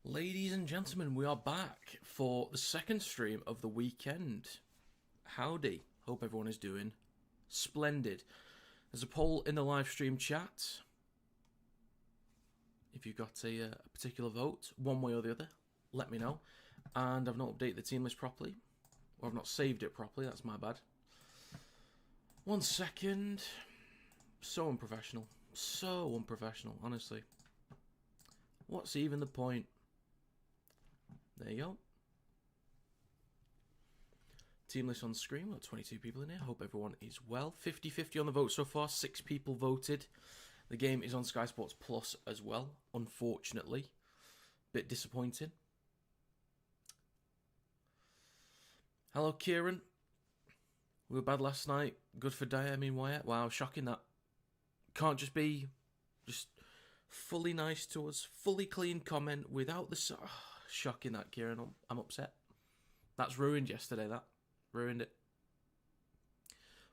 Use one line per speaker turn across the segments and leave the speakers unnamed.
Ladies and gentlemen, we are back for the second stream of the weekend. Howdy. Hope everyone is doing splendid. There's a poll in the live stream chat. If you've got a particular vote, one way or the other, let me know. And I've not updated the team list properly. Or I've not saved it properly, that's my bad. 1 second. So unprofessional. So unprofessional, honestly. What's even the point? There you go. Team list on screen. We've got 22 people in here. Hope everyone is well. 50-50 on the vote so far. 6 people voted. The game is on Sky Sports Plus as well, unfortunately. Bit disappointing. Hello, Kieran. We were bad last night. Good for Diamine Wyatt. Wow, shocking that. Can't just be fully nice to us. Fully clean comment without the... shocking that, Kieran. I'm upset. That's ruined yesterday, that. Ruined it.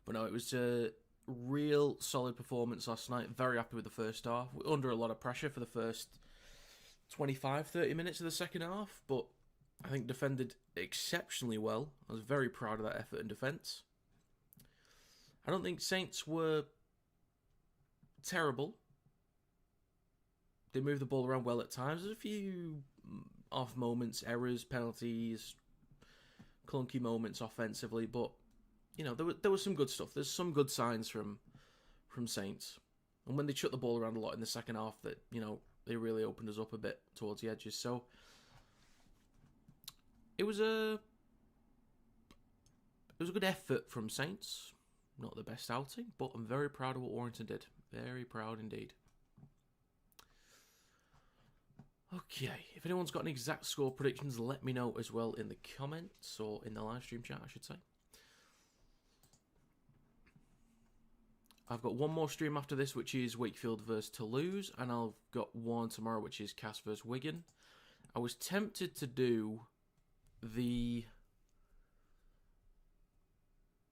But no, it was a real solid performance last night. Very happy with the first half. We're under a lot of pressure for the first 25-30 minutes of the second half, but I think defended exceptionally well. I was very proud of that effort in defence. I don't think Saints were terrible. They moved the ball around well at times. There's a few off moments, errors, penalties, clunky moments offensively, but you know there was some good stuff. There's some good signs from Saints, and when they chucked the ball around a lot in the second half, that they really opened us up a bit towards the edges. So it was a good effort from Saints. Not the best outing, but I'm very proud of what Warrington did. Very proud indeed. Okay, if anyone's got an exact score predictions, let me know as well in the comments, or in the live stream chat, I should say. I've got one more stream after this, which is Wakefield versus Toulouse, and I've got one tomorrow, which is Cass versus Wigan. I was tempted to do the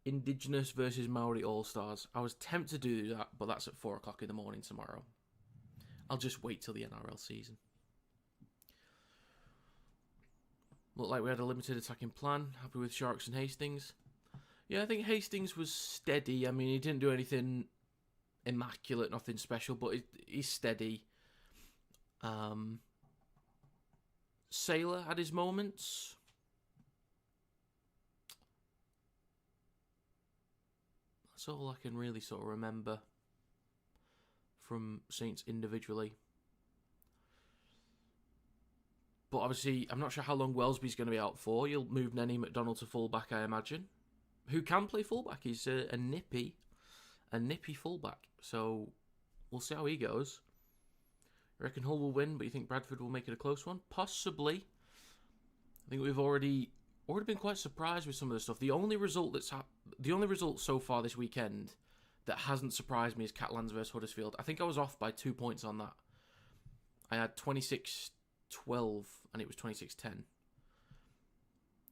Indigenous versus Maori All-Stars. I was tempted to do that, but that's at 4 o'clock in the morning tomorrow. I'll just wait till the NRL season. Looked like we had a limited attacking plan. Happy with Sharks and Hastings. Yeah, I think Hastings was steady. I mean, he didn't do anything immaculate, nothing special, but he's steady. Sailor had his moments. That's all I can really sort of remember from Saints individually. But obviously, I'm not sure how long Wellesby's going to be out for. You'll move Nenny McDonald to fullback, I imagine. Who can play fullback? He's a nippy fullback. So we'll see how he goes. I reckon Hull will win, but you think Bradford will make it a close one? Possibly. I think we've already been quite surprised with some of the stuff. The only result so far this weekend that hasn't surprised me is Catalans versus Huddersfield. I think I was off by 2 points on that. I had 26-12 and it was 26-10.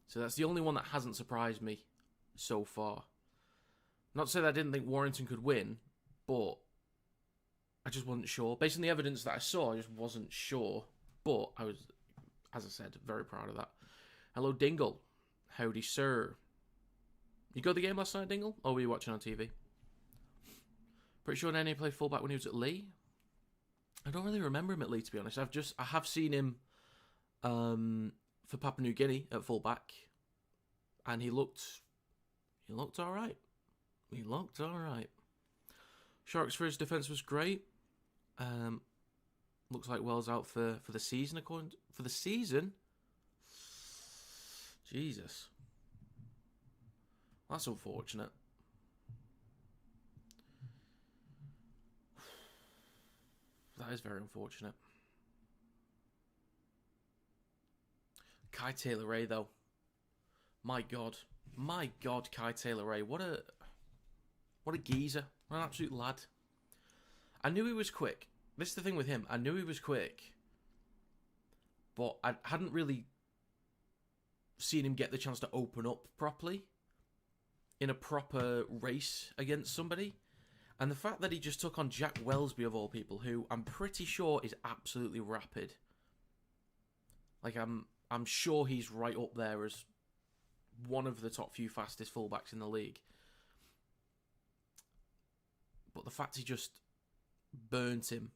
So that's the only one that hasn't surprised me so far. Not to say that I didn't think Warrington could win, but I just wasn't sure. Based on the evidence that I saw, I just wasn't sure. But I was, as I said, very proud of that. Hello, Dingle. Howdy, sir. You got the game last night, Dingle? Or were you watching on TV? Pretty sure Nene played fullback when he was at Lee. I don't really remember him at Lee, to be honest. I have seen him for Papua New Guinea at fullback, and he looked all right. He looked all right. Sharks for his defence was great. Looks like Wells out for the season. For the season, Jesus, that's unfortunate. That is very unfortunate. Kai Taylor-Ray, though. My God, Kai Taylor-Ray. What a geezer. What an absolute lad. I knew he was quick. This is the thing with him. I knew he was quick. But I hadn't really seen him get the chance to open up properly in a proper race against somebody. And the fact that he just took on Jack Wellesby, of all people, who I'm pretty sure is absolutely rapid. Like, I'm sure he's right up there as one of the top few fastest fullbacks in the league. But the fact he just burnt him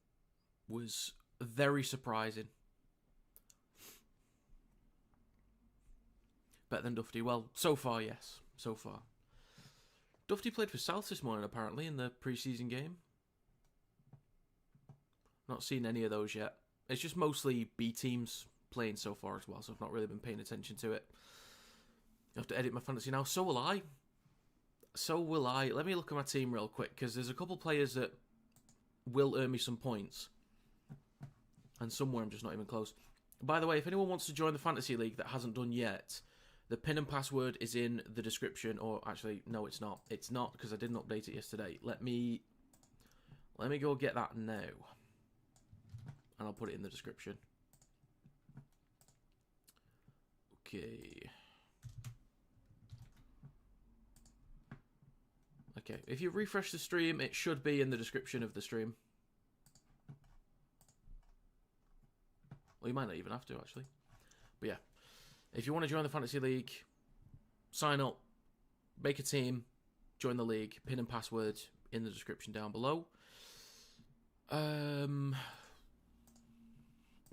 was very surprising. Better than Dufty? Well, so far, yes. So far. Dufty played for South this morning, apparently, in the pre-season game. Not seen any of those yet. It's just mostly B teams playing so far as well, so I've not really been paying attention to it. I have to edit my fantasy now. So will I. So will I. Let me look at my team real quick, because there's a couple players that will earn me some points. And somewhere I'm just not even close. By the way, if anyone wants to join the Fantasy League that hasn't done yet, the pin and password is in the description. Or actually, no, it's not. It's not, because I didn't update it yesterday. Let me go get that now. And I'll put it in the description. Okay. Okay, if you refresh the stream, it should be in the description of the stream. Well, you might not even have to, actually. But yeah, if you want to join the Fantasy League, sign up, make a team, join the league, pin and password in the description down below. But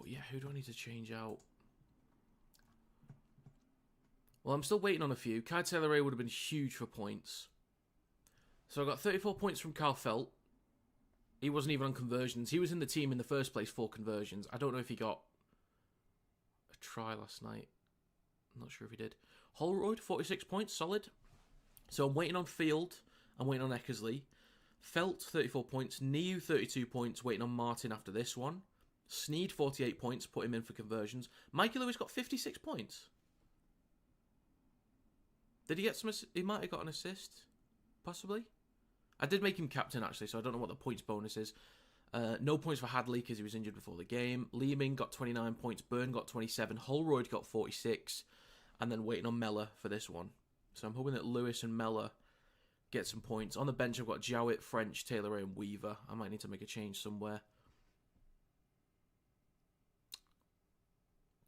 yeah, who do I need to change out? Well, I'm still waiting on a few. KineticRL would have been huge for points. So I got 34 points from Carl Felt. He wasn't even on conversions. He was in the team in the first place for conversions. I don't know if he got a try last night. I'm not sure if he did. Holroyd, 46 points, solid. So I'm waiting on Field. I'm waiting on Eckersley. Felt, 34 points. Niu, 32 points. Waiting on Martin after this one. Sneed, 48 points. Put him in for conversions. Mikey Lewis got 56 points. Did he get some... He might have got an assist. Possibly. I did make him captain, actually, so I don't know what the points bonus is. No points for Hadley because he was injured before the game. Leeming got 29 points. Byrne got 27. Holroyd got 46. And then waiting on Mellor for this one. So I'm hoping that Lewis and Mellor get some points. On the bench, I've got Jowett, French, Taylor, and Weaver. I might need to make a change somewhere.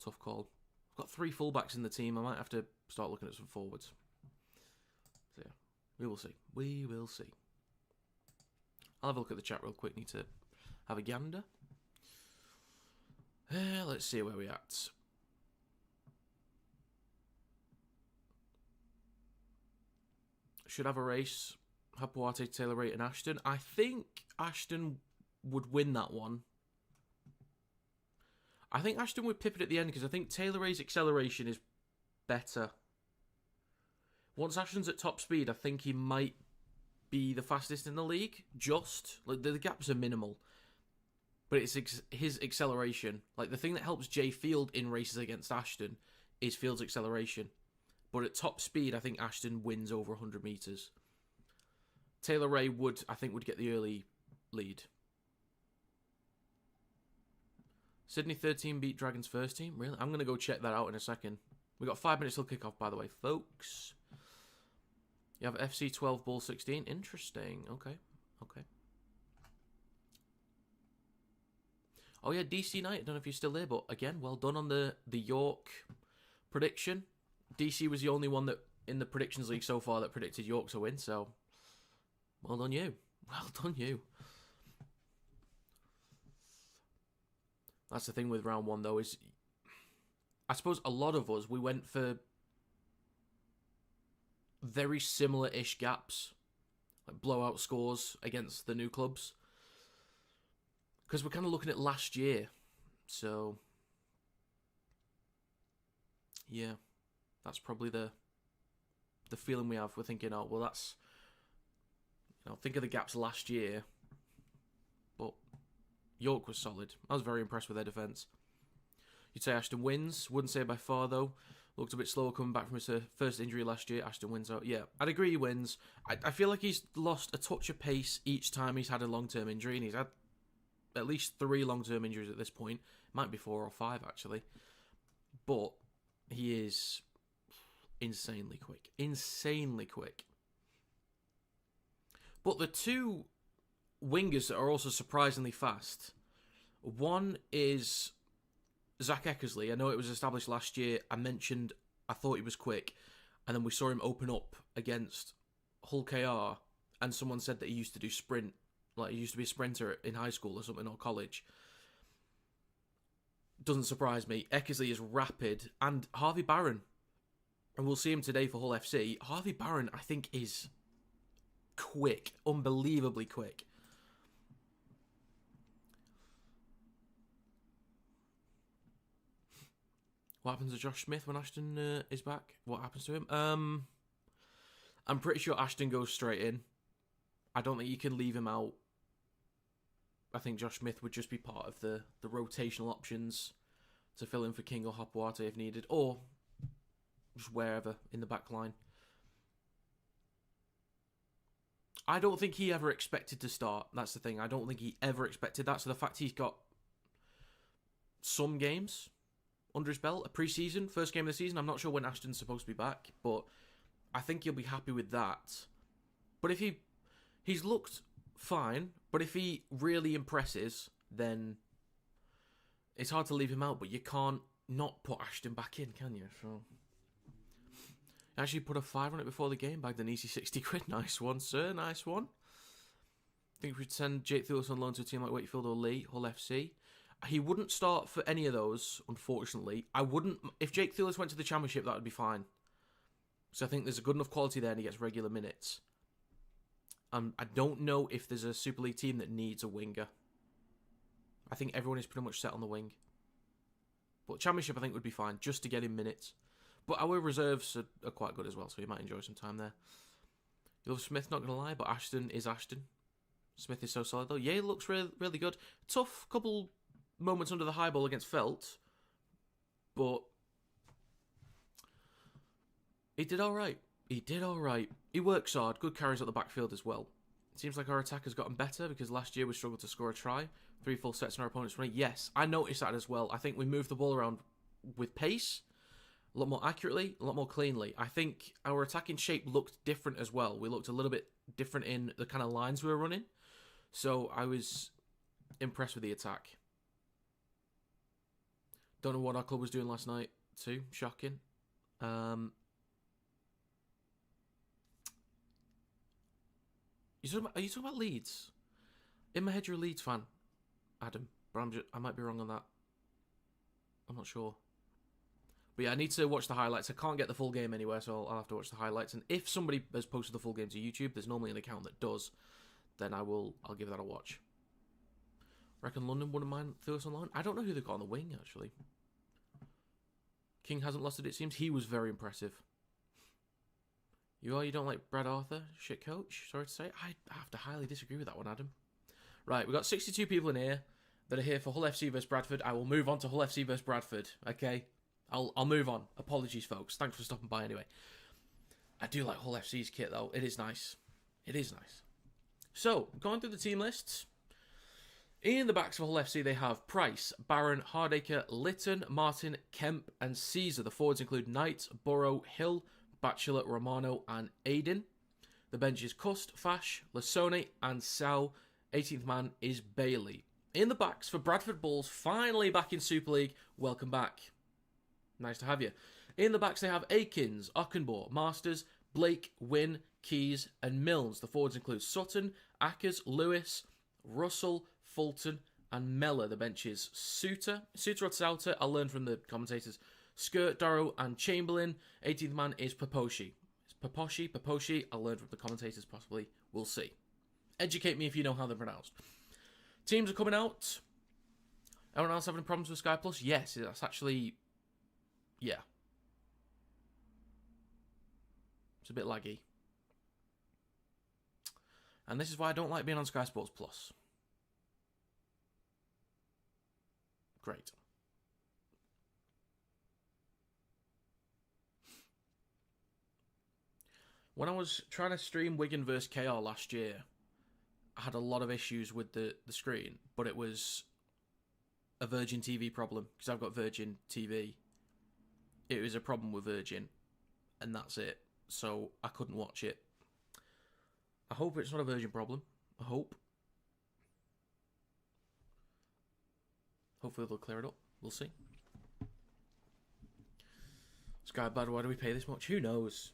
Tough call. I've got 3 fullbacks in the team. I might have to start looking at some forwards. So yeah, we will see. We will see. I'll have a look at the chat real quick. Need to have a gander. Let's see where we're at. Should have a race. Hapuate, Taylor, Rate, and Ashton. I think Ashton would win that one. I think Ashton would pip it at the end because I think Taylor Ray's acceleration is better. Once Ashton's at top speed, I think he might be the fastest in the league. Just. Like, the gaps are minimal. But it's his acceleration. Like, the thing that helps Jay Field in races against Ashton is Field's acceleration. But at top speed, I think Ashton wins over 100 metres. Taylor Ray would get the early lead. Sydney 13 beat Dragons first team? Really? I'm going to go check that out in a second. We got 5 minutes till kickoff, by the way, folks. You have FC 12, Bull 16. Interesting. Okay. Okay. Oh, yeah, DC Knight. I don't know if you're still there, but again, well done on the York prediction. DC was the only one that in the predictions league so far that predicted York to win, so well done you. Well done you. That's the thing with round 1, though, is I suppose a lot of us, we went for very similar-ish gaps, like blowout scores against the new clubs. Because we're kind of looking at last year. So, yeah, that's probably the feeling we have. We're thinking, oh, well, that's, think of the gaps last year. But York was solid. I was very impressed with their defence. You'd say Ashton wins. Wouldn't say by far, though. Looked a bit slower coming back from his first injury last year. Ashton wins out. Yeah, I'd agree he wins. I feel like he's lost a touch of pace each time he's had a long-term injury, and he's had at least 3 long-term injuries at this point. Might be 4 or 5, actually. But he is insanely quick. Insanely quick. But the 2 wingers that are also surprisingly fast. One is Zach Eckersley, I know it was established last year. I mentioned I thought he was quick, and then we saw him open up against Hull KR, and someone said that he used to do sprint, like he used to be a sprinter in high school or something, or college. Doesn't surprise me. Eckersley is rapid, and Harvey Barron, and we'll see him today for Hull FC. Harvey Barron, I think, is quick, unbelievably quick. What happens to Josh Smith when Ashton is back? What happens to him? I'm pretty sure Ashton goes straight in. I don't think you can leave him out. I think Josh Smith would just be part of the rotational options to fill in for King or Hopwarte if needed, or just wherever in the back line. I don't think he ever expected to start. That's the thing. I don't think he ever expected that. So the fact he's got some games under his belt, a pre-season, first game of the season. I'm not sure when Ashton's supposed to be back, but I think he'll be happy with that. But if he's looked fine, but if he really impresses, then it's hard to leave him out. But you can't not put Ashton back in, can you? So actually put a 5 on it before the game, bagged an easy 60 quid. Nice one, sir. Nice one. I think we should send Jake Thewlis on loan to a team like Wakefield or Lee, Hull FC. He wouldn't start for any of those, unfortunately. I wouldn't. If Jake Thewlis went to the Championship, that would be fine. So I think there's a good enough quality there and he gets regular minutes. I don't know if there's a Super League team that needs a winger. I think everyone is pretty much set on the wing. But Championship, I think, would be fine, just to get him minutes. But our reserves are quite good as well, so he might enjoy some time there. You love Smith, not going to lie, but Ashton is Ashton. Smith is so solid, though. Yeah, he looks really, really good. Tough couple moments under the high ball against Felt, but he did all right. He did all right. He works hard. Good carries at the backfield as well. It seems like our attack has gotten better because last year we struggled to score a try. 3 full sets in our opponent's running. Yes, I noticed that as well. I think we moved the ball around with pace, a lot more accurately, a lot more cleanly. I think our attacking shape looked different as well. We looked a little bit different in the kind of lines we were running. So I was impressed with the attack. Don't know what our club was doing last night too. Shocking. Are you talking about Leeds? In my head, you're a Leeds fan, Adam. But I might be wrong on that. I'm not sure. But yeah, I need to watch the highlights. I can't get the full game anywhere, so I'll have to watch the highlights. And if somebody has posted the full game to YouTube, there's normally an account that does, then I'll give that a watch. Reckon London wouldn't mind Thewlis on line? I don't know who they've got on the wing, actually. King hasn't lost it seems. He was very impressive. You don't like Brad Arthur? Shit coach? Sorry to say. I have to highly disagree with that one, Adam. Right, we've got 62 people in here that are here for Hull FC vs Bradford. I will move on to Hull FC vs Bradford, okay? I'll move on. Apologies, folks. Thanks for stopping by anyway. I do like Hull FC's kit, though. It is nice. It is nice. So, going through the team lists. In the backs of Hull FC, they have Price, Barron, Hardacre, Litton, Martin, Kemp, and Caesar. The forwards include Knight, Burrow, Hill, Batchelor, Romano, and Aiden. The bench is Cust, Fash, Lasone, and Sau. 18th man is Bailey. In the backs for Bradford Bulls, finally back in Super League. Welcome back. Nice to have you. In the backs, they have Akins, Ockenbaugh, Masters, Blake, Wynn, Keys, and Milnes. The forwards include Sutton, Ackers, Lewis, Russell, Fulton, and Mellor. The bench is Suter or Sauter. I'll learn from the commentators. Skirt, Darrow, and Chamberlain. 18th man is Paposhi. It's Paposhi. I'll learn from the commentators, possibly. We'll see. Educate me if you know how they're pronounced. Teams are coming out. Everyone else having problems with Sky Plus? Yes, that's actually... yeah. It's a bit laggy. And this is why I don't like being on Sky Sports Plus. Great. When I was trying to stream Wigan vs KR last year, I had a lot of issues with the screen, but it was a Virgin TV problem, because I've got Virgin TV. It was a problem with Virgin, and that's it. So I couldn't watch it. I hope it's not a Virgin problem. I hope. Hopefully they'll clear it up. We'll see. Sky Bad, why do we pay this much? Who knows?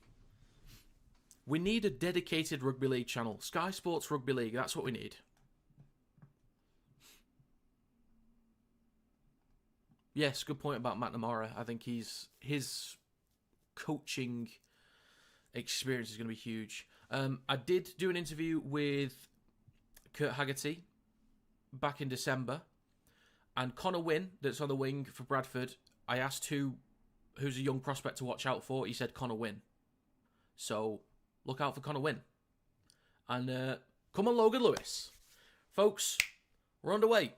We need a dedicated Rugby League channel. Sky Sports Rugby League, that's what we need. Yes, good point about McNamara. I think his coaching experience is going to be huge. I did do an interview with Kurt Haggerty back in December, and Connor Wynn, that's on the wing for Bradford, I asked who's a young prospect to watch out for. He said Connor Wynn. So look out for Connor Wynn. And come on, Logan Lewis. Folks, we're underway.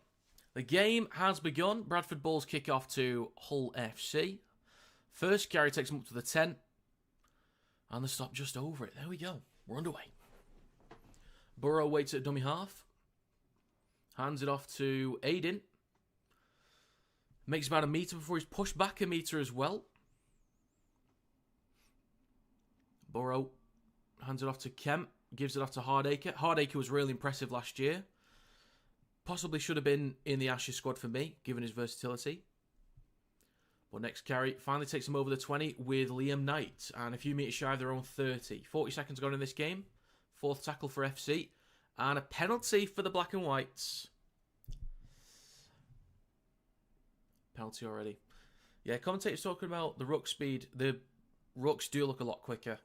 The game has begun. Bradford Bulls kick off to Hull FC. First, Gary takes them up to the 10. And they stop just over it. There we go. We're underway. Burrow waits at dummy half. Hands it off to Aiden. Makes about a metre before he's pushed back a metre as well. Burrow hands it off to Kemp. Gives it off to Hardacre. Hardacre was really impressive last year. Possibly should have been in the Ashes squad for me, given his versatility. But next carry finally takes him over the 20 with Liam Knight. And a few metres shy of their own 30. 40 seconds gone in this game. Fourth tackle for FC. And a penalty for the Black and Whites. Penalty already. Yeah, commentators talking about the ruck speed. The rucks do look a lot quicker,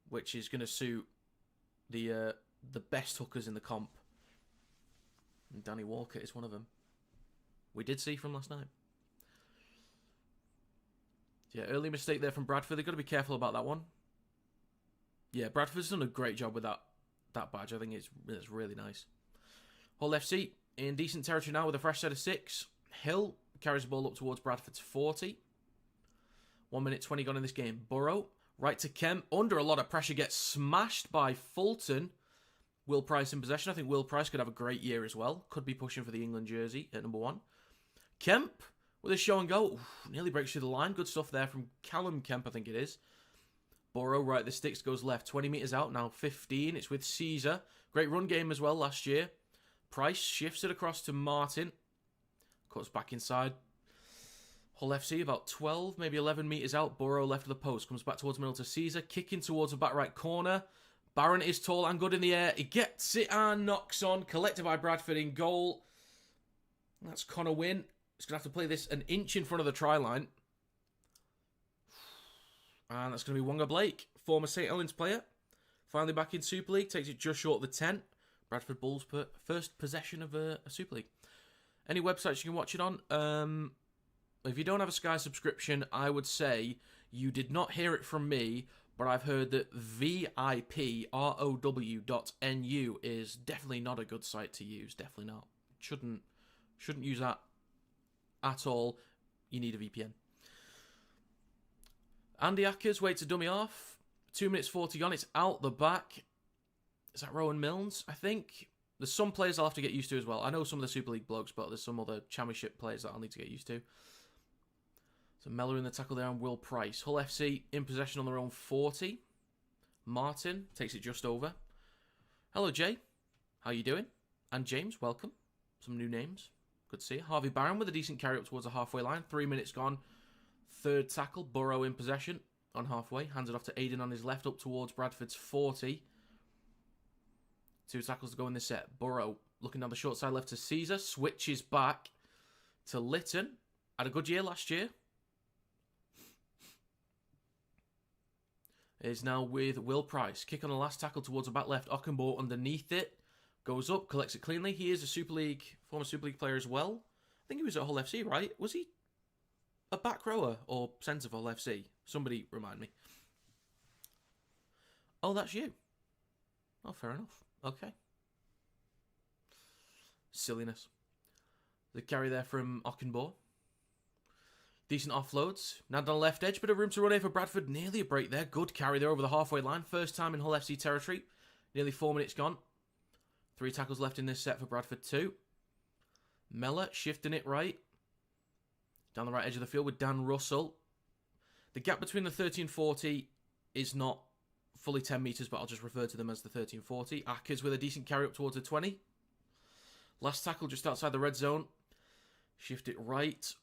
which is going to suit the best hookers in the comp. And Danny Walker is one of them. We did see from last night. Yeah, early mistake there from Bradford. They've got to be careful about that one. Yeah, Bradford's done a great job with that badge. I think it's really nice. Hull FC in decent territory now with a fresh set of 6. Hill carries the ball up towards Bradford's 40. 1 minute 20 gone in this game. Burrow, right to Kemp. Under a lot of pressure, gets smashed by Fulton. Will Price in possession. I think Will Price could have a great year as well. Could be pushing for the England jersey at number 1. Kemp with a show and go. Nearly breaks through the line. Good stuff there from Callum Kemp, I think it is. Burrow right at the sticks, goes left. 20 metres out, now 15. It's with Caesar. Great run game as well last year. Price shifts it across to Martin. Cuts back inside. Hull FC about 12, maybe 11 metres out. Burrow left of the post. Comes back towards the middle to Caesar. Kicking towards the back right corner. Barron is tall and good in the air. He gets it and knocks on. Collected by Bradford in goal. That's Connor Wynn. He's going to have to play this an inch in front of the try line. And that's going to be Wonga Blake, former St Helens player. Finally back in Super League. Takes it just short of the 10. Bradford Bulls first possession of a Super League. Any websites you can watch it on? If you don't have a Sky subscription, I would say you did not hear it from me, but I've heard that VIPROW.NU is definitely not a good site to use. Definitely not. Shouldn't use that at all. You need a VPN. Andy Ackers waits a dummy off. 2 minutes 40 gone. It's out the back. Is that Rowan Milnes? I think. There's some players I'll have to get used to as well. I know some of the Super League blokes, but there's some other Championship players that I'll need to get used to. So Mellor in the tackle there and Will Price. Hull FC in possession on their own 40. Martin takes it just over. Hello, Jay. How you doing? And James, welcome. Some new names. Good to see you. Harvey Barron with a decent carry up towards the halfway line. 3 minutes gone. Third tackle. Burrow in possession on halfway. Hands it off to Aiden on his left up towards Bradford's 40. 2 tackles to go in this set. Burrow looking down the short side left to Caesar. Switches back to Lytton. Had a good year last year. Is now with Will Price. Kick on the last tackle towards the back left. Ockenbaugh underneath it. Goes up, collects it cleanly. He is a former Super League player as well. I think he was at Hull FC, right? Was he a back rower or centre for Hull FC? Somebody remind me. Oh, that's you. Oh, fair enough. Okay. Silliness. The carry there from Ockenbaugh. Decent offloads. Now on the left edge, bit of room to run here for Bradford. Nearly a break there. Good carry there over the halfway line. First time in Hull FC territory. Nearly 4 minutes gone. 3 tackles left in this set for Bradford too. Mellor shifting it right. Down the right edge of the field with Dan Russell. The gap between the 30 and 40 is not fully 10 metres, but I'll just refer to them as the 30 and 40. Ackers with a decent carry up towards the 20. Last tackle just outside the red zone. Shift it right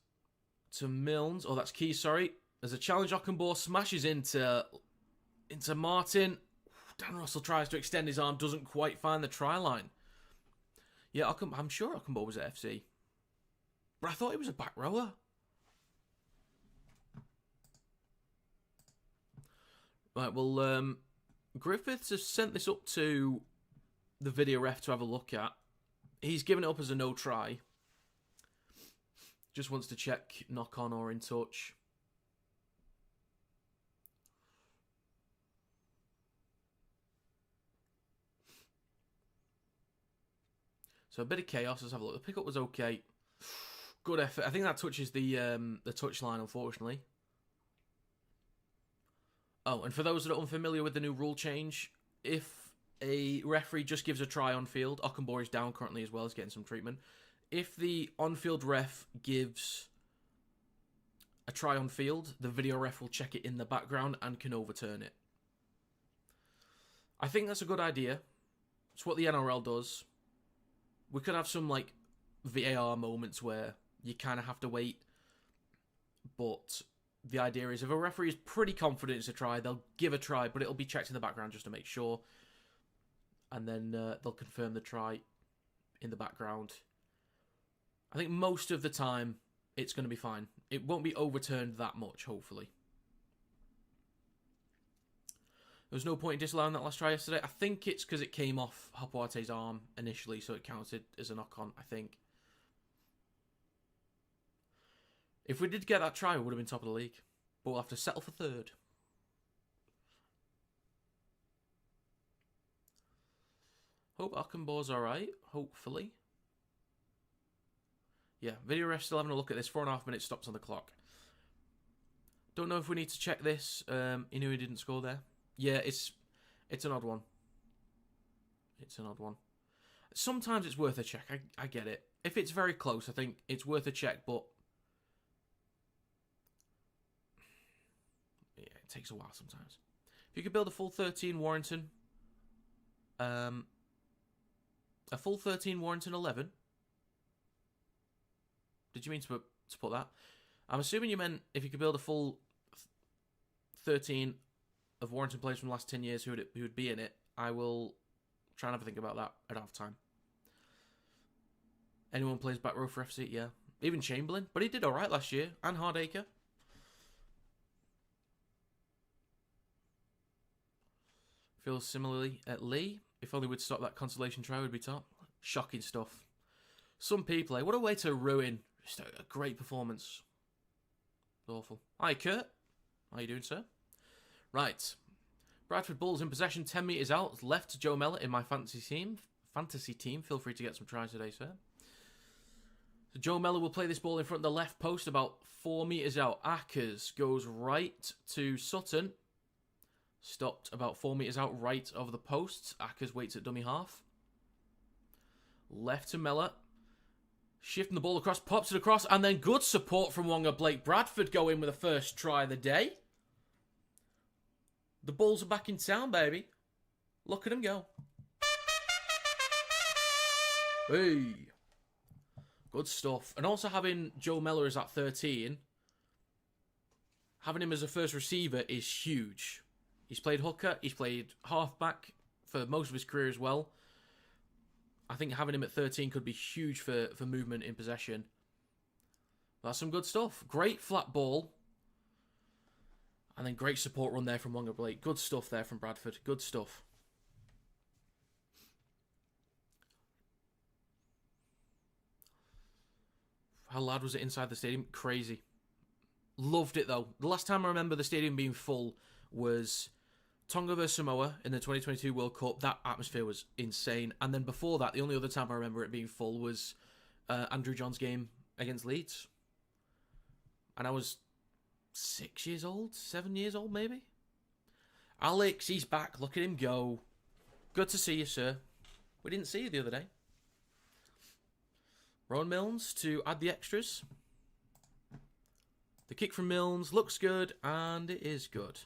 to Milnes. Oh, that's Keys, sorry. As a challenge, Ockenbaugh smashes into Martin. Dan Russell tries to extend his arm, doesn't quite find the try line. Yeah, I'm sure Ockenbaugh was at FC. But I thought he was a back rower. Right, well, Griffiths has sent this up to the video ref to have a look at. He's given it up as a no try. Just wants to check knock on or in touch. So a bit of chaos. Let's have a look. The pickup was okay. Good effort. I think that touches the touch line, unfortunately. Oh, and for those that are unfamiliar with the new rule change, if a referee just gives a try on field, Ockenbaugh is down currently as well, as getting some treatment. If the on-field ref gives a try on field, the video ref will check it in the background and can overturn it. I think that's a good idea. It's what the NRL does. We could have some like VAR moments where you kind of have to wait, but the idea is if a referee is pretty confident it's a try, they'll give a try, but it'll be checked in the background just to make sure, and then they'll confirm the try in the background. I think most of the time it's going to be fine. It won't be overturned that much, hopefully. There was no point in disallowing that last try yesterday. I think it's because it came off Hopwate's arm initially, so it counted as a knock-on, I think. If we did get that try, we would have been top of the league. But we'll have to settle for third. Hope Ockenbaugh's alright, hopefully. Yeah, video ref still having a look at this. 4.5 minutes stops on the clock. Don't know if we need to check this. He knew he didn't score there. Yeah, it's an odd one. It's an odd one. Sometimes it's worth a check. I get it. If it's very close, I think it's worth a check, but yeah, it takes a while sometimes. If you could build a full 13 Warrington, a full 13 Warrington 11. Did you mean to put that? I'm assuming you meant if you could build a full 13 of Warrington players from the last 10 years who would be in it. I will try and have a think about that at half time. Anyone plays back row for FC? Yeah. Even Chamberlain. But he did alright last year. And Hardacre. Feels similarly at Lee. If only we'd stop that consolation try, would be top. Shocking stuff. Some people, what a way to ruin just a great performance. Awful. Hi, Kurt. How you doing, sir? Right. Bradford Bulls in possession, 10 metres out. Left to Joe Mellor in my fantasy team. Feel free to get some tries today, sir. So Joe Mellor will play this ball in front of the left post about 4 metres out. Ackers goes right to Sutton. Stopped about 4 metres out right over the posts. Ackers waits at dummy half. Left to Mellor. Shifting the ball across, pops it across, and then good support from Wonga Blake. Bradford go in with the first try of the day. The Bulls are back in town, baby. Look at them go. Hey. Good stuff. And also having Joe Mellor as at 13, having him as a first receiver is huge. He's played hooker, he's played halfback for most of his career as well. I think having him at 13 could be huge for movement in possession. That's some good stuff. Great flat ball. And then great support run there from Wonga Blake. Good stuff there from Bradford. Good stuff. How loud was it inside the stadium? Crazy. Loved it though. The last time I remember the stadium being full was Tonga vs Samoa in the 2022 World Cup. That atmosphere was insane. And then before that, the only other time I remember it being full was Andrew John's game against Leeds. And I was 6 years old, 7 years old maybe. Alex, he's back. Look at him go. Good to see you, sir. We didn't see you the other day. Rowan Milnes to add the extras. The kick from Milnes looks good, and it is good.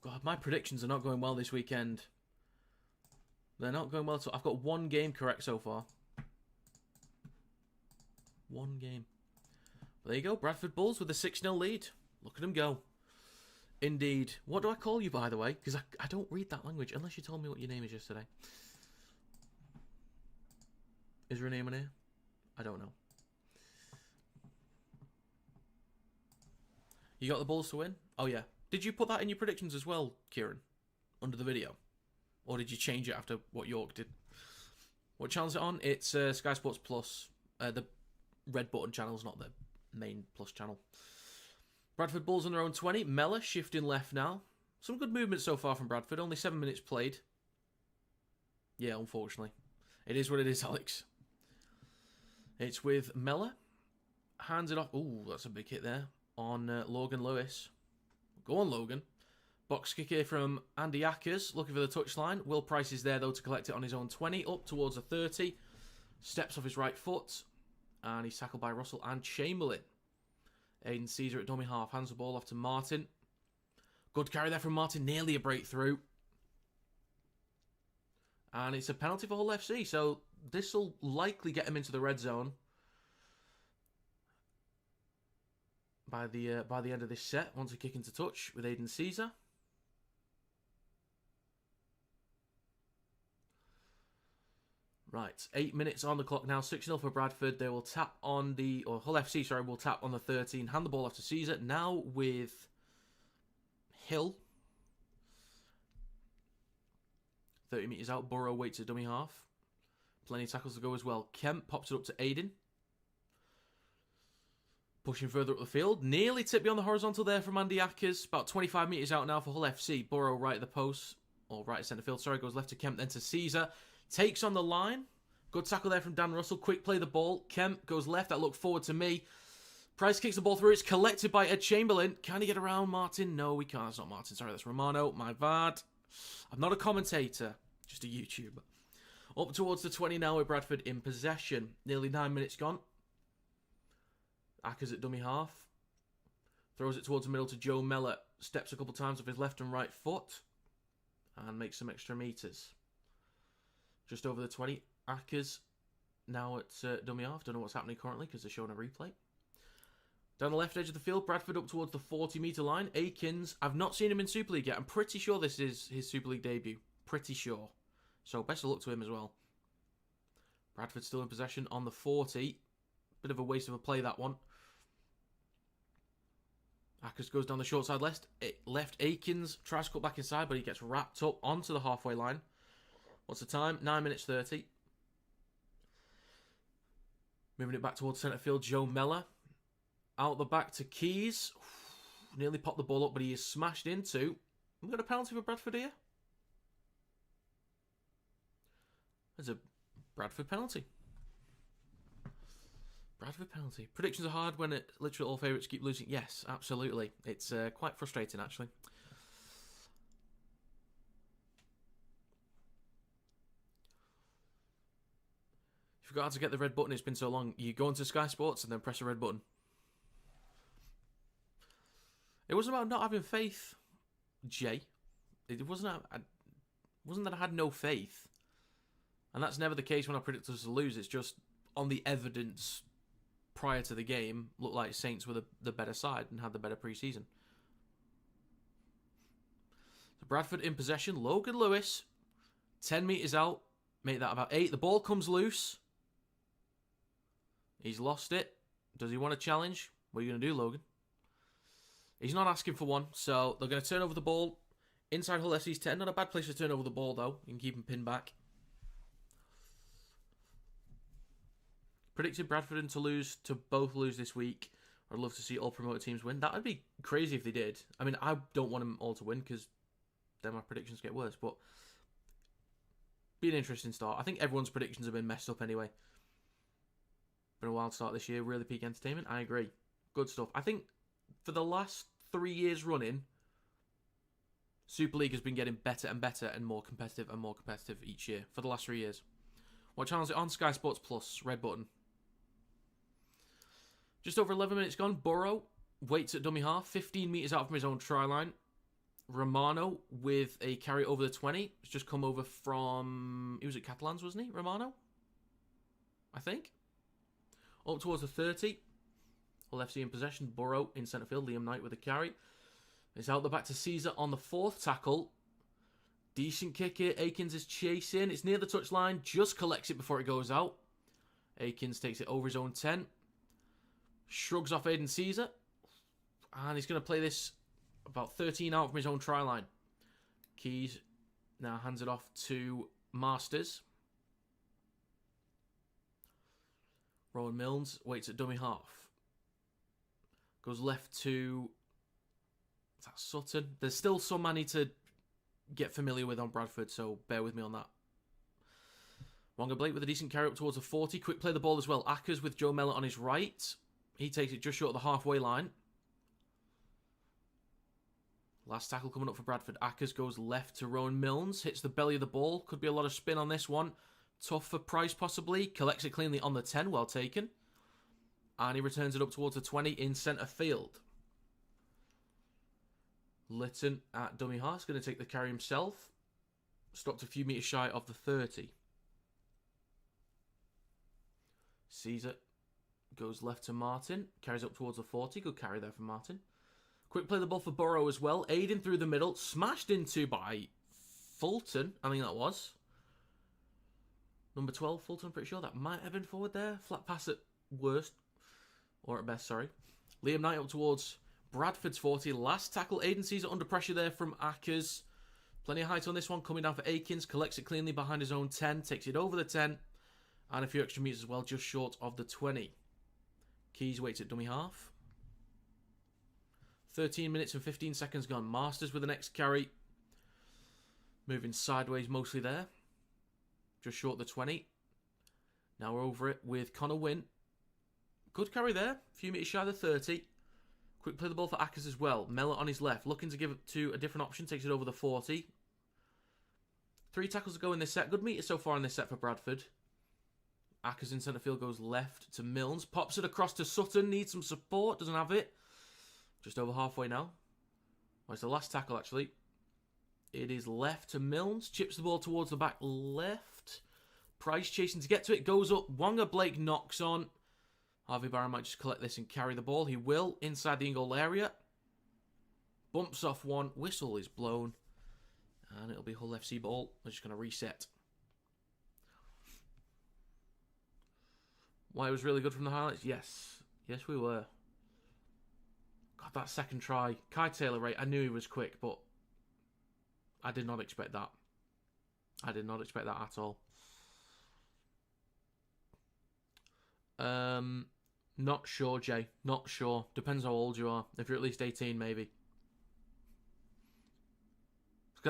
God, my predictions are not going well this weekend. They're not going well. So I've got one game correct so far. One game. There you go. Bradford Bulls with a 6-0 lead. Look at them go. Indeed. What do I call you, by the way? Because I don't read that language unless you told me what your name is yesterday. Is there a name on here? I don't know. You got the Bulls to win? Oh, yeah. Did you put that in your predictions as well, Kieran? Under the video? Or did you change it after what York did? What channel is it on? It's Sky Sports Plus. The red button channel's not the main plus channel. Bradford Bulls on their own 20. Mella shifting left now. Some good movement so far from Bradford. Only 7 minutes played. Yeah, unfortunately. It is what it is, Alex. It's with Mella. Hands it off. Ooh, that's a big hit there. On Logan Lewis. Go on, Logan. Box kick here from Andy Ackers. Looking for the touchline. Will Price is there, though, to collect it on his own 20. Up towards the 30. Steps off his right foot. And he's tackled by Russell and Chamberlain. Aiden Caesar at dummy half. Hands the ball off to Martin. Good carry there from Martin. Nearly a breakthrough. And it's a penalty for Hull FC. So this will likely get him into the red zone. By the end of this set. Once a kick into touch with Aiden Caesar. Right, 8 minutes on the clock now, 6-0 for Bradford. They will tap on the, or Hull FC, sorry, will tap on the 13. Hand the ball off to Caesar. Now with Hill. 30 metres out, Burrow waits at dummy half. Plenty of tackles to go as well. Kemp pops it up to Aiden. Pushing further up the field. Nearly tipped beyond the horizontal there from Andy Ackers. About 25 metres out now for Hull FC. Burrow right at the post, or right at centre field, sorry, goes left to Kemp, then to Caesar. Takes on the line. Good tackle there from Dan Russell. Quick play the ball. Kemp goes left. That looked forward to me. Price kicks the ball through. It's collected by Ed Chamberlain. Can he get around Martin? No, he can't. It's not Martin. Sorry, that's Romano. My bad. I'm not a commentator. Just a YouTuber. Up towards the 20 now with Bradford in possession. Nearly 9 minutes gone. Ackers at dummy half. Throws it towards the middle to Joe Mellor. Steps a couple times with his left and right foot. And makes some extra metres. Just over the 20. Ackers now at dummy half. Don't know what's happening currently because they're showing a replay. Down the left edge of the field, Bradford up towards the 40-metre line. Akins, I've not seen him in Super League yet. I'm pretty sure this is his Super League debut. Pretty sure. So best of luck to him as well. Bradford still in possession on the 40. Bit of a waste of a play, that one. Ackers goes down the short side left. Akins tries to cut back inside, but he gets wrapped up onto the halfway line. What's the time? 9 minutes 30. Moving it back towards centre field, Joe Mellor. Out the back to Keys. Nearly popped the ball up, but he is smashed into. We've got a penalty for Bradford here. There's a Bradford penalty. Bradford penalty. Predictions are hard when literally all favourites keep losing. Yes, absolutely. It's quite frustrating, actually. If you forgot how to get the red button, it's been so long. You go into Sky Sports and then press the red button. It wasn't about not having faith, Jay. It wasn't that I had no faith. And that's never the case when I predict us to lose. It's just on the evidence prior to the game, looked like Saints were the better side and had the better pre-season. So Bradford in possession. Logan Lewis, 10 metres out. Make that about 8. The ball comes loose. He's lost it. Does he want to challenge? What are you going to do, Logan? He's not asking for one, so they're going to turn over the ball inside Hull FC's 10. Not a bad place to turn over the ball, though. You can keep him pinned back. Predicted Bradford to both lose this week. I'd love to see all promoted teams win. That would be crazy if they did. I mean, I don't want them all to win because then my predictions get worse, but be an interesting start. I think everyone's predictions have been messed up anyway. Been a wild start this year. Really peak entertainment. I agree. Good stuff. I think for the last 3 years running, Super League has been getting better and better and more competitive each year for the last 3 years. What channel is it on? Sky Sports Plus. Red button. Just over 11 minutes gone. Burrow waits at dummy half. 15 metres out from his own try line. Romano with a carry over the 20. He's just come over from... He was at Catalans, wasn't he? Romano? I think. Up towards the 30. Hull FC in possession. Burrow in centre field. Liam Knight with a carry. It's out the back to Caesar on the 4th tackle. Decent kick here. Akins is chasing. It's near the touchline. Just collects it before it goes out. Akins takes it over his own 10. Shrugs off Aiden Caesar. And he's going to play this about 13 out from his own try line. Keys now hands it off to Masters. Rowan Milnes waits at dummy half. Goes left to... Is that Sutton? There's still some I need to get familiar with on Bradford, so bear with me on that. Wonga Blake with a decent carry up towards the 40. Quick play the ball as well. Ackers with Joe Mellor on his right. He takes it just short of the halfway line. Last tackle coming up for Bradford. Ackers goes left to Rowan Milnes. Hits the belly of the ball. Could be a lot of spin on this one. Tough for Price possibly. Collects it cleanly on the 10. Well taken. And he returns it up towards the 20 in centre field. Litton at dummy half. Going to take the carry himself. Stopped a few metres shy of the 30. Caesar goes left to Martin. Carries up towards the 40. Good carry there from Martin. Quick play the ball for Burrow as well. Aiden through the middle. Smashed into by Fulton. I think that was. Number 12, Fulton, I'm pretty sure. That might have been forward there. Flat pass at worst. Or at best, sorry. Liam Knight up towards Bradford's 40. Last tackle. Aiden Caesar under pressure there from Ackers. Plenty of height on this one. Coming down for Akins. Collects it cleanly behind his own 10. Takes it over the 10. And a few extra metres as well. Just short of the 20. Keys waits at dummy half. 13 minutes and 15 seconds gone. Masters with the next carry. Moving sideways mostly there. Just short of the 20. Now we're over it with Connor Wynn. Good carry there. A few metres shy of the 30. Quick play the ball for Ackers as well. Mellor on his left. Looking to give it to a different option. Takes it over the 40. 3 tackles to go in this set. Good metres so far in this set for Bradford. Ackers in centre field goes left to Milnes. Pops it across to Sutton. Needs some support. Doesn't have it. Just over halfway now. Well, it's the last tackle, actually. It is left to Milnes. Chips the ball towards the back left. Price chasing to get to it. Goes up. Wonga Blake knocks on. Harvey Barron might just collect this and carry the ball. He will inside the in-goal area. Bumps off one. Whistle is blown. And it'll be Hull FC ball. We're just going to reset. Why it was really good from the highlights? Yes. Yes, we were. God, that second try. Kai Taylor, right? I knew he was quick, but I did not expect that. I did not expect that at all. Not sure, Jay. Not sure. Depends how old you are. If you're at least 18, maybe.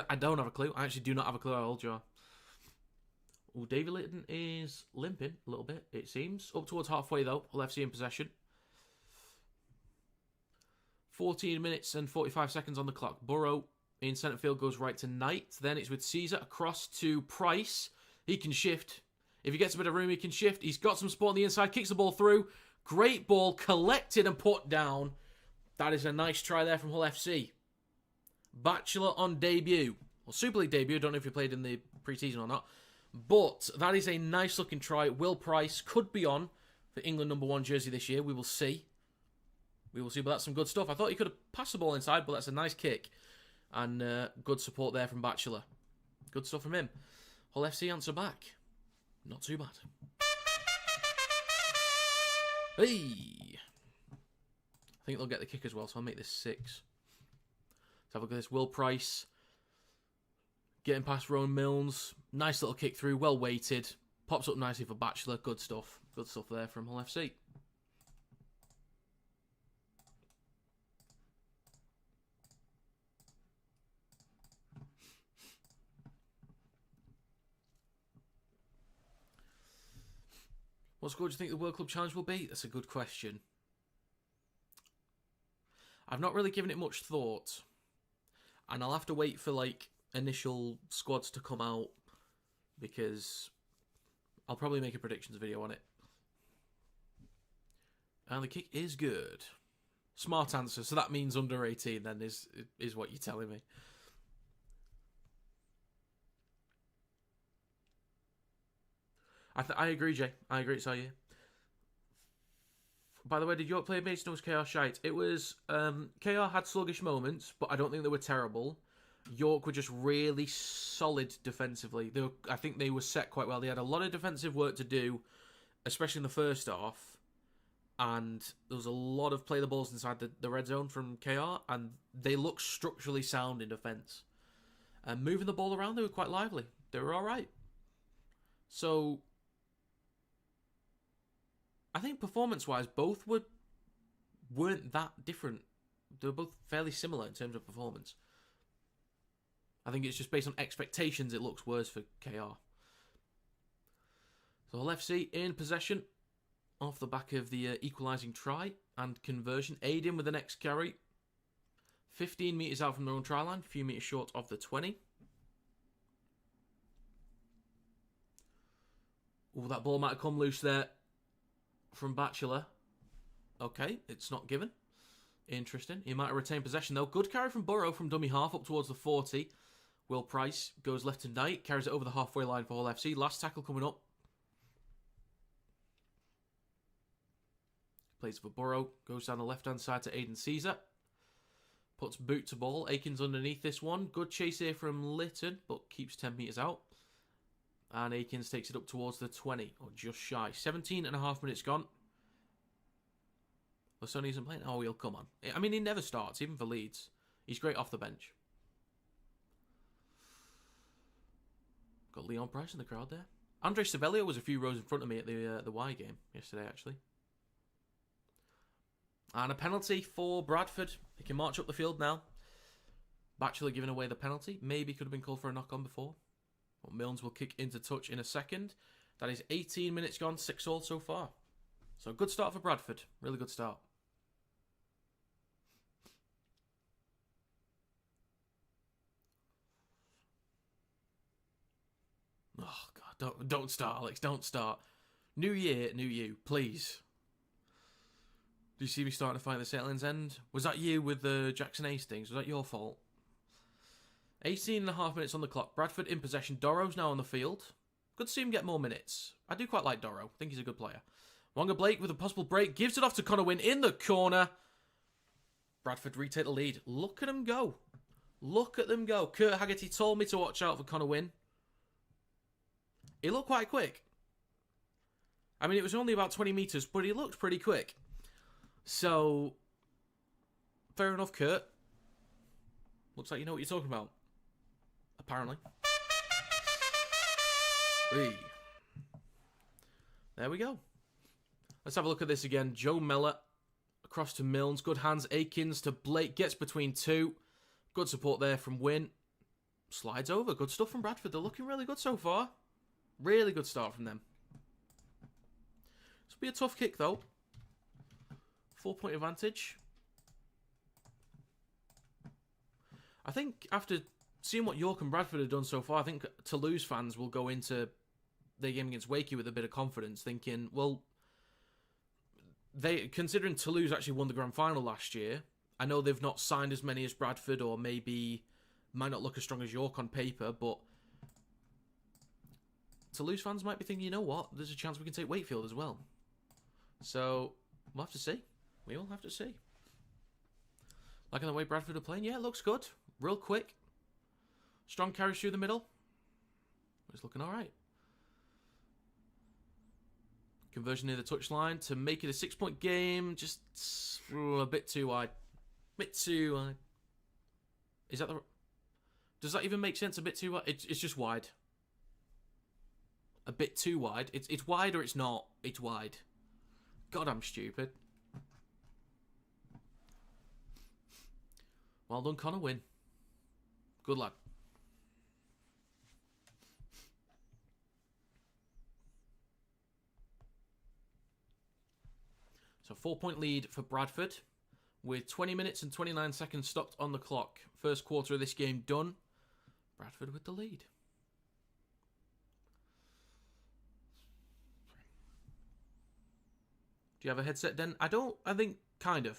I don't have a clue. I actually do not have a clue how old you are. Oh, David Litton is limping a little bit, it seems. Up towards halfway, though. Hull FC in possession. 14 minutes and 45 seconds on the clock. Burrow in centre field goes right to Knight. Then it's with Caesar across to Price. He can shift. If he gets a bit of room, he can shift. He's got some support on the inside. Kicks the ball through. Great ball. Collected and put down. That is a nice try there from Hull FC. Bachelor on debut. Well, Super League debut. I don't know if he played in the pre-season or not. But that is a nice looking try. Will Price could be on for England #1 jersey this year. We will see. We will see, but that's some good stuff. I thought he could have passed the ball inside, but that's a nice kick. And good support there from Bachelor. Good stuff from him. Hull FC answer back. Not too bad. Hey! I think they'll get the kick as well, so I'll make this 6. Let's have a look at this. Will Price getting past Rowan Milnes. Nice little kick through, well weighted. Pops up nicely for Bachelor. Good stuff. Good stuff there from Hull FC. What score do you think the World Club Challenge will be? That's a good question. I've not really given it much thought. And I'll have to wait for, like, initial squads to come out. Because I'll probably make a predictions video on it. And the kick is good. Smart answer. So that means under 18 then is what you're telling me. I agree, Jay. I agree, it's you. By the way, did York play amazing or was KR shite? It was, KR had sluggish moments, but I don't think they were terrible. York were just really solid defensively. I think they were set quite well. They had a lot of defensive work to do, especially in the first half. And there was a lot of play the balls inside the red zone from KR, and they looked structurally sound in defence. And moving the ball around, they were quite lively. They were all right. So I think performance-wise, both weren't that different. They were both fairly similar in terms of performance. I think it's just based on expectations, it looks worse for KR. So Hull FC in possession off the back of the equalising try and conversion. Aiding with the next carry. 15 metres out from their own try line, a few metres short of the 20. Oh, that ball might have come loose there from Batchelor. Okay, it's not given. Interesting. He might have retained possession though. Good carry from Burrow from dummy half up towards the 40. Will Price goes left and right, carries it over the halfway line for Hull FC. Last tackle coming up. Plays for Burrow, goes down the left-hand side to Aidan Caesar. Puts boot to ball. Aikens underneath this one. Good chase here from Litton, but keeps 10 metres out. And Aikens takes it up towards the 20, or just shy. 17 and a half minutes gone. Lasoni isn't playing. Oh, he'll come on. I mean, he never starts, even for Leeds. He's great off the bench. Got Leon Price in the crowd there. Andre Savelio was a few rows in front of me at the Y game yesterday, actually. And a penalty for Bradford. He can march up the field now. Batchelor giving away the penalty. Maybe could have been called for a knock-on before. But Milnes will kick into touch in a second. That is 18 minutes gone, 6-all so far. So good start for Bradford. Really good start. Oh, God. Don't start, Alex. Don't start. New year, new you. Please. Do you see me starting to fight the Settling's End? Was that you with the Jackson Hastings? Was that your fault? 18 and a half minutes on the clock. Bradford in possession. Dorro's now on the field. Good to see him get more minutes. I do quite like Dorro. I think he's a good player. Wonga Blake with a possible break. Gives it off to Connor Wynn in the corner. Bradford retake the lead. Look at them go. Look at them go. Kurt Haggerty told me to watch out for Connor Wynn. He looked quite quick. I mean, it was only about 20 metres, but he looked pretty quick. So, fair enough, Kurt. Looks like you know what you're talking about. Apparently. Hey. There we go. Let's have a look at this again. Joe Mellor across to Milnes. Good hands. Aikens to Blake. Gets between two. Good support there from Wynn. Slides over. Good stuff from Bradford. They're looking really good so far. Really good start from them. This will be a tough kick, though. 4-point advantage. I think after seeing what York and Bradford have done so far, I think Toulouse fans will go into their game against Wakey with a bit of confidence, thinking, well, considering Toulouse actually won the grand final last year, I know they've not signed as many as Bradford, or maybe might not look as strong as York on paper, but Toulouse fans might be thinking, you know what, there's a chance we can take Wakefield as well. So, we'll have to see. We will have to see. Like the way Bradford are playing, yeah, it looks good. Real quick. Strong carries through the middle. It's looking alright. Conversion near the touchline to make it a 6-point game. Just a bit too wide. Bit too wide. Is that the... Does that even make sense? A bit too wide? It's just wide. A bit too wide. It's wide or it's not. It's wide. God, I'm stupid. Well done, Connor Wynn. Good lad. So 4-point lead for Bradford with 20 minutes and 29 seconds stopped on the clock. First quarter of this game done. Bradford with the lead. Do you have a headset, Den? I don't. I think kind of.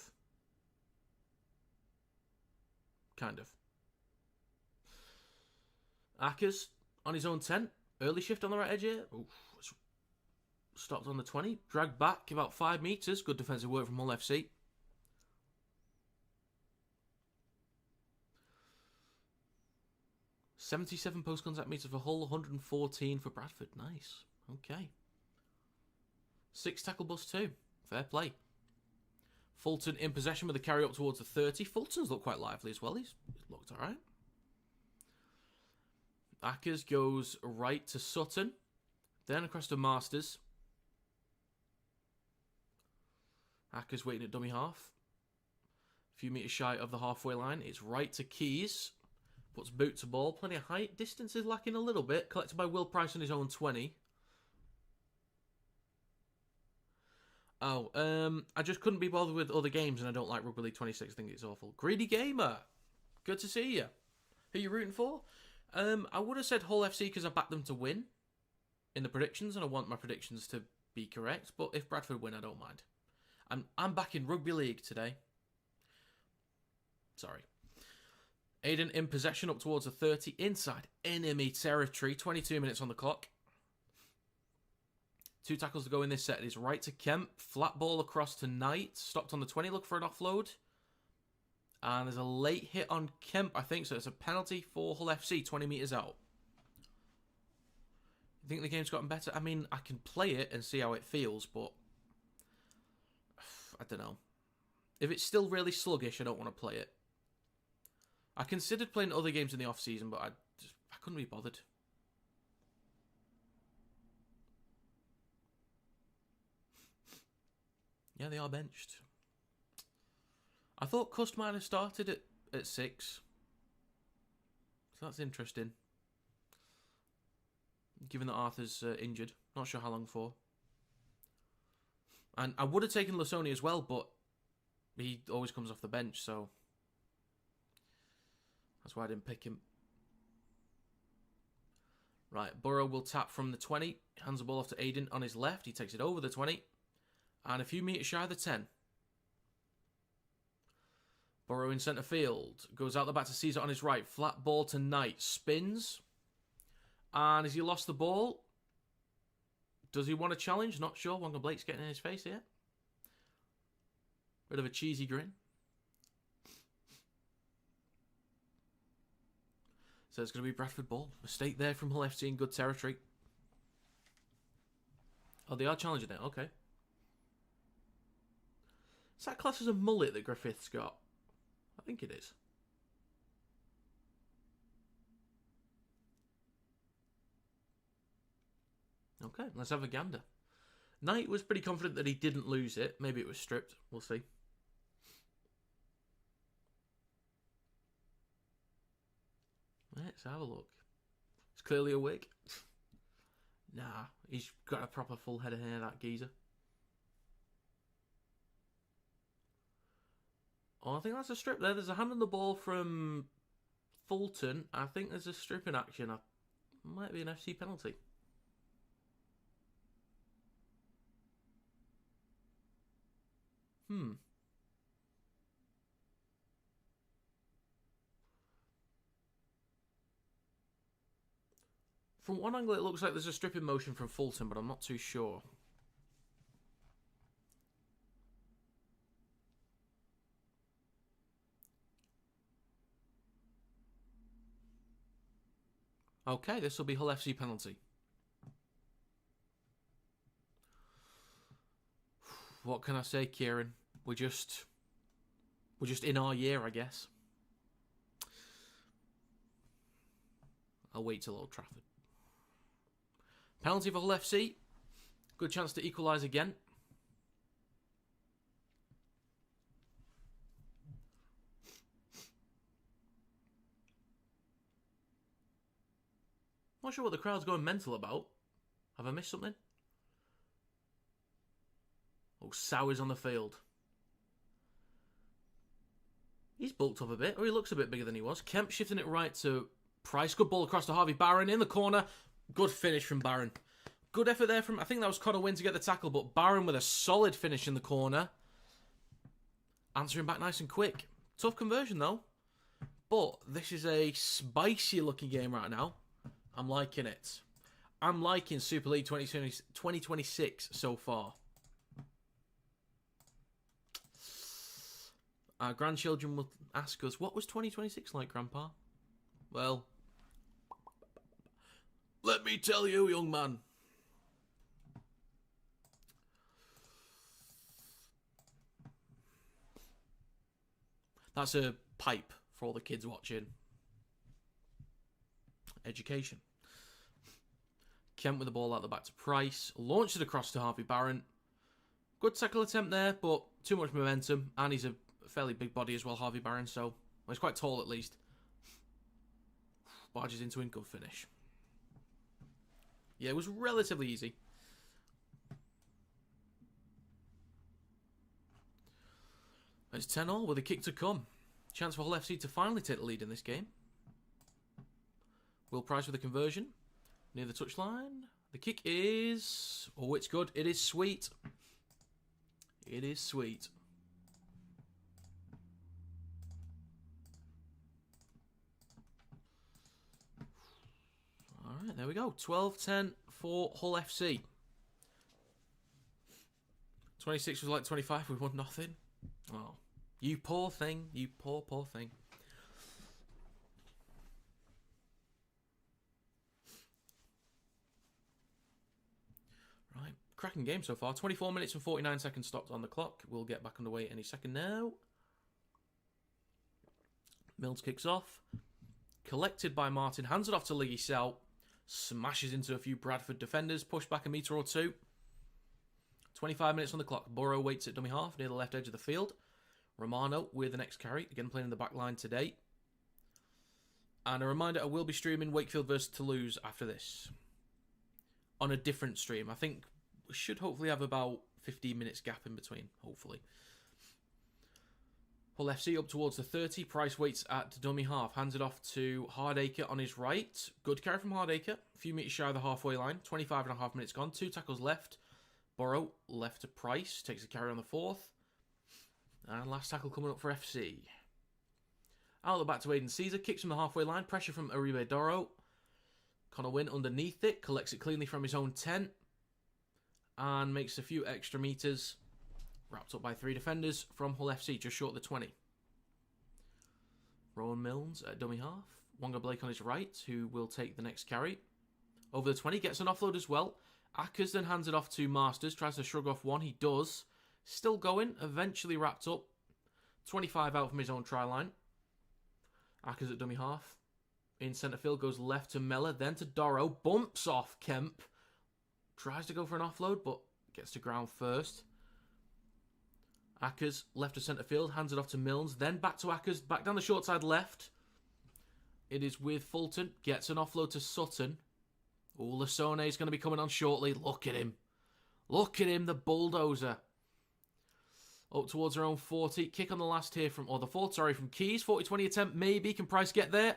Kind of. Ackers on his own 10. Early shift on the right edge here. Oof. Stopped on the 20. Dragged back about 5 metres. Good defensive work from Hull FC. "77 post-contact metres for Hull, 114 for Bradford." Nice. Okay. 6 tackle bust too. Fair play. Fulton in possession with the carry up towards the 30. Fulton's looked quite lively as well. He's looked alright. Ackers goes right to Sutton. Then across to Masters. Ackers waiting at dummy half. A few metres shy of the halfway line. It's right to Keys. Puts boot to ball. Plenty of height. Distance is lacking a little bit. Collected by Will Price on his own 20. Oh, I just couldn't be bothered with other games, and I don't like Rugby League 26. I think it's awful. Greedy Gamer. Good to see you. Who are you rooting for? I would have said Hull FC because I backed them to win in the predictions, and I want my predictions to be correct. But if Bradford win, I don't mind. I'm back in Rugby League today. Sorry. Aiden in possession up towards the 30. Inside enemy territory. 22 minutes on the clock. 2 tackles to go in this set. It is right to Kemp. Flat ball across to Knight. Stopped on the 20. Look for an offload. And there's a late hit on Kemp, I think. So it's a penalty for Hull FC. 20 metres out. You think the game's gotten better? I mean, I can play it and see how it feels, but I don't know. If it's still really sluggish, I don't want to play it. I considered playing other games in the off-season, but I couldn't be bothered. Yeah, they are benched. I thought Cust might have started at 6. So that's interesting. Given that Arthur's injured. Not sure how long for. And I would have taken Lasoni as well, but he always comes off the bench, so that's why I didn't pick him. Right, Burrow will tap from the 20. Hands the ball off to Aiden on his left. He takes it over the 20. And a few metres shy of the 10. Burrow in centre field. Goes out the back to Caesar on his right. Flat ball to Knight. Spins. And has he lost the ball? Does he want a challenge? Not sure. Wonga Blake's getting in his face here. Bit of a cheesy grin. So it's going to be Bradford ball. Mistake there from Hull FC in good territory. Oh, they are challenging it. Okay. Is that class as a mullet that Griffith's got? I think it is. Okay, let's have a gander. Knight was pretty confident that he didn't lose it. Maybe it was stripped. We'll see. Let's have a look. It's clearly a wig. Nah, he's got a proper full head of hair, that geezer. Oh, I think that's a strip there. There's a hand on the ball from Fulton. I think there's a strip in action. Might be an FC penalty. From one angle, it looks like there's a strip in motion from Fulton, but I'm not too sure. Okay, this will be Hull FC penalty. What can I say, Kieran? We're just in our year, I guess. I'll wait till Old Trafford. Penalty for Hull FC. Good chance to equalise again. Not sure what the crowd's going mental about. Have I missed something? Oh, Sow on the field. He's bulked up a bit, or he looks a bit bigger than he was. Kemp shifting it right to Price. Good ball across to Harvey Barron in the corner. Good finish from Barron. Good effort there from, I think that was Connor Wynn to get the tackle, but Barron with a solid finish in the corner. Answering back nice and quick. Tough conversion though. But this is a spicy looking game right now. I'm liking it. I'm liking Super League 2026 so far. Our grandchildren will ask us, what was 2026 like, Grandpa? Well, let me tell you, young man. That's a pipe for all the kids watching. Education. Kent with the ball out the back to Price. Launched it across to Harvey Barron. Good tackle attempt there, but too much momentum. And he's a fairly big body as well, Harvey Barron. So, well, he's quite tall at least. Barges into him, good finish. Yeah, it was relatively easy. It's 10-all with a kick to come. Chance for Hull FC to finally take the lead in this game. Will Price with a conversion. Near the touchline. The kick is... Oh, it's good. It is sweet. It is sweet. Alright, there we go. 12-10 for Hull FC. 26 was like 25. We won nothing. Oh, you poor thing. You poor, poor thing. Right, cracking game so far. 24 minutes and 49 seconds stopped on the clock. We'll get back underway any second now. Mills kicks off. Collected by Martin. Hands it off to Liggy Sell. Smashes into a few Bradford defenders. Pushed back a metre or two. 25 minutes on the clock. Burrow waits at dummy half near the left edge of the field. Romano with the next carry. Again, playing in the back line today. And a reminder, I will be streaming Wakefield versus Toulouse after this. On a different stream. I think we should hopefully have about 15 minutes gap in between. Hopefully. Hull FC up towards the 30. Price waits at dummy half. Hands it off to Hardacre on his right. Good carry from Hardacre. A few metres shy of the halfway line. 25.5 minutes gone. 2 tackles left. Burrow left to Price. Takes a carry on the fourth. And last tackle coming up for FC. Out the back to Aiden Caesar. Kicks from the halfway line. Pressure from Uribe Doro. Connor Wynn underneath it. Collects it cleanly from his own 10. And makes a few extra metres. Wrapped up by 3 defenders from Hull FC. Just short of the 20. Rowan Milnes at dummy half. Wonga Blake on his right. Who will take the next carry. Over the 20. Gets an offload as well. Ackers then hands it off to Masters. Tries to shrug off one. He does. Still going. Eventually wrapped up. 25 out from his own try line. Ackers at dummy half. In centre field goes left to Mellor. Then to Doro. Bumps off Kemp. Tries to go for an offload, but gets to ground first. Ackers left to centre field. Hands it off to Milnes. Then back to Ackers. Back down the short side left. It is with Fulton. Gets an offload to Sutton. Oh, Lasone is going to be coming on shortly. Look at him. Look at him, the bulldozer. Up towards our own 40. Kick on the last here from, or the fourth, sorry, from Keys. 40-20 attempt, maybe. Can Price get there?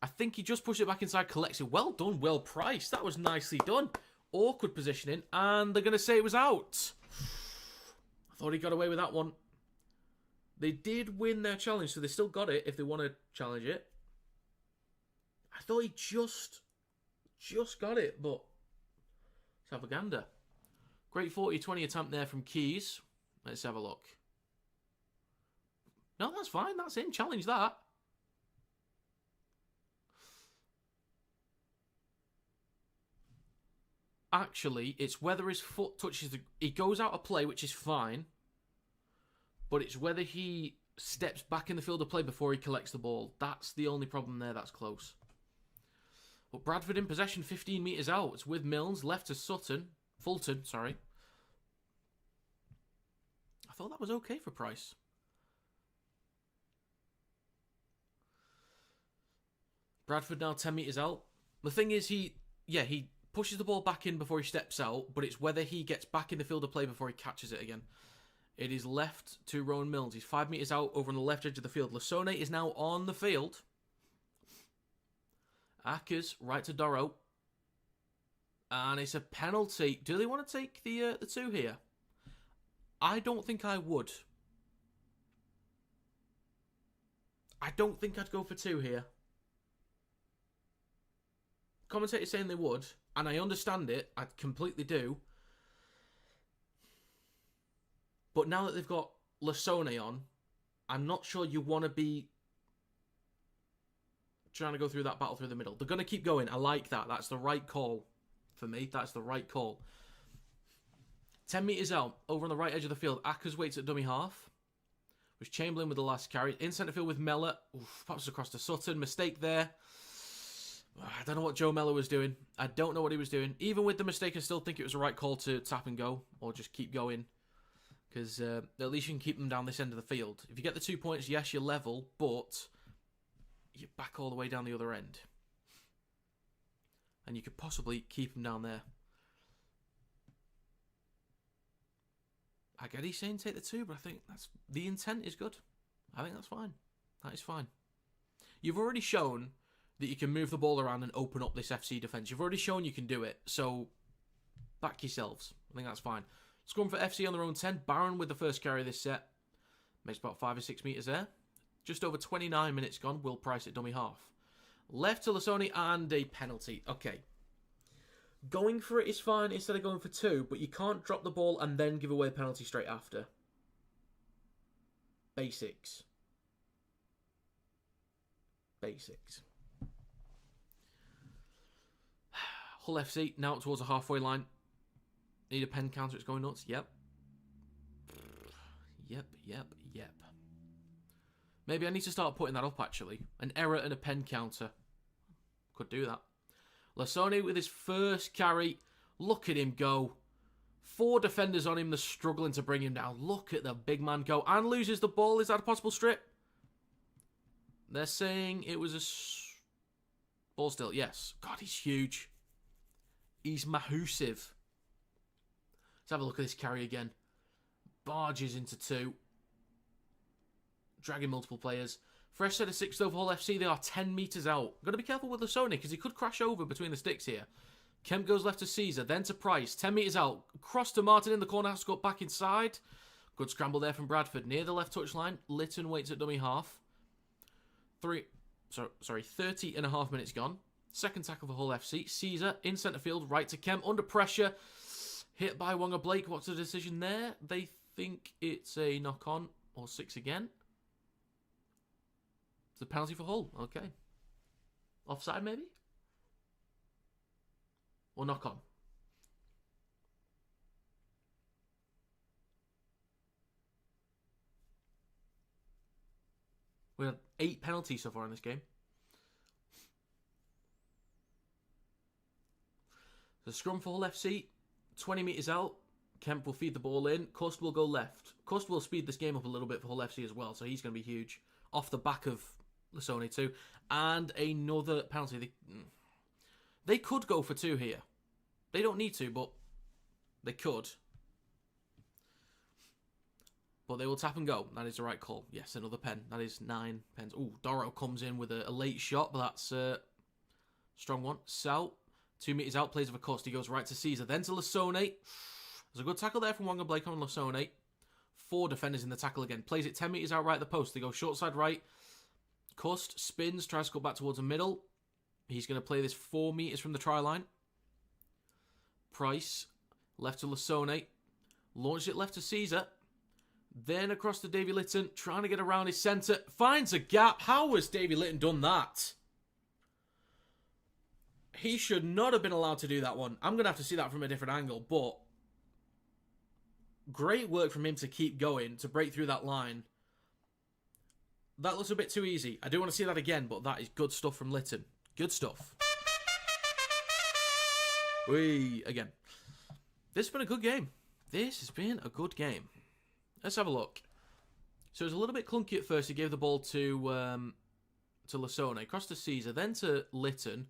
I think he just pushed it back inside, collects it. Well done, Will Price. That was nicely done. Awkward positioning, and they're going to say it was out. I thought he got away with that one. They did win their challenge, so they still got it if they want to challenge it. I thought he just got it, but let's have a gander. Great 40-20 attempt there from Keys. Let's have a look. No, that's fine. That's in. Challenge that. Actually, it's whether his foot touches the... He goes out of play, which is fine. But it's whether he steps back in the field of play before he collects the ball. That's the only problem there. That's close. But Bradford in possession 15 metres out. It's with Milnes. Left to Sutton. Fulton, sorry. I thought that was okay for Price. Bradford now 10 metres out. The thing is, he pushes the ball back in before he steps out, but it's whether he gets back in the field of play before he catches it again. It is left to Rowan Milnes. He's 5 metres out over on the left edge of the field. Lasone is now on the field. Ackers right to Doro. And it's a penalty. Do they want to take the 2 here? I don't think I would. I don't think I'd go for 2 here. Commentators saying they would. And I understand it. I completely do. But now that they've got Lasone on, I'm not sure you want to be trying to go through that battle through the middle. They're going to keep going. I like that. That's the right call for me. That's the right call. 10 metres out, over on the right edge of the field. Akers waits at dummy half. Was Chamberlain with the last carry. In centre field with Mellor. Pops across to Sutton. Mistake there. I don't know what Joe Mellor was doing. I don't know what he was doing. Even with the mistake, I still think it was the right call to tap and go. Or just keep going. Because at least you can keep them down this end of the field. If you get the 2 points, yes, you're level. But you're back all the way down the other end. And you could possibly keep them down there. I get he's saying take the 2, but I think that's the intent is good. I think that's fine. That is fine. You've already shown that you can move the ball around and open up this FC defence. You've already shown you can do it. So, back yourselves. I think that's fine. Scrum for FC on their own 10. Barron with the first carry of this set. Makes about 5 or 6 metres there. Just over 29 minutes gone. Will Price at dummy half. Left to Lasone and a penalty. Okay. Going for it is fine instead of going for 2, but you can't drop the ball and then give away a penalty straight after. Basics. Basics. Hull FC now towards the halfway line. Need a pen counter, it's going nuts. Yep. Yep. Maybe I need to start putting that up, actually. An error and a pen counter. Could do that. Lasone with his first carry. Look at him go. 4 defenders on him. They're struggling to bring him down. Look at the big man go. And loses the ball. Is that a possible strip? They're saying it was a ball still. Yes. God, he's huge. He's massive. Let's have a look at this carry again. Barges into 2. Dragging multiple players. Fresh set of 6 though for Hull FC. They are 10 metres out. Got to be careful with Lasone because he could crash over between the sticks here. Kemp goes left to Caesar, then to Price. 10 metres out. Cross to Martin in the corner. Has to go back inside. Good scramble there from Bradford. Near the left touchline. Lytton waits at dummy half. 30 and a half minutes gone. Second tackle for Hull FC. Caesar in centre field. Right to Kemp. Under pressure. Hit by Wonga Blake. What's the decision there? They think it's a knock on. Or 6 again. It's a penalty for Hull. Okay. Offside, maybe? Or knock on? We had 8 penalties so far in this game. The scrum for Hull FC. 20 metres out. Kemp will feed the ball in. Cust will go left. Cust will speed this game up a little bit for Hull FC as well, so he's going to be huge. Off the back of Lasone too. And another penalty. They could go for 2 here. They don't need to, but they could. But they will tap and go. That is the right call. Yes, another pen. That is 9 pens. Ooh, Doro comes in with a late shot, but that's a strong one. Sal, 2 metres out, plays with a Cust. He goes right to Caesar. Then to Lasone. There's a good tackle there from Wonga Blake on Lasone. 4 defenders in the tackle again. Plays it 10 metres out right at the post. They go short side right. Cust spins, tries to go back towards the middle. He's going to play this 4 metres from the try line. Price, left to Lasone. Launches it left to Caesar. Then across to Davy Lytton, trying to get around his centre. Finds a gap. How has Davy Lytton done that? He should not have been allowed to do that one. I'm going to have to see that from a different angle, but great work from him to keep going, to break through that line. That looks a bit too easy. I do want to see that again, but that is good stuff from Lytton. Good stuff. Again. This has been a good game. This has been a good game. Let's have a look. So it was a little bit clunky at first. He gave the ball to Lasone. Across to Caesar. Then to Lytton.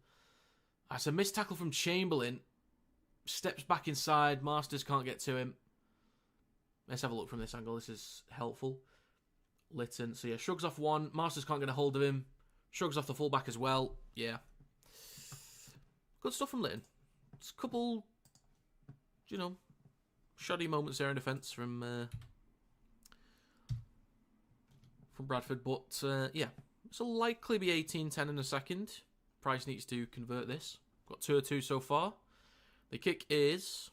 That's a missed tackle from Chamberlain. Steps back inside. Masters can't get to him. Let's have a look from this angle. This is helpful. Lytton. So yeah, shrugs off one. Masters can't get a hold of him. Shrugs off the fullback as well. Yeah. Good stuff from Lytton. It's a couple, shoddy moments there in defence from Bradford. But yeah, this will likely be 18-10 in a second. Price needs to convert this. Got 2-2 so far. The kick is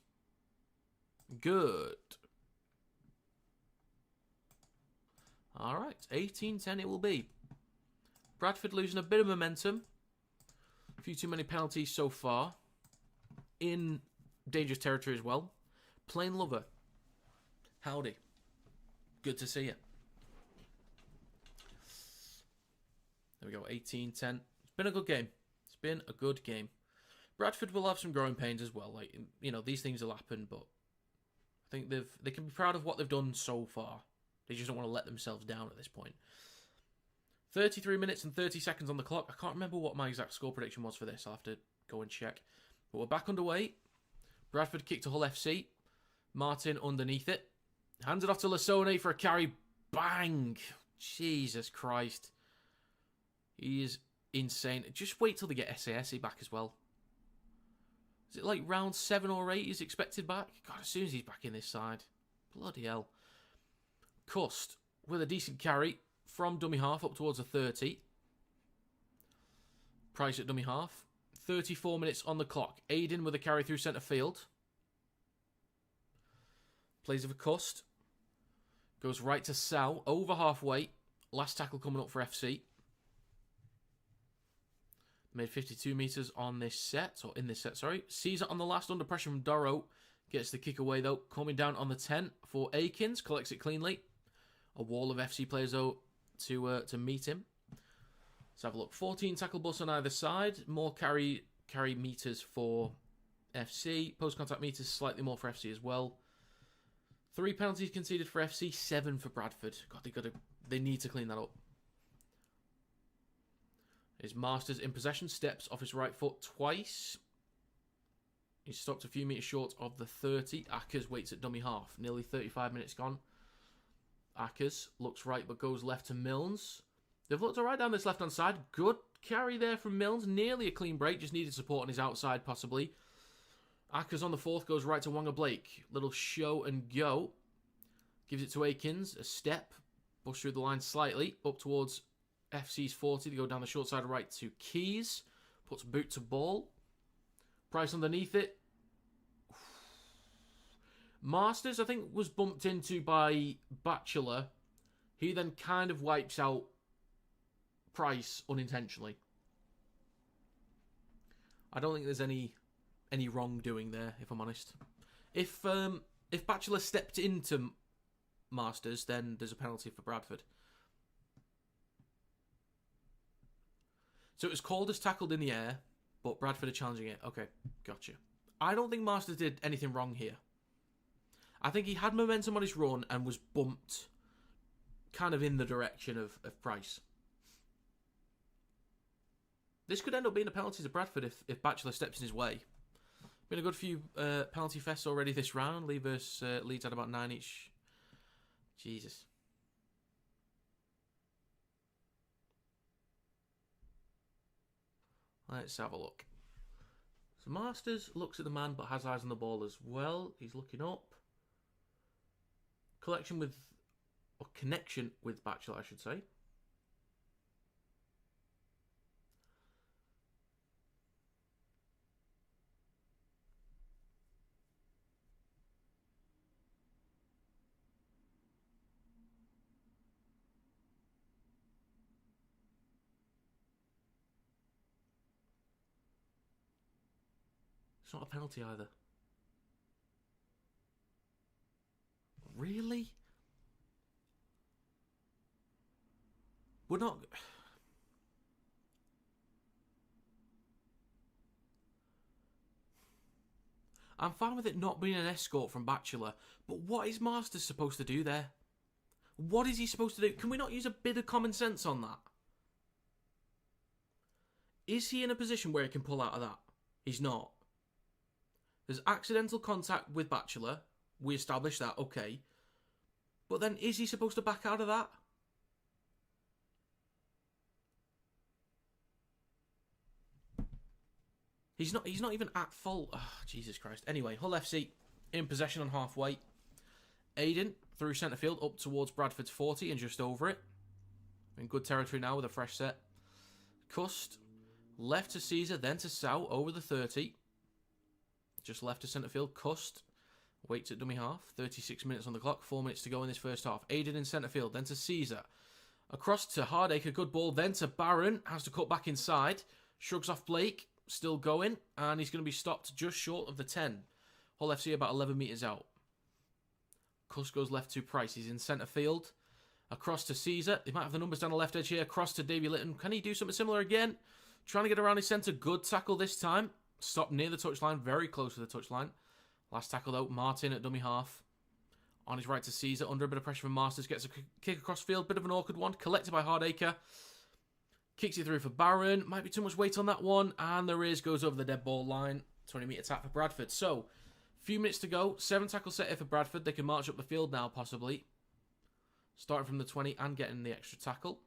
good. All right, 18-10 it will be. Bradford losing a bit of momentum. A few too many penalties so far. In dangerous territory as well. Plain Lover. Howdy. Good to see you. There we go, 18-10. It's been a good game. It's been a good game. Bradford will have some growing pains as well. Like, you know, these things will happen, but I think they can be proud of what they've done so far. They just don't want to let themselves down at this point. 33 minutes and 30 seconds on the clock. I can't remember what my exact score prediction was for this. I'll have to go and check. But we're back underway. Bradford kick to Hull FC. Martin underneath it. Hands it off to Lasone for a carry. Bang! Jesus Christ. He is insane. Just wait till they get SAS back as well. Is it like round 7 or 8 he's expected back? God, as soon as he's back in this side. Bloody hell. Cust with a decent carry from dummy half up towards a 30. Price at dummy half. 34 minutes on the clock. Aiden with a carry through centre field. Plays with a Cust. Goes right to Sal. Over halfway. Last tackle coming up for FC. Made 52 metres on this set. Or in this set, sorry. Caesar on the last under pressure from Dorrow. Gets the kick away though. Coming down on the 10 for Akins. Collects it cleanly. A wall of FC players though to meet him. Let's have a look. 14 tackle busts on either side. More carry meters for FC. Post contact meters slightly more for FC as well. 3 penalties conceded for FC. 7 for Bradford. God, they need to clean that up. Is Masters in possession. Steps off his right foot twice. He's stopped a few metres short of the 30. Akers waits at dummy half. Nearly 35 minutes gone. Akers looks right but goes left to Milnes. They've looked alright down this left-hand side. Good carry there from Milnes. Nearly a clean break. Just needed support on his outside possibly. Akers on the 4th goes right to Wonga Blake. Little show and go. Gives it to Akins. A step. Push through the line slightly. Up towards FC's 40. They go down the short side right to Keys. Puts boot to ball. Price underneath it. Masters, I think, was bumped into by Batchelor. He then kind of wipes out Price unintentionally. I don't think there's any wrongdoing there, if I'm honest. If Batchelor stepped into Masters, then there's a penalty for Bradford. So it was called as tackled in the air, but Bradford are challenging it. Okay, gotcha. I don't think Masters did anything wrong here. I think he had momentum on his run and was bumped kind of in the direction of Price. This could end up being a penalty to Bradford if Batchelor steps in his way. Been a good few penalty fests already this round. Leeds had about 9 each. Jesus. Let's have a look. So Masters looks at the man but has eyes on the ball as well. He's looking up. Connection with Batchelor, I should say. It's not a penalty either. Really? We're not... I'm fine with it not being an escort from Batchelor, but what is Masters supposed to do there? What is he supposed to do? Can we not use a bit of common sense on that? Is he in a position where he can pull out of that? He's not. There's accidental contact with Batchelor. We established that, okay. But then, is he supposed to back out of that? He's not even at fault. Oh, Jesus Christ. Anyway, Hull FC in possession on halfway. Aiden through centre field up towards Bradford's 40 and just over it. In good territory now with a fresh set. Cust left to Caesar, then to Sau over the 30. just left to centre field. Cust waits at dummy half. 36 minutes on the clock. 4 minutes to go in this first half. Aiden in centre field. Then to Caesar. Across to Hardacre. Good ball. Then to Barron. Has to cut back inside. Shrugs off Blake. Still going. And he's going to be stopped just short of the 10. Hull FC about 11 metres out. Cust goes left to Price. He's in centre field. Across to Caesar. They might have the numbers down the left edge here. Across to Davy Litton. Can he do something similar again? Trying to get around his centre. Good tackle this time. Stopped near the touchline. Very close to the touchline. Last tackle though. Martin at dummy half. On his right to Caesar. Under a bit of pressure from Masters. Gets a kick across field. Bit of an awkward one. Collected by Hardacre. Kicks it through for Barron. Might be too much weight on that one. And there is. Goes over the dead ball line. 20-metre tap for Bradford. So, few minutes to go. 7 tackle set here for Bradford. They can march up the field now, possibly. Starting from the 20 and getting the extra tackle.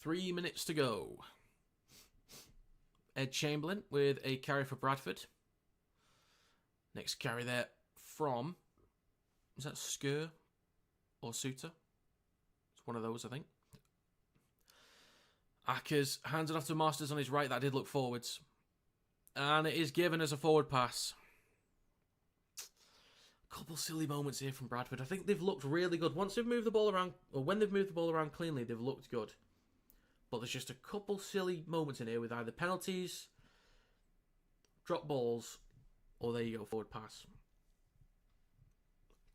Three minutes to go. Ed Chamberlain with a carry for Bradford. Next carry there from... Is that Skur or Suter? It's one of those, I think. Ackers hands it off to Masters on his right. That did look forwards. And it is given as a forward pass. A couple silly moments here from Bradford. I think they've looked really good. Once they've moved the ball around, or when they've moved the ball around cleanly, they've looked good. But there's just a couple silly moments in here with either penalties, drop balls, or there you go, forward pass.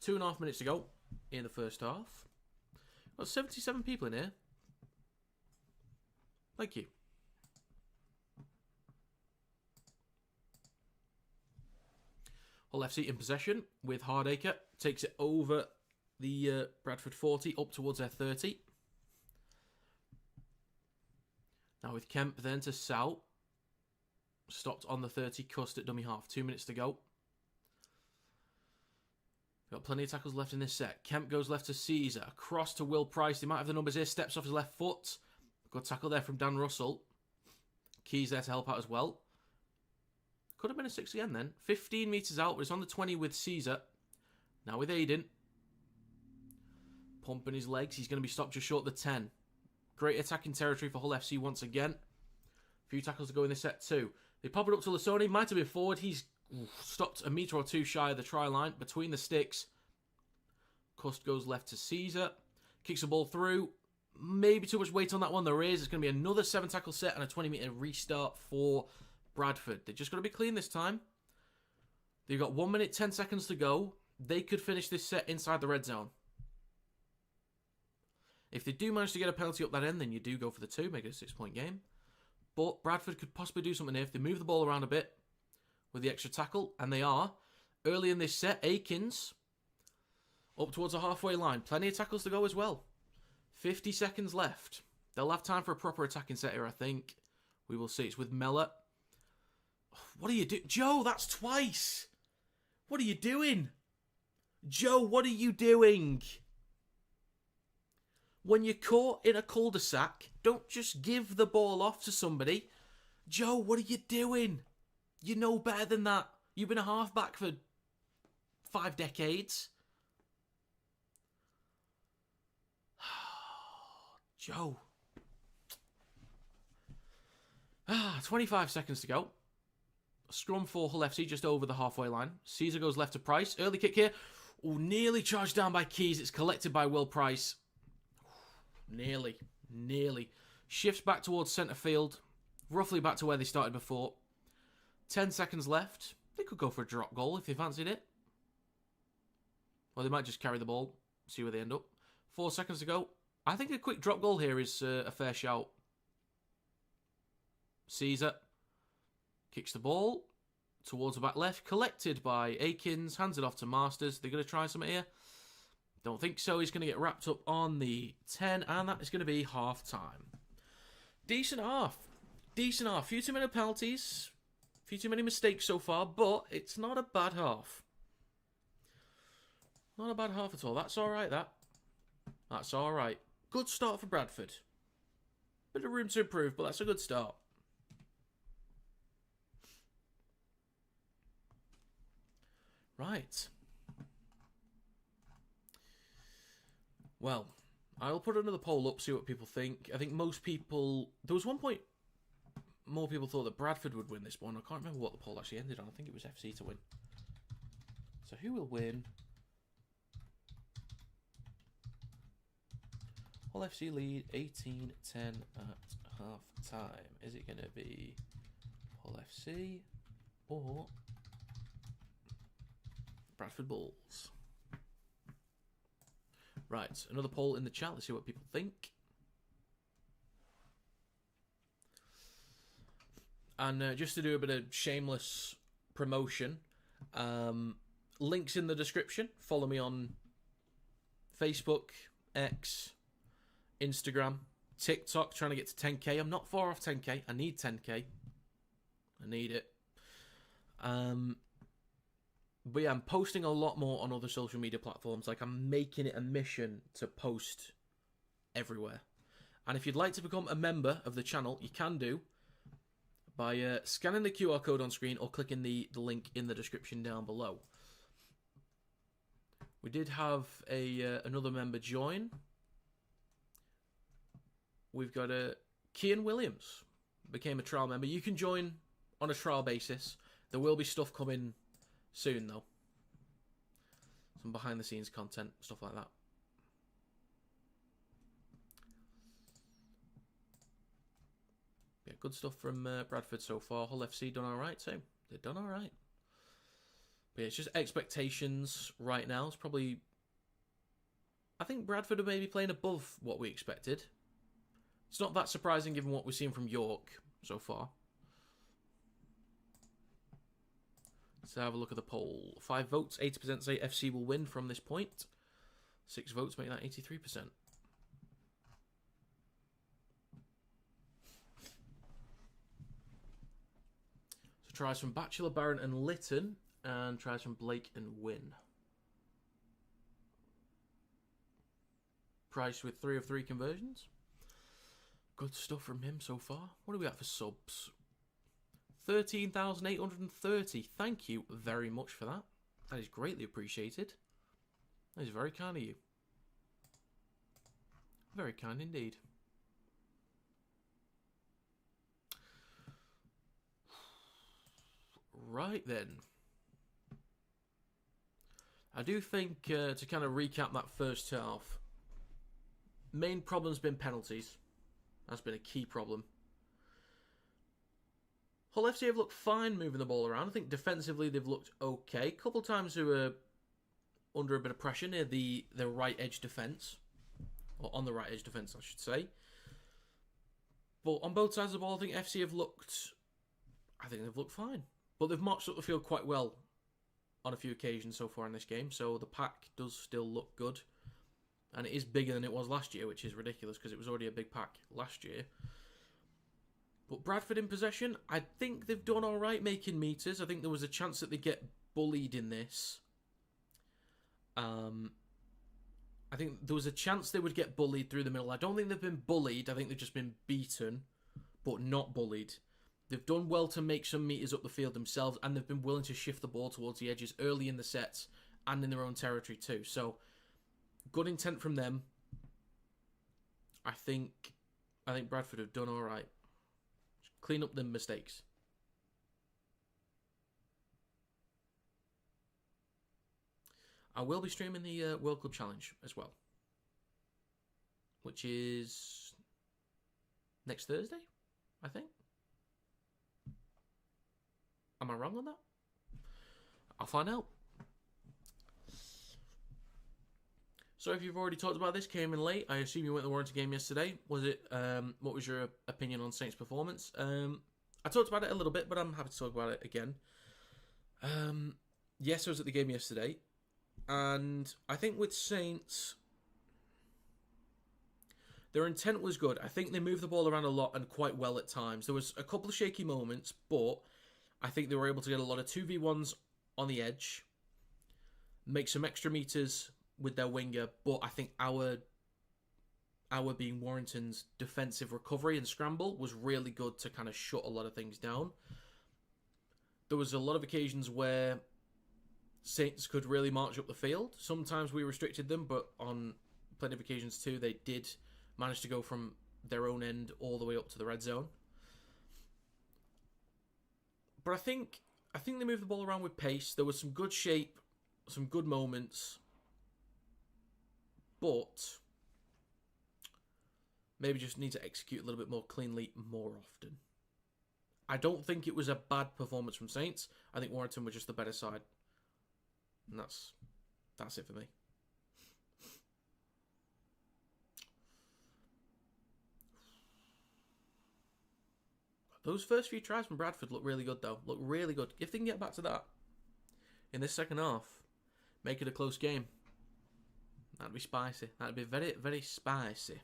2.5 minutes to go in the first half. Got 77 people in here. Thank you. Hull FC in possession with Hardacre. Takes it over the Bradford 40 up towards their 30. Now with Kemp then to Sal. Stopped on the 30. Cust at dummy half. 2 minutes to go. Got plenty of tackles left in this set. Kemp goes left to Caesar. Across to Will Price. They might have the numbers here. Steps off his left foot. Good tackle there from Dan Russell. Keys there to help out as well. Could have been a 6 again then. 15 metres out, but it's on the 20 with Caesar. Now with Aiden. Pumping his legs. He's going to be stopped just short of the 10. Great attacking territory for Hull FC once again. A few tackles to go in this set too. They pop it up to Lasoni. Might have been forward. He's stopped a metre or two shy of the try line. Between the sticks. Cust goes left to Caesar. Kicks the ball through. Maybe too much weight on that one. There is. It's going to be another 7 tackle set and a 20-metre restart for Bradford. They're just got to be clean this time. They've got 1 minute, 10 seconds to go. They could finish this set inside the red zone. If they do manage to get a penalty up that end, then you do go for the 2, make it a 6-point game. But Bradford could possibly do something here if they move the ball around a bit with the extra tackle, and they are. Early in this set, Akins up towards the halfway line. Plenty of tackles to go as well. 50 seconds left. They'll have time for a proper attacking set here, I think. We will see. It's with Mellor. What are you doing? Joe, that's twice. What are you doing? Joe, what are you doing? When you're caught in a cul-de-sac, don't just give the ball off to somebody. Joe, what are you doing? You know better than that. You've been a halfback for 5 decades. Joe. 25 seconds to go. Scrum for Hull FC just over the halfway line. Caesar goes left to Price. Early kick here. Oh, nearly charged down by Keys. It's collected by Will Price. Nearly. Shifts back towards centre field. Roughly back to where they started before. 10 seconds left. They could go for a drop goal if they fancied it. Or they might just carry the ball. See where they end up. 4 seconds to go. I think a quick drop goal here is a fair shout. Caesar kicks the ball towards the back left. Collected by Akins. Hands it off to Masters. They're going to try something here. Don't think so. He's going to get wrapped up on the 10. And that is going to be half time. Decent half. Few too many penalties. Few too many mistakes so far. But it's not a bad half. Not a bad half at all. That's alright, that. That's alright. Good start for Bradford. Bit of room to improve, but that's a good start. Right. Well, I'll put another poll up, see what people think. I think most people... There was one point more people thought that Bradford would win this one. I can't remember what the poll actually ended on. I think it was FC to win. So who will win? Hull FC lead 18-10 at half time. Is it going to be Hull FC or Bradford Bulls? Right, another poll in the chat. Let's see what people think. And just to do a bit of shameless promotion, links in the description. Follow me on Facebook, X, Instagram, TikTok, trying to get to 10k. I'm not far off 10k. I need 10k. I need it. But yeah, I'm posting a lot more on other social media platforms. Like, I'm making it a mission to post everywhere. And if you'd like to become a member of the channel, you can do by scanning the QR code on screen or clicking the link in the description down below. We did have another member join. We've got Kian Williams became a trial member. You can join on a trial basis. There will be stuff coming soon, though. Some behind-the-scenes content, stuff like that. Yeah, good stuff from Bradford so far. Hull FC done all right too. They've done all right. But yeah, it's just expectations right now. It's probably... I think Bradford are maybe playing above what we expected. It's not that surprising given what we've seen from York so far. Let's have a look at the poll. 5 votes, 80% say FC will win from this point. 6 votes make that 83%. So tries from Batchelor, Barron and Lytton. And tries from Blake and Wynn. Price with 3 of 3 conversions. Good stuff from him so far. What do we got for subs? 13,830. Thank you very much for that. That is greatly appreciated. That is very kind of you. Very kind indeed. Right then. I do think, to kind of recap that first half, main problem's been penalties. That's been a key problem. Hull FC have looked fine moving the ball around. I think defensively they've looked okay. A couple of times they were under a bit of pressure near the right edge defence. Or on the right edge defence, I should say. But on both sides of the ball, I think FC have looked... I think they've looked fine. But they've marched up the field quite well on a few occasions so far in this game. So the pack does still look good. And it is bigger than it was last year, which is ridiculous because it was already a big pack last year. But Bradford in possession, I think they've done all right making meters. I think there was a chance that they'd get bullied in this. I think there was a chance they would get bullied through the middle. I don't think they've been bullied. I think they've just been beaten, but not bullied. They've done well to make some meters up the field themselves, and they've been willing to shift the ball towards the edges early in the sets and in their own territory too. So, good intent from them. I think Bradford have done all right. Just clean up them mistakes. I will be streaming the World Club Challenge as well, which is next Thursday, I think. Am I wrong on that? I'll find out. So if you've already talked about this, came in late, I assume you went to the Warrington game yesterday. Was it? What was your opinion on Saints' performance? I talked about it a little bit, but I'm happy to talk about it again. Yes, I was at the game yesterday. And I think with Saints, their intent was good. I think they moved the ball around a lot and quite well at times. There was a couple of shaky moments, but I think they were able to get a lot of 2v1s on the edge, make some extra meters with their winger, but I think our being Warrington's defensive recovery and scramble was really good to kind of shut a lot of things down. There was a lot of occasions where Saints could really march up the field. Sometimes we restricted them, but on plenty of occasions too, they did manage to go from their own end all the way up to the red zone. But I think they moved the ball around with pace. There was some good shape, some good moments, but maybe just need to execute a little bit more cleanly more often. I don't think it was a bad performance from Saints. I think Warrington were just the better side. And that's it for me. Those first few tries from Bradford look really good, though. Look really good. If they can get back to that in this second half, make it a close game, that'd be spicy. That'd be very, very spicy.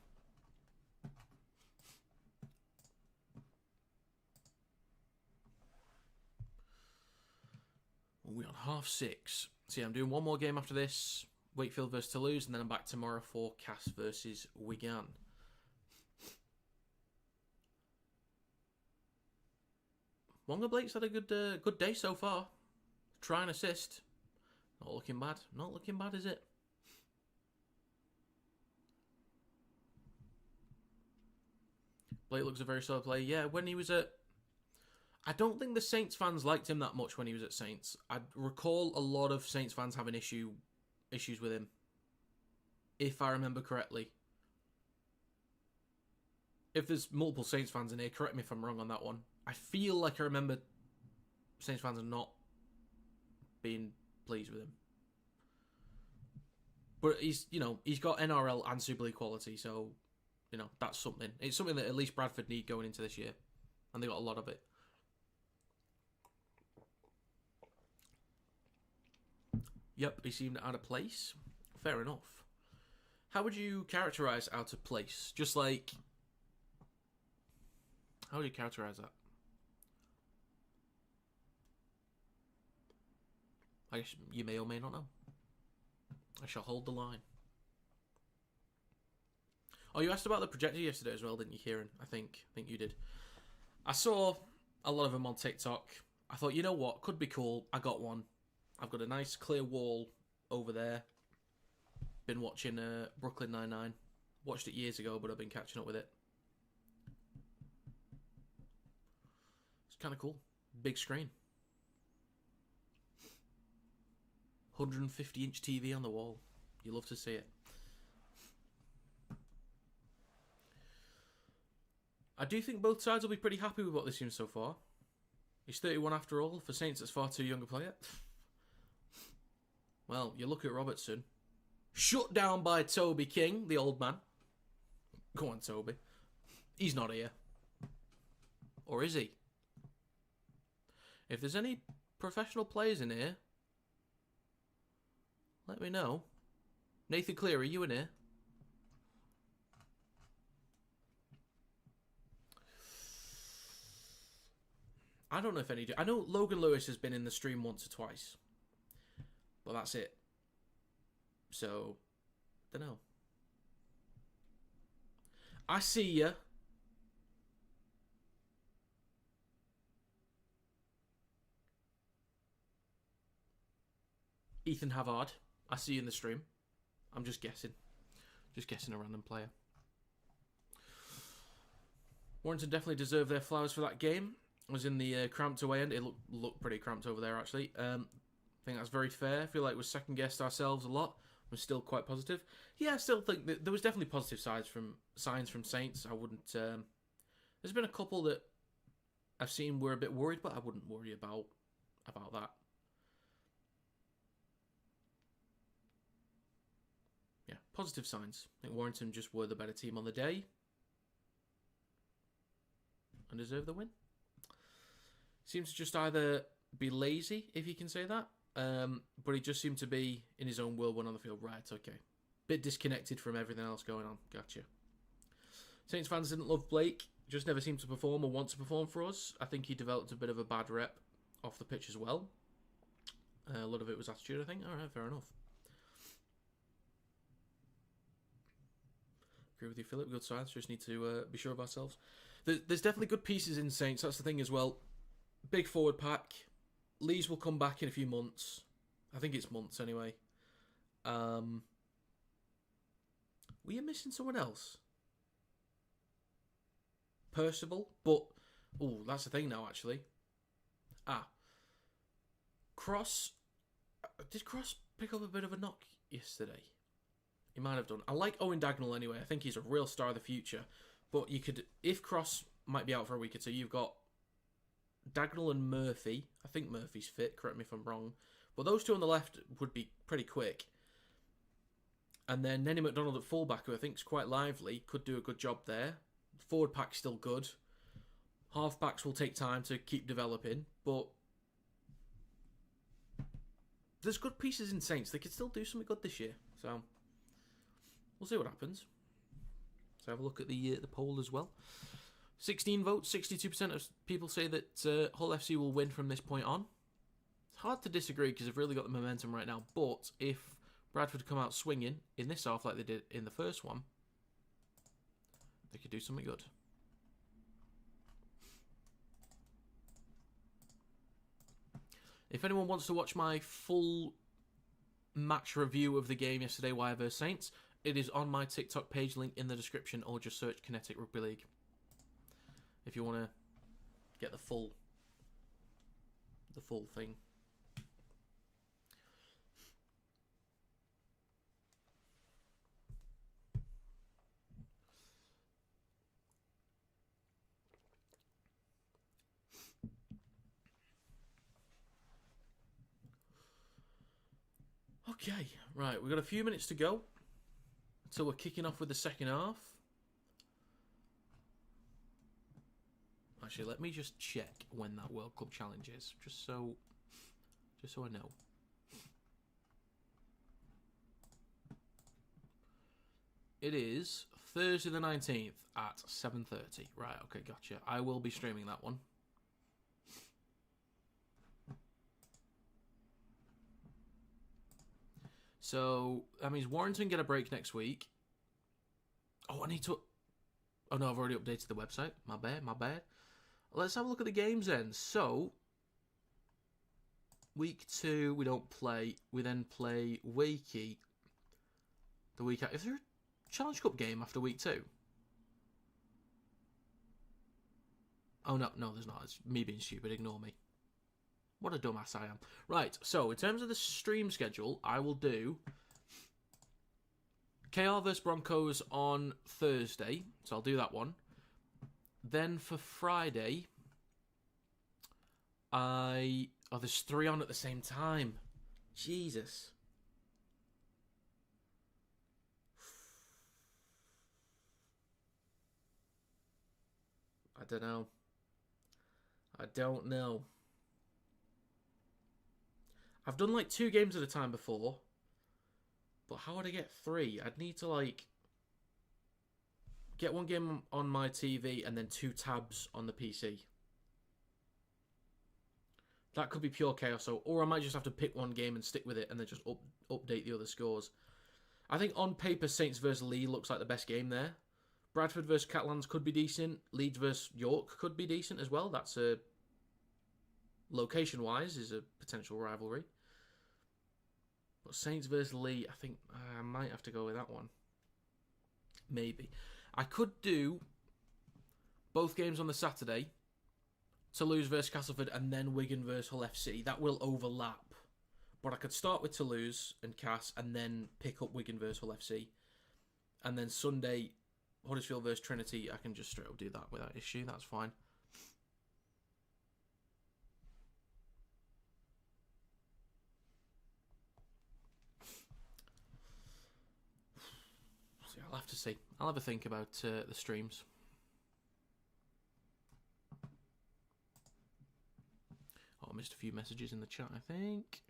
We're on 6:30. So yeah, I'm doing one more game after this. Wakefield versus Toulouse, and then I'm back tomorrow for Cass versus Wigan. Wonga Blake's had a good day so far. Try and assist. Not looking bad. Not looking bad, is it? Blake looks a very solid player. Yeah, when he was at... I don't think the Saints fans liked him that much when he was at Saints. I recall a lot of Saints fans having issues with him, if I remember correctly. If there's multiple Saints fans in here, correct me if I'm wrong on that one. I feel like I remember Saints fans are not being pleased with him. But he's got NRL and Super League quality, so, that's something. It's something that at least Bradford need going into this year. And they got a lot of it. Yep, he seemed out of place. Fair enough. How would you characterise out of place? Just like... How would you characterise that? I guess you may or may not know. I shall hold the line. Oh, you asked about the projector yesterday as well, didn't you, Kieran? I think you did. I saw a lot of them on TikTok. I thought, you know what? Could be cool. I got one. I've got a nice clear wall over there. Been watching Brooklyn Nine-Nine. Watched it years ago, but I've been catching up with it. It's kind of cool. Big screen. 150-inch TV on the wall. You love to see it. I do think both sides will be pretty happy with what they've seen so far. He's 31 after all. For Saints, that's far too young a player. Well, you look at Robertson. Shut down by Toby King, the old man. Go on, Toby. He's not here. Or is he? If there's any professional players in here, let me know. Nathan Clear, are you in here? I don't know if any do. I know Logan Lewis has been in the stream once or twice. But that's it. So, don't know. I see ya. Ethan Havard. I see you in the stream. I'm just guessing. Just guessing a random player. Warrington definitely deserved their flowers for that game. It was in the cramped away end. It looked pretty cramped over there, actually. I think that's very fair. I feel like we second-guessed ourselves a lot. We're still quite positive. Yeah, I still think that there was definitely positive signs from Saints. I wouldn't... there's been a couple that I've seen were a bit worried, but I wouldn't worry about that. Yeah, positive signs. I think Warrington just were the better team on the day. And deserve the win. Seems to just either be lazy, if you can say that. But he just seemed to be in his own world when on the field. Right, okay. Bit disconnected from everything else going on. Gotcha. Saints fans didn't love Blake. Just never seemed to perform or want to perform for us. I think he developed a bit of a bad rep off the pitch as well. A lot of it was attitude, I think. Alright, fair enough. Agree with you, Philip. Good signs. Just need to be sure of ourselves. There's definitely good pieces in Saints. That's the thing as well. Big forward pack. Lees will come back in a few months. I think it's months anyway. We are missing someone else. Percival. But, oh, that's the thing now, actually. Cross. Did Cross pick up a bit of a knock yesterday? He might have done. I like Owen Dagnall anyway. I think he's a real star of the future. But you could, if Cross might be out for a week or two, you've got Dagnall and Murphy. I think Murphy's fit, correct me if I'm wrong. But those two on the left would be pretty quick. And then Nenny McDonald at fullback, who I think is quite lively, could do a good job there. Forward pack's still good. Halfbacks will take time to keep developing. But there's good pieces in Saints. They could still do something good this year. So we'll see what happens. So have a look at the poll as well. 16 votes, 62% of people say that Hull FC will win from this point on. It's hard to disagree because they've really got the momentum right now. But if Bradford come out swinging in this half like they did in the first one, they could do something good. If anyone wants to watch my full match review of the game yesterday, Wire vs Saints, it is on my TikTok page, link in the description, or just search Kinetic Rugby League if you want to get the full thing. Okay, right, we've got a few minutes to go until we're kicking off with the second half. Actually, let me just check when that World Club Challenge is, just so I know. It is Thursday the 19th at 7:30. Right, okay, gotcha. I will be streaming that one. So, that means Warrington get a break next week. Oh, I need to... Oh, no, I've already updated the website. My bad. Let's have a look at the games then. So, week 2, we don't play. We then play Wakey the week after. Is there a Challenge Cup game after week 2? Oh, no, there's not. It's me being stupid. Ignore me. What a dumbass I am. Right, so in terms of the stream schedule, I will do KR vs Broncos on Thursday. So I'll do that one. Then for Friday, Oh, there's 3 on at the same time. Jesus. I don't know. I've done like 2 games at a time before. But how would I get 3? I'd need to like get 1 game on my TV and then 2 tabs on the PC. That could be pure chaos. Or I might just have to pick 1 game and stick with it and then just update the other scores. I think on paper Saints vs Leeds looks like the best game there. Bradford vs Catalans could be decent. Leeds vs York could be decent as well. That's a... location-wise is a potential rivalry. But Saints vs Leeds, I think I might have to go with that one. Maybe. I could do both games on the Saturday. Toulouse vs Castleford and then Wigan vs Hull FC. That will overlap. But I could start with Toulouse and Cass and then pick up Wigan vs Hull FC. And then Sunday, Huddersfield vs Trinity. I can just straight up do that without issue. That's fine. I'll have to see. I'll have a think about the streams. Oh, I missed a few messages in the chat, I think.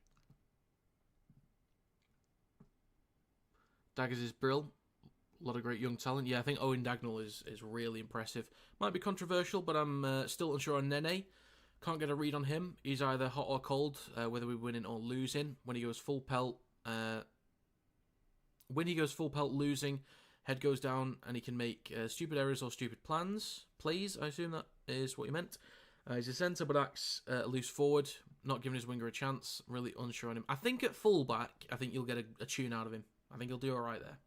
Daggers is brill. A lot of great young talent. Yeah, I think Owen Dagnall is really impressive. Might be controversial, but I'm still unsure on Nene. Can't get a read on him. He's either hot or cold, whether we're winning or losing. When he goes full pelt, losing, head goes down, and he can make stupid errors or stupid plays. I assume that is what you meant. He's a centre, but acts loose forward, not giving his winger a chance. Really unsure on him. I think at fullback, I think you'll get a tune out of him. I think he'll do all right there.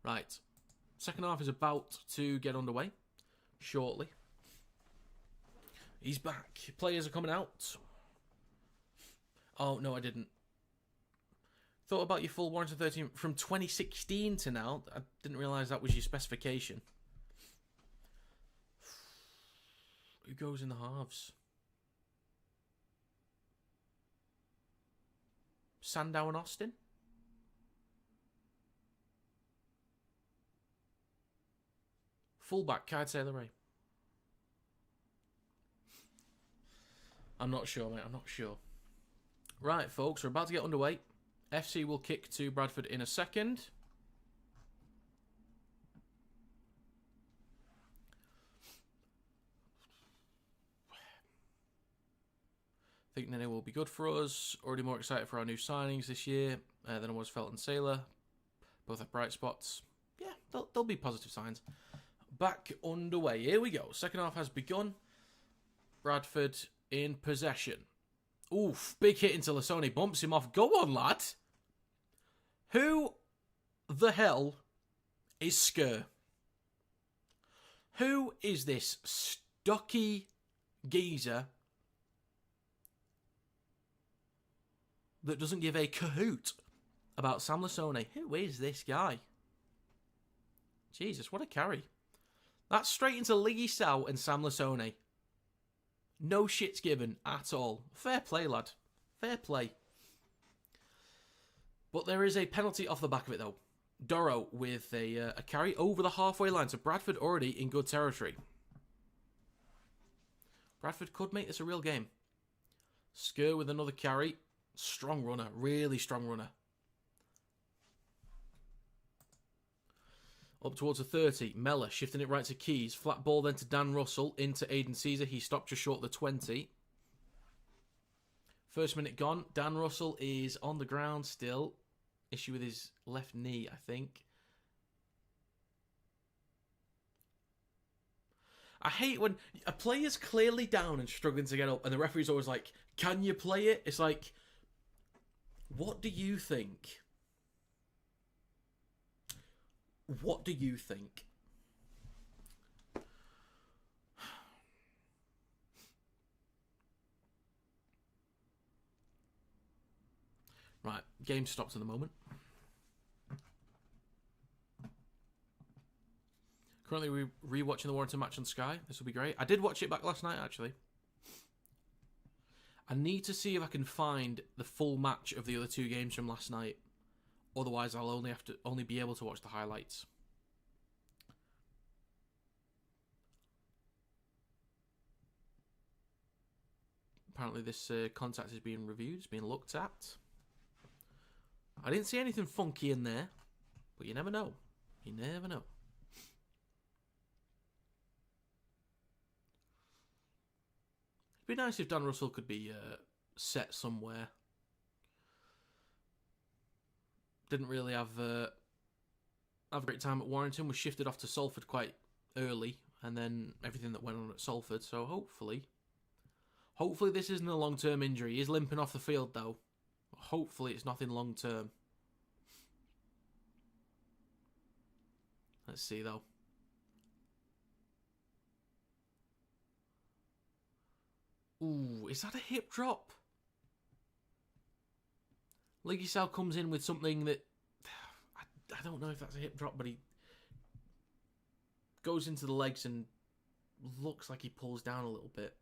Right. Second half is about to get underway shortly. He's back. Players are coming out. Oh, no, I didn't. Thought about your full warranty 13 from 2016 to now. I didn't realise that was your specification. Who goes in the halves? Sandow and Austin? Fullback, KineticRL. I'm not sure, mate. I'm not sure. Right, folks, we're about to get underway. FC will kick to Bradford in a second. I think Nene will be good for us. Already more excited for our new signings this year than I was Felton Sailor. Both have bright spots. Yeah, there'll be positive signs. Back underway. Here we go. Second half has begun. Bradford in possession. Oof, big hit into Lasone. Bumps him off. Go on, lad. Who the hell is Skur? Who is this stocky geezer that doesn't give a cahoot about Sam Lasone? Who is this guy? Jesus, what a carry. That's straight into Liggy Sow and Sam Lasone. No shits given at all. Fair play, lad. Fair play. But there is a penalty off the back of it, though. Doro with a carry over the halfway line. So Bradford already in good territory. Bradford could make this a real game. Skur with another carry. Strong runner. Really strong runner. Up towards the 30. Mellor shifting it right to Keys. Flat ball then to Dan Russell. Into Aidan Caesar. He stopped just short of the 20. First minute gone. Dan Russell is on the ground still. Issue with his left knee, I think. I hate when a player's clearly down and struggling to get up and the referee's always like, can you play it? It's like, what do you think? What do you think? Right, game stopped at the moment. Currently, we're rewatching the Warrington match on Sky. This will be great. I did watch it back last night, actually. I need to see if I can find the full match of the other two games from last night. Otherwise, I'll only be able to watch the highlights. Apparently, this contact is being reviewed. It's being looked at. I didn't see anything funky in there, but you never know. You never know. It'd be nice if Dan Russell could be set somewhere. Didn't really have a great time at Warrington. Was shifted off to Salford quite early, and then everything that went on at Salford. So hopefully this isn't a long-term injury. He is limping off the field though. Hopefully it's nothing long-term. Let's see though. Ooh, is that a hip drop? Liggy Sow comes in with something that... I don't know if that's a hip drop, but he goes into the legs and looks like he pulls down a little bit.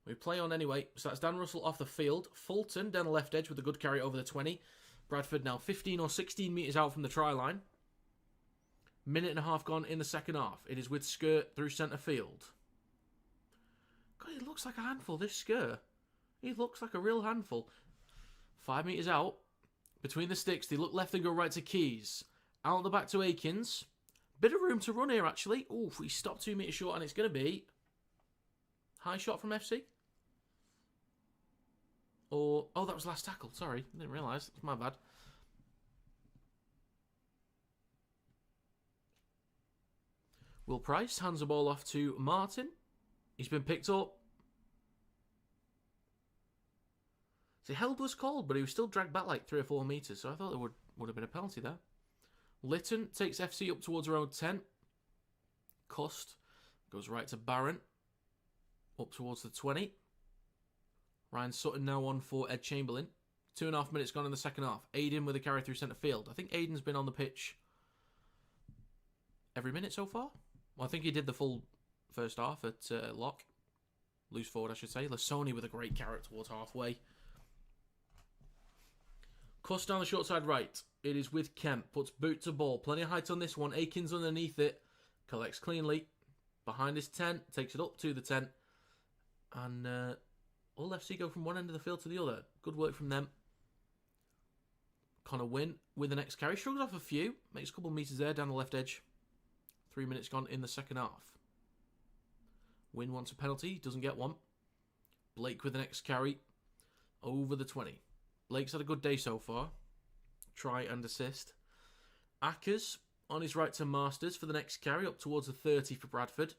We play on anyway. So that's Dan Russell off the field. Fulton down the left edge with a good carry over the 20. Bradford now 15 or 16 metres out from the try line. Minute and a half gone in the second half. It is with Skur through centre field. God, he looks like a handful, this Skur. He looks like a real handful. 5 metres out. Between the sticks, they look left and go right to Keys. Out the back to Akins. Bit of room to run here, actually. Oof, he stopped 2 metres short, and it's going to be... high shot from FC? Or... oh, that was last tackle. Sorry, I didn't realise. That's my bad. Will Price hands the ball off to Martin. He's been picked up. So held was called, but he was still dragged back like 3 or 4 metres, so I thought there would have been a penalty there. Lytton takes FC up towards around 10. Cust Goes right to Barron. Up towards the 20. Ryan Sutton now on for Ed Chamberlain. 2.5 minutes gone in the second half. Aiden with a carry through centre field. I think Aiden's been on the pitch every minute so far. Well, I think he did the full first half at lock. Loose forward, I should say. Lasoni with a great carry towards halfway. Cuss down the short side right. It is with Kemp. Puts boot to ball. Plenty of height on this one. Aikens underneath it. Collects cleanly. Behind his 10. Takes it up to the 10. And all FC go from one end of the field to the other. Good work from them. Connor Wynn with the next carry. Shrugs off a few. Makes a couple of metres there down the left edge. 3 minutes gone in the second half. Wynn wants a penalty. Doesn't get one. Blake with the next carry. Over the 20. Blake's had a good day so far. Try and assist. Ackers on his right to Masters for the next carry. Up towards the 30 for Bradford.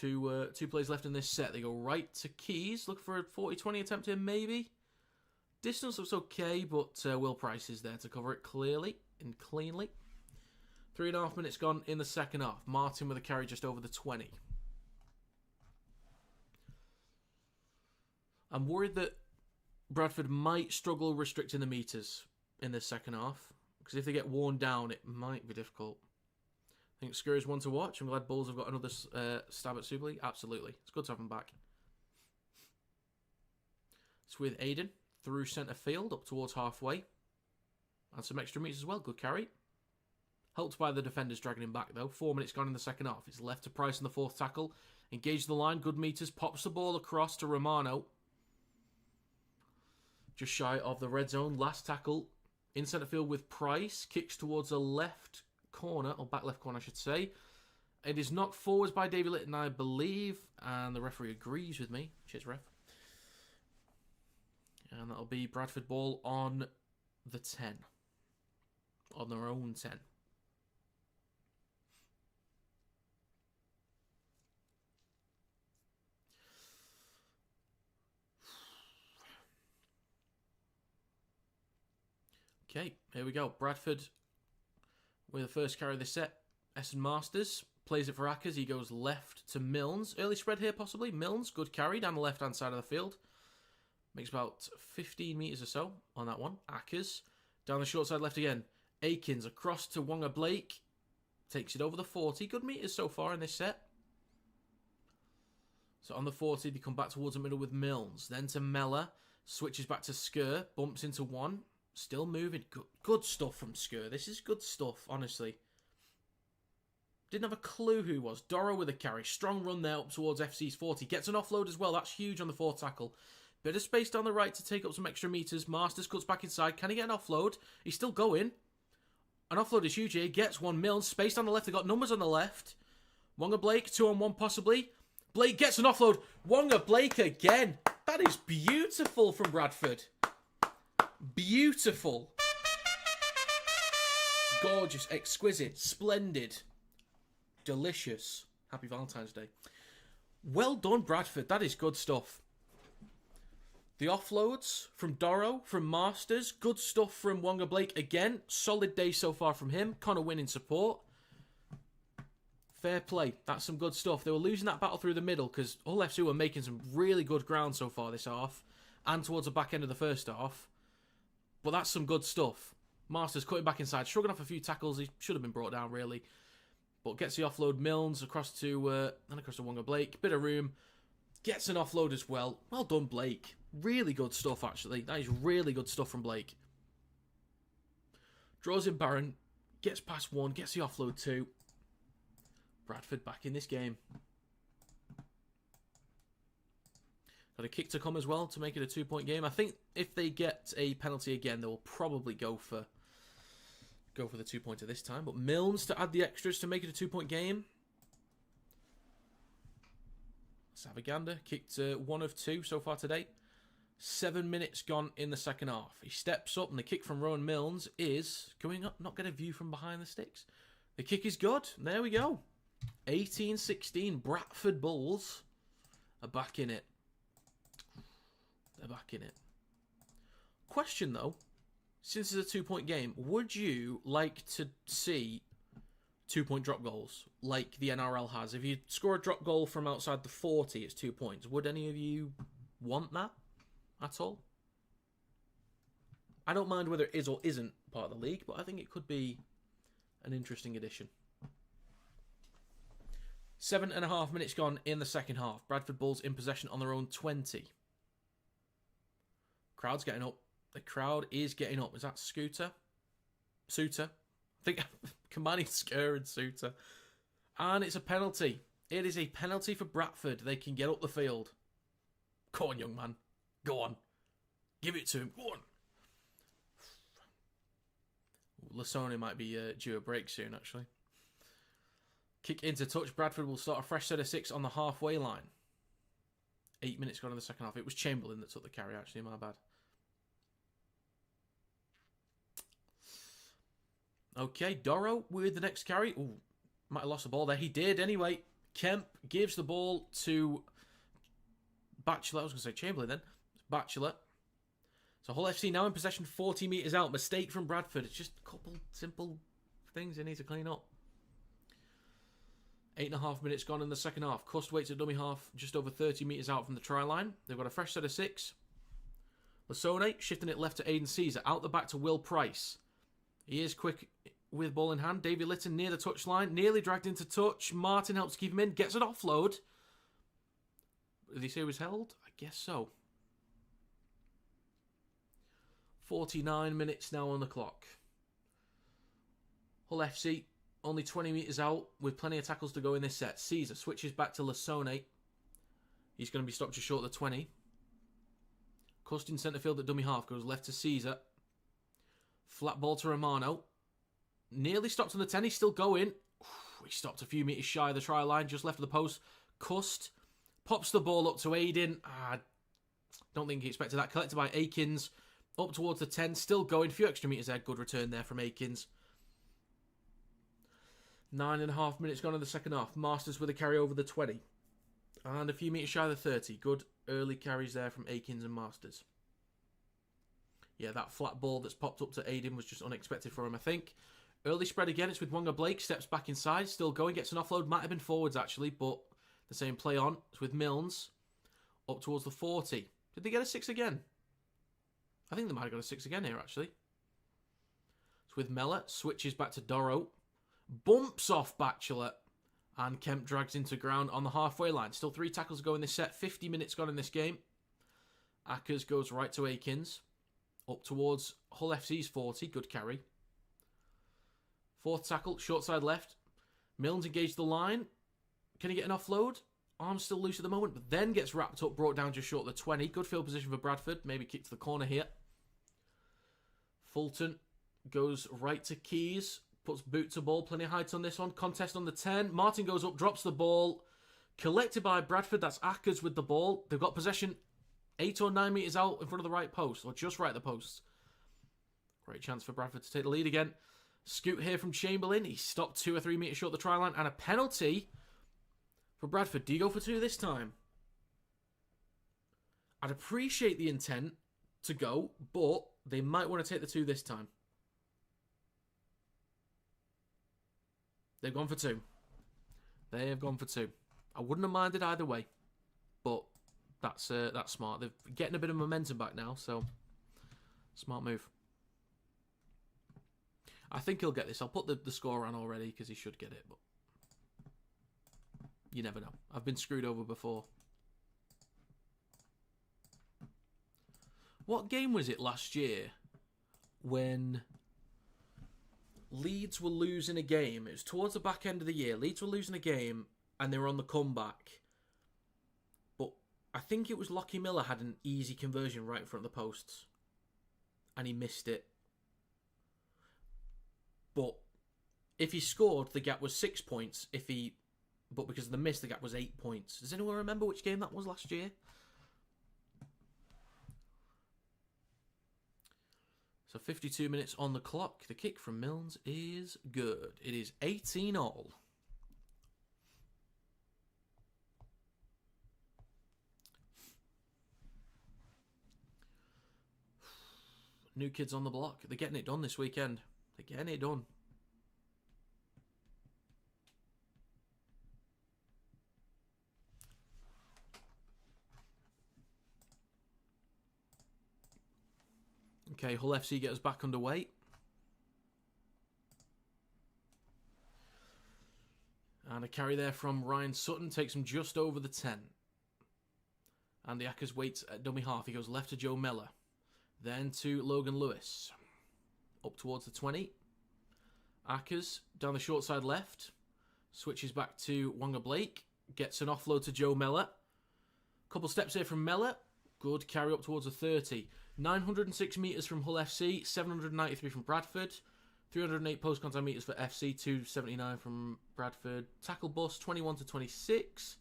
Two plays left in this set. They go right to Keys. Look for a 40-20 attempt here, maybe. Distance looks okay, but Will Price is there to cover it clearly and cleanly. 3.5 minutes gone in the second half. Martin with a carry just over the 20. I'm worried that Bradford might struggle restricting the metres in this second half. Because if they get worn down, it might be difficult. I think Scurry's one to watch. I'm glad Bulls have got another stab at Super League. Absolutely. It's good to have him back. It's with Aiden through centre field up towards halfway. And some extra metres as well. Good carry. Helped by the defenders dragging him back though. 4 minutes gone in the second half. It's left to Price in the fourth tackle. Engage the line. Good metres. Pops the ball across to Romano. Just shy of the red zone. Last tackle in centre field with Price. Kicks towards the left corner, or back left corner I should say. It is knocked forwards by Davy Litton, I believe, and the referee agrees with me. Cheers, ref. And that'll be Bradford ball on the 10. On their own 10. Okay, here we go. Bradford with the first carry of the set. Essen Masters plays it for Ackers. He goes left to Milnes. Early spread here, possibly. Milnes, good carry down the left-hand side of the field. Makes about 15 metres or so on that one. Ackers down the short side left again. Aikens across to Wonga Blake. Takes it over the 40. Good metres so far in this set. So on the 40, they come back towards the middle with Milnes. Then to Mella. Switches back to Skur. Bumps into one. Still moving. Good stuff from Skur. This is good stuff, honestly. Didn't have a clue who he was. Doro with a carry. Strong run there up towards FC's 40. Gets an offload as well. That's huge on the fourth tackle. Bit of space down the right to take up some extra metres. Masters cuts back inside. Can he get an offload? He's still going. An offload is huge here. Gets one. Milnes. Space down the left. They've got numbers on the left. Wonga Blake. 2-on-1 possibly. Blake gets an offload. Wonga Blake again. That is beautiful from Bradford. Beautiful. Gorgeous. Exquisite. Splendid. Delicious. Happy Valentine's Day. Well done, Bradford. That is good stuff. The offloads from Doro, from Masters. Good stuff from Wonga Blake. Again, solid day so far from him. Connor Wynn in support. Fair play. That's some good stuff. They were losing that battle through the middle because Hull FC were making some really good ground so far this half. And towards the back end of the first half. But that's some good stuff. Masters cutting back inside. Shrugging off a few tackles. He should have been brought down, really. But gets the offload. Milnes across to Wonga Blake. Bit of room. Gets an offload as well. Well done, Blake. Really good stuff, actually. That is really good stuff from Blake. Draws in Barron. Gets past one. Gets the offload too. Bradford back in this game. Got a kick to come as well to make it a 2-point game. I think if they get a penalty again, they will probably go for the 2-pointer this time. But Milnes to add the extras to make it a 2-point game. Savaganda kicked 1 of 2 so far today. 7 minutes gone in the second half. He steps up and the kick from Rowan Milnes is going up. Not going to view from behind the sticks. The kick is good. There we go. 18-16. Bradford Bulls are back in it. They're back in it. Question though, since it's a 2-point game, would you like to see 2-point drop goals like the NRL has. If you score a drop goal from outside the 40, it's 2 points. Would any of you want that at all? I don't mind whether it is or isn't part of the league, but I think it could be an interesting addition. 7.5 minutes gone in the second half. Bradford Bulls in possession on their own 20. Crowd's getting up. The crowd is getting up. Is that Suter? I think combining Scur and Suter. And it's a penalty. It is a penalty for Bradford. They can get up the field. Go on, young man. Go on. Give it to him. Go on. Lasone might be due a break soon, actually. Kick into touch. Bradford will start a fresh set of 6 on the halfway line. 8 minutes gone in the second half. It was Chamberlain that took the carry, actually. My bad. Okay, Doro with the next carry. Ooh, might have lost the ball there. He did anyway. Kemp gives the ball to Batchelor. I was going to say Chamberlain then. It's Batchelor. So Hull FC now in possession 40 metres out. Mistake from Bradford. It's just a couple simple things they need to clean up. 8.5 minutes gone in the second half. Cust waits at dummy half just over 30 metres out from the try line. They've got a fresh set of 6. Lasone shifting it left to Aidan Caesar. Out the back to Will Price. He is quick with ball in hand. Davy Litton near the touchline. Nearly dragged into touch. Martin helps keep him in. Gets an offload. Did he say he was held? I guess so. 49 minutes now on the clock. Hull FC only 20 metres out with plenty of tackles to go in this set. Caesar switches back to Lasone. He's going to be stopped just short of the 20. Cust in centre field at dummy half. Goes left to Caesar. Flat ball to Romano. Nearly stopped on the 10. He's still going. He stopped a few metres shy of the try line. Just left of the post. Cust pops the ball up to Aidan. Don't think he expected that. Collected by Akins. Up towards the 10. Still going. A few extra metres there. Good return there from Akins. 9.5 minutes gone in the second half. Masters with a carry over the 20. And a few metres shy of the 30. Good early carries there from Akins and Masters. Yeah, that flat ball that's popped up to Aidan was just unexpected for him, I think. Early spread again. It's with Wonga Blake. Steps back inside. Still going. Gets an offload. Might have been forwards, actually, but the same play on. It's with Milnes. Up towards the 40. Did they get a 6 again? I think they might have got a 6 again here, actually. It's with Mellor. Switches back to Doro. Bumps off Batchelor. And Kemp drags into ground on the halfway line. Still 3 tackles to go in this set. 50 minutes gone in this game. Ackers goes right to Akins. Up towards Hull FC's 40. Good carry. 4th tackle. Short side left. Milnes engaged the line. Can he get an offload? Arm's still loose at the moment, but then gets wrapped up. Brought down just short of the 20. Good field position for Bradford. Maybe kick to the corner here. Fulton goes right to Keys. Puts boot to ball. Plenty of height on this one. Contest on the 10. Martin goes up. Drops the ball. Collected by Bradford. That's Ackers with the ball. They've got possession 8 or 9 metres out in front of the right post. Or just right at the post. Great chance for Bradford to take the lead again. Scoot here from Chamberlain. He stopped 2 or 3 metres short of the try line. And a penalty for Bradford. Do you go for 2 this time? I'd appreciate the intent to go, but they might want to take the 2 this time. They've gone for 2. They have gone for 2. I wouldn't have minded either way, but that's smart. They're getting a bit of momentum back now, so smart move. I think he'll get this. I'll put the score on already because he should get it, but you never know. I've been screwed over before. What game was it last year when Leeds were losing a game? It was towards the back end of the year. Leeds were losing a game and they were on the comeback. But I think it was Lockie Miller had an easy conversion right in front of the posts. And he missed it. But if he scored, the gap was 6 points. But because of the miss, the gap was 8 points. Does anyone remember which game that was last year? So 52 minutes on the clock. The kick from Milnes is good. It is 18-all. New kids on the block. They're getting it done this weekend. They're getting it done. Okay, Hull FC get us back underway. And a carry there from Ryan Sutton takes him just over the 10. Andy Ackers waits at dummy half. He goes left to Joe Mellor. Then to Logan Lewis. Up towards the 20. Ackers down the short side left. Switches back to Wanga Blake. Gets an offload to Joe Mellor. Couple steps here from Mellor. Good carry up towards the 30. 906 metres from Hull FC. 793 from Bradford. 308 post-contact metres for FC. 279 from Bradford. Tackle bust 21 to 26.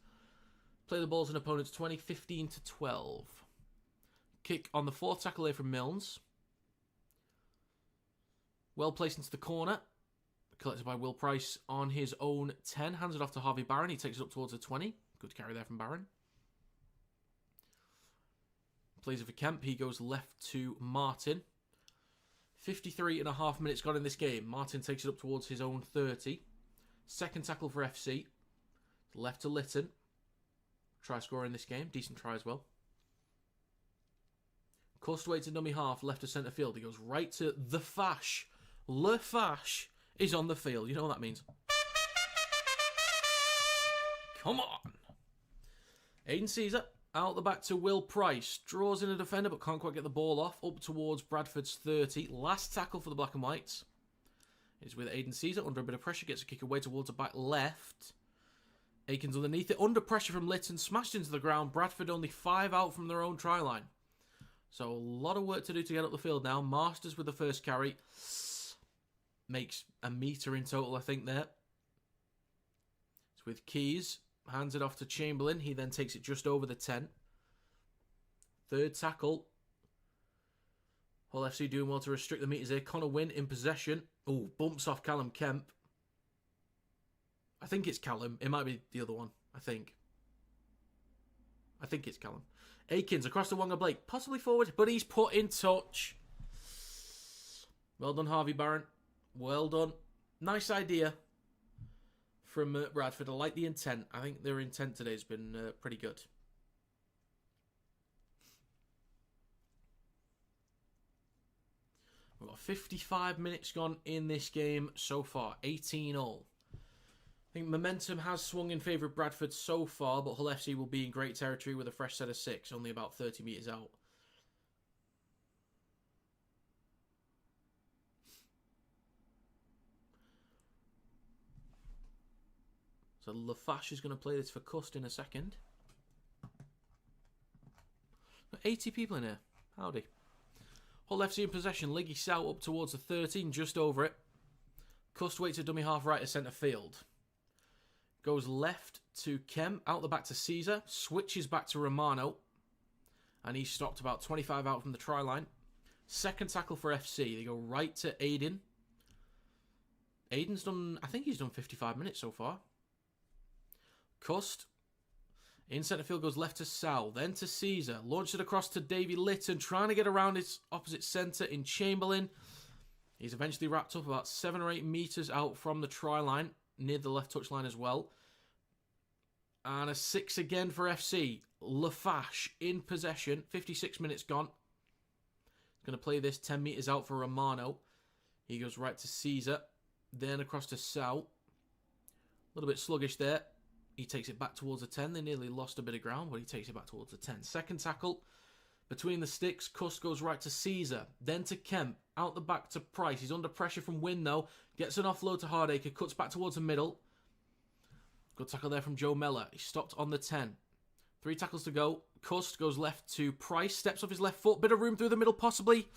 Play the balls in opponents 20, 15 to 12. Kick on the fourth tackle here from Milnes. Well placed into the corner. Collected by Will Price on his own 10. Hands it off to Harvey Barron. He takes it up towards the 20. Good carry there from Barron. Plays it for Kemp. He goes left to Martin. 53.5 minutes gone in this game. Martin takes it up towards his own 30. Second tackle for FC. Left to Litton. Try scoring this game. Decent try as well. Cust waits a dummy half. Left to centre field. He goes right to the Fash. Le Fash is on the field. You know what that means. Come on. Aiden Caesar. Out the back to Will Price. Draws in a defender but can't quite get the ball off. Up towards Bradford's 30. Last tackle for the Black and Whites is with Aiden Caesar. Under a bit of pressure. Gets a kick away towards the back left. Aikens underneath it. Under pressure from Litton. Smashed into the ground. Bradford only 5 out from their own try line. So a lot of work to do to get up the field now. Masters with the first carry. Makes a metre in total, I think, there. It's with Keys. Hands it off to Chamberlain. He then takes it just over the 10. Third tackle. Hull FC doing well to restrict the metres here. Connor Wynn in possession. Oh, bumps off Callum Kemp. I think it's Callum. It might be the other one. I think it's Callum. Aikens across to Wanga Blake. Possibly forward, but he's put in touch. Well done, Harvey Barron. Well done. Nice idea from Bradford. I like the intent. I think their intent today has been pretty good. We've got 55 minutes gone in this game so far. 18-all. I think momentum has swung in favour of Bradford so far, but Hull FC will be in great territory with a fresh set of 6, only about 30 metres out. So Lafash is going to play this for Cust in a second. Got 80 people in here. Howdy. Hull FC in possession. Liggy Sout up towards the 13, just over it. Cust waits a dummy half right to centre field. Goes left to Kemp, out the back to Caesar, switches back to Romano, and he's stopped about 25 out from the try line. Second tackle for FC. They go right to Aiden. Aiden's done, I think he's done 55 minutes so far. Cust, in centre field, goes left to Sal, then to Caesar. Launched it across to Davy Litton, trying to get around his opposite centre in Chamberlain. He's eventually wrapped up about 7 or 8 metres out from the try line, near the left touch line as well. And a 6 again for FC. Lafash in possession. 56 minutes gone. He's going to play this 10 metres out for Romano. He goes right to Caesar. Then across to Sal. A little bit sluggish there. He takes it back towards the 10. They nearly lost a bit of ground, but he takes it back towards the 10. Second tackle. Between the sticks, Cust goes right to Caesar. Then to Kemp. Out the back to Price. He's under pressure from Wynn, though. Gets an offload to Hardacre. Cuts back towards the middle. Good tackle there from Joe Mellor. He stopped on the 10. 3 tackles to go. Cust goes left to Price. Steps off his left foot. Bit of room through the middle, possibly.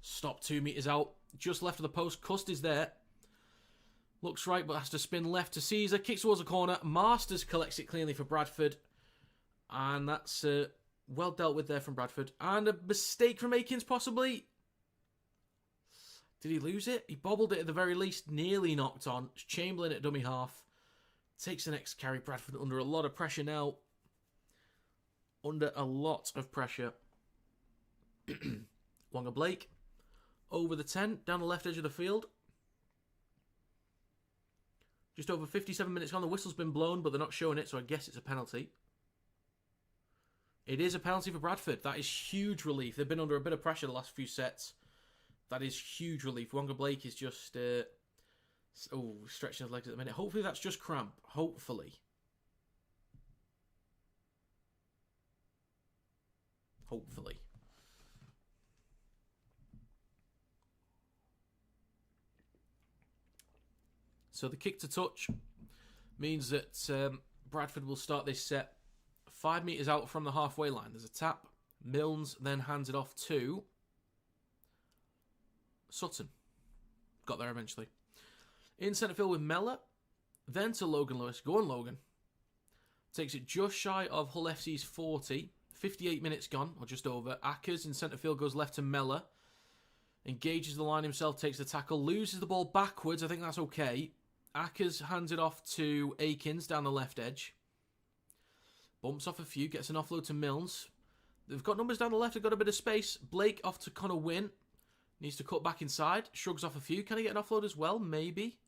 Stopped 2 metres out. Just left of the post. Cust is there. Looks right, but has to spin left to Caesar. Kicks towards the corner. Masters collects it cleanly for Bradford. And that's well dealt with there from Bradford. And a mistake from Aikens, possibly. Did he lose it? He bobbled it at the very least. Nearly knocked on. Chamberlain at dummy half. Takes the next carry. Bradford under a lot of pressure now. Under a lot of pressure. Wanga Blake. Over the 10. Down the left edge of the field. Just over 57 minutes gone. The whistle's been blown, but they're not showing it, so I guess it's a penalty. It is a penalty for Bradford. That is huge relief. They've been under a bit of pressure the last few sets. That is huge relief. Wonga Blake is just stretching his legs at the minute. Hopefully that's just cramp. Hopefully. So the kick to touch means that Bradford will start this set 5 metres out from the halfway line. There's a tap. Milnes then hands it off to Sutton. Got there eventually. In centre field with Mellor. Then to Logan Lewis. Go on, Logan. Takes it just shy of Hull FC's 40. 58 minutes gone, or just over. Ackers in centre field goes left to Mellor. Engages the line himself, takes the tackle. Loses the ball backwards. I think that's okay. Ackers hands it off to Akins down the left edge. Bumps off a few. Gets an offload to Milnes. They've got numbers down the left. They've got a bit of space. Blake off to Connor Wynn. Needs to cut back inside. Shrugs off a few. Can he get an offload as well? Maybe.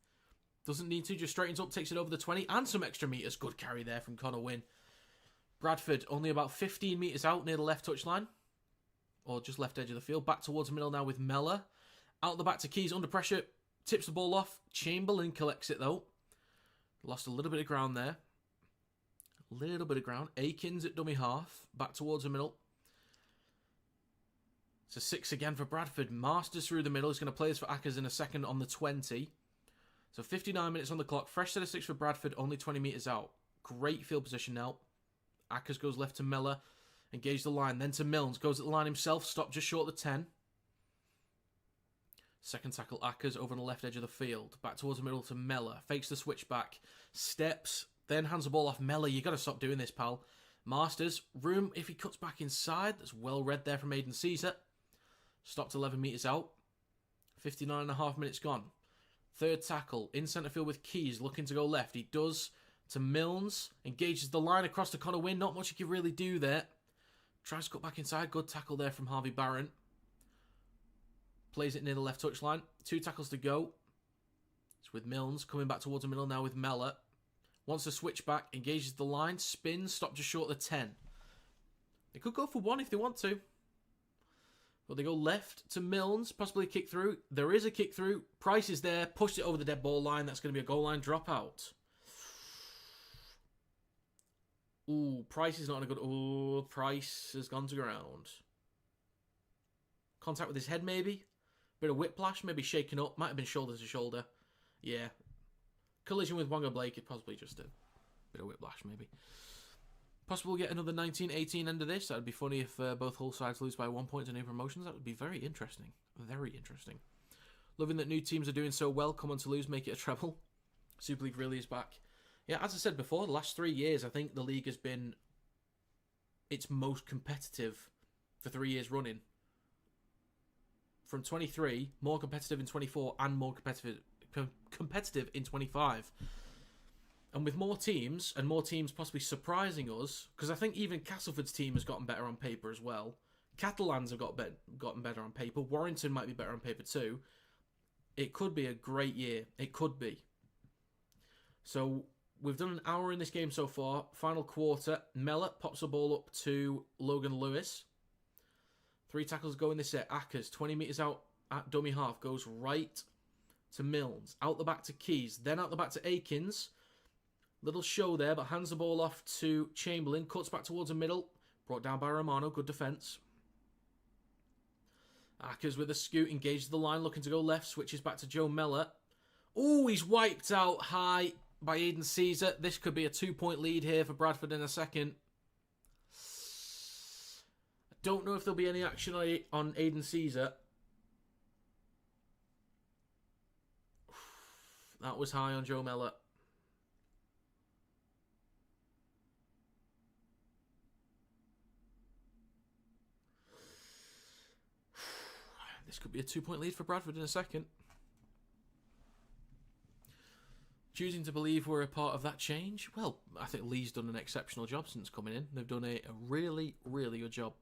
Doesn't need to. Just straightens up. Takes it over the 20. And some extra metres. Good carry there from Connor Wynn. Bradford only about 15 metres out near the left touchline. Or just left edge of the field. Back towards the middle now with Mellor. Out the back to Keys. Under pressure. Tips the ball off. Chamberlain collects it though. Lost a little bit of ground there. A little bit of ground. Akins at dummy half. Back towards the middle. It's a 6 again for Bradford. Masters through the middle. He's going to play this for Ackers in a second on the 20. So 59 minutes on the clock. Fresh set of 6 for Bradford. Only 20 metres out. Great field position now. Ackers goes left to Mellor. Engage the line. Then to Milnes. Goes at the line himself. Stopped just short of the 10. Second tackle Ackers over on the left edge of the field. Back towards the middle to Mellor. Fakes the switch back. Steps. Then hands the ball off Mellor. You got to stop doing this, pal. Masters. Room if he cuts back inside. That's well read there from Aidan Caesar. Stopped 11 metres out. 59.5 minutes gone. Third tackle. In centre field with Keys. Looking to go left. He does to Milnes. Engages the line across to Connor Wynn. Not much he can really do there. Tries to cut back inside. Good tackle there from Harvey Barron. Plays it near the left touchline. 2 tackles to go. It's with Milnes. Coming back towards the middle now with Mellor. Wants to switch back. Engages the line. Spins. Stopped just short of the 10. They could go for 1 if they want to. But they go left to Milnes. Possibly a kick through. There is a kick through. Price is there. Pushed it over the dead ball line. That's going to be a goal line dropout. Ooh, Price is not in a good... Ooh, Price has gone to ground. Contact with his head, maybe. Bit of whiplash, maybe shaken up. Might have been shoulder to shoulder. Yeah. Collision with Wonga Blake is possibly just a bit of whiplash, maybe. Possible we'll get another 19-18 end of this. That would be funny if both Hull sides lose by 1 point to new promotions. That would be very interesting. Very interesting. Loving that new teams are doing so well. Come on to lose, make it a treble. Super League really is back. Yeah, as I said before, the last 3 years, I think the league has been its most competitive for 3 years running. From 23, more competitive in 24, and more competitive in 25. And with more teams, and more teams possibly surprising us, because I think even Castleford's team has gotten better on paper as well. Catalans have gotten better on paper. Warrington might be better on paper too. It could be a great year. It could be. So we've done an hour in this game so far. Final quarter. Mellor pops the ball up to Logan Lewis. 3 tackles go in this set. Ackers, 20 metres out at dummy half, goes right to Milnes. Out the back to Keys. Then out the back to Akins. Little show there, but hands the ball off to Chamberlain. Cuts back towards the middle. Brought down by Romano. Good defence. Ackers with a scoot. Engages the line. Looking to go left. Switches back to Joe Mellor. Oh, he's wiped out high by Aidan Caesar. This could be a 2-point lead here for Bradford in a second. Don't know if there'll be any action on Aidan Caesar. That was high on Joe Mellor. This could be a 2-point lead for Bradford in a second. Choosing to believe we're a part of that change? Well, I think Lee's done an exceptional job since coming in. They've done a really, really good job.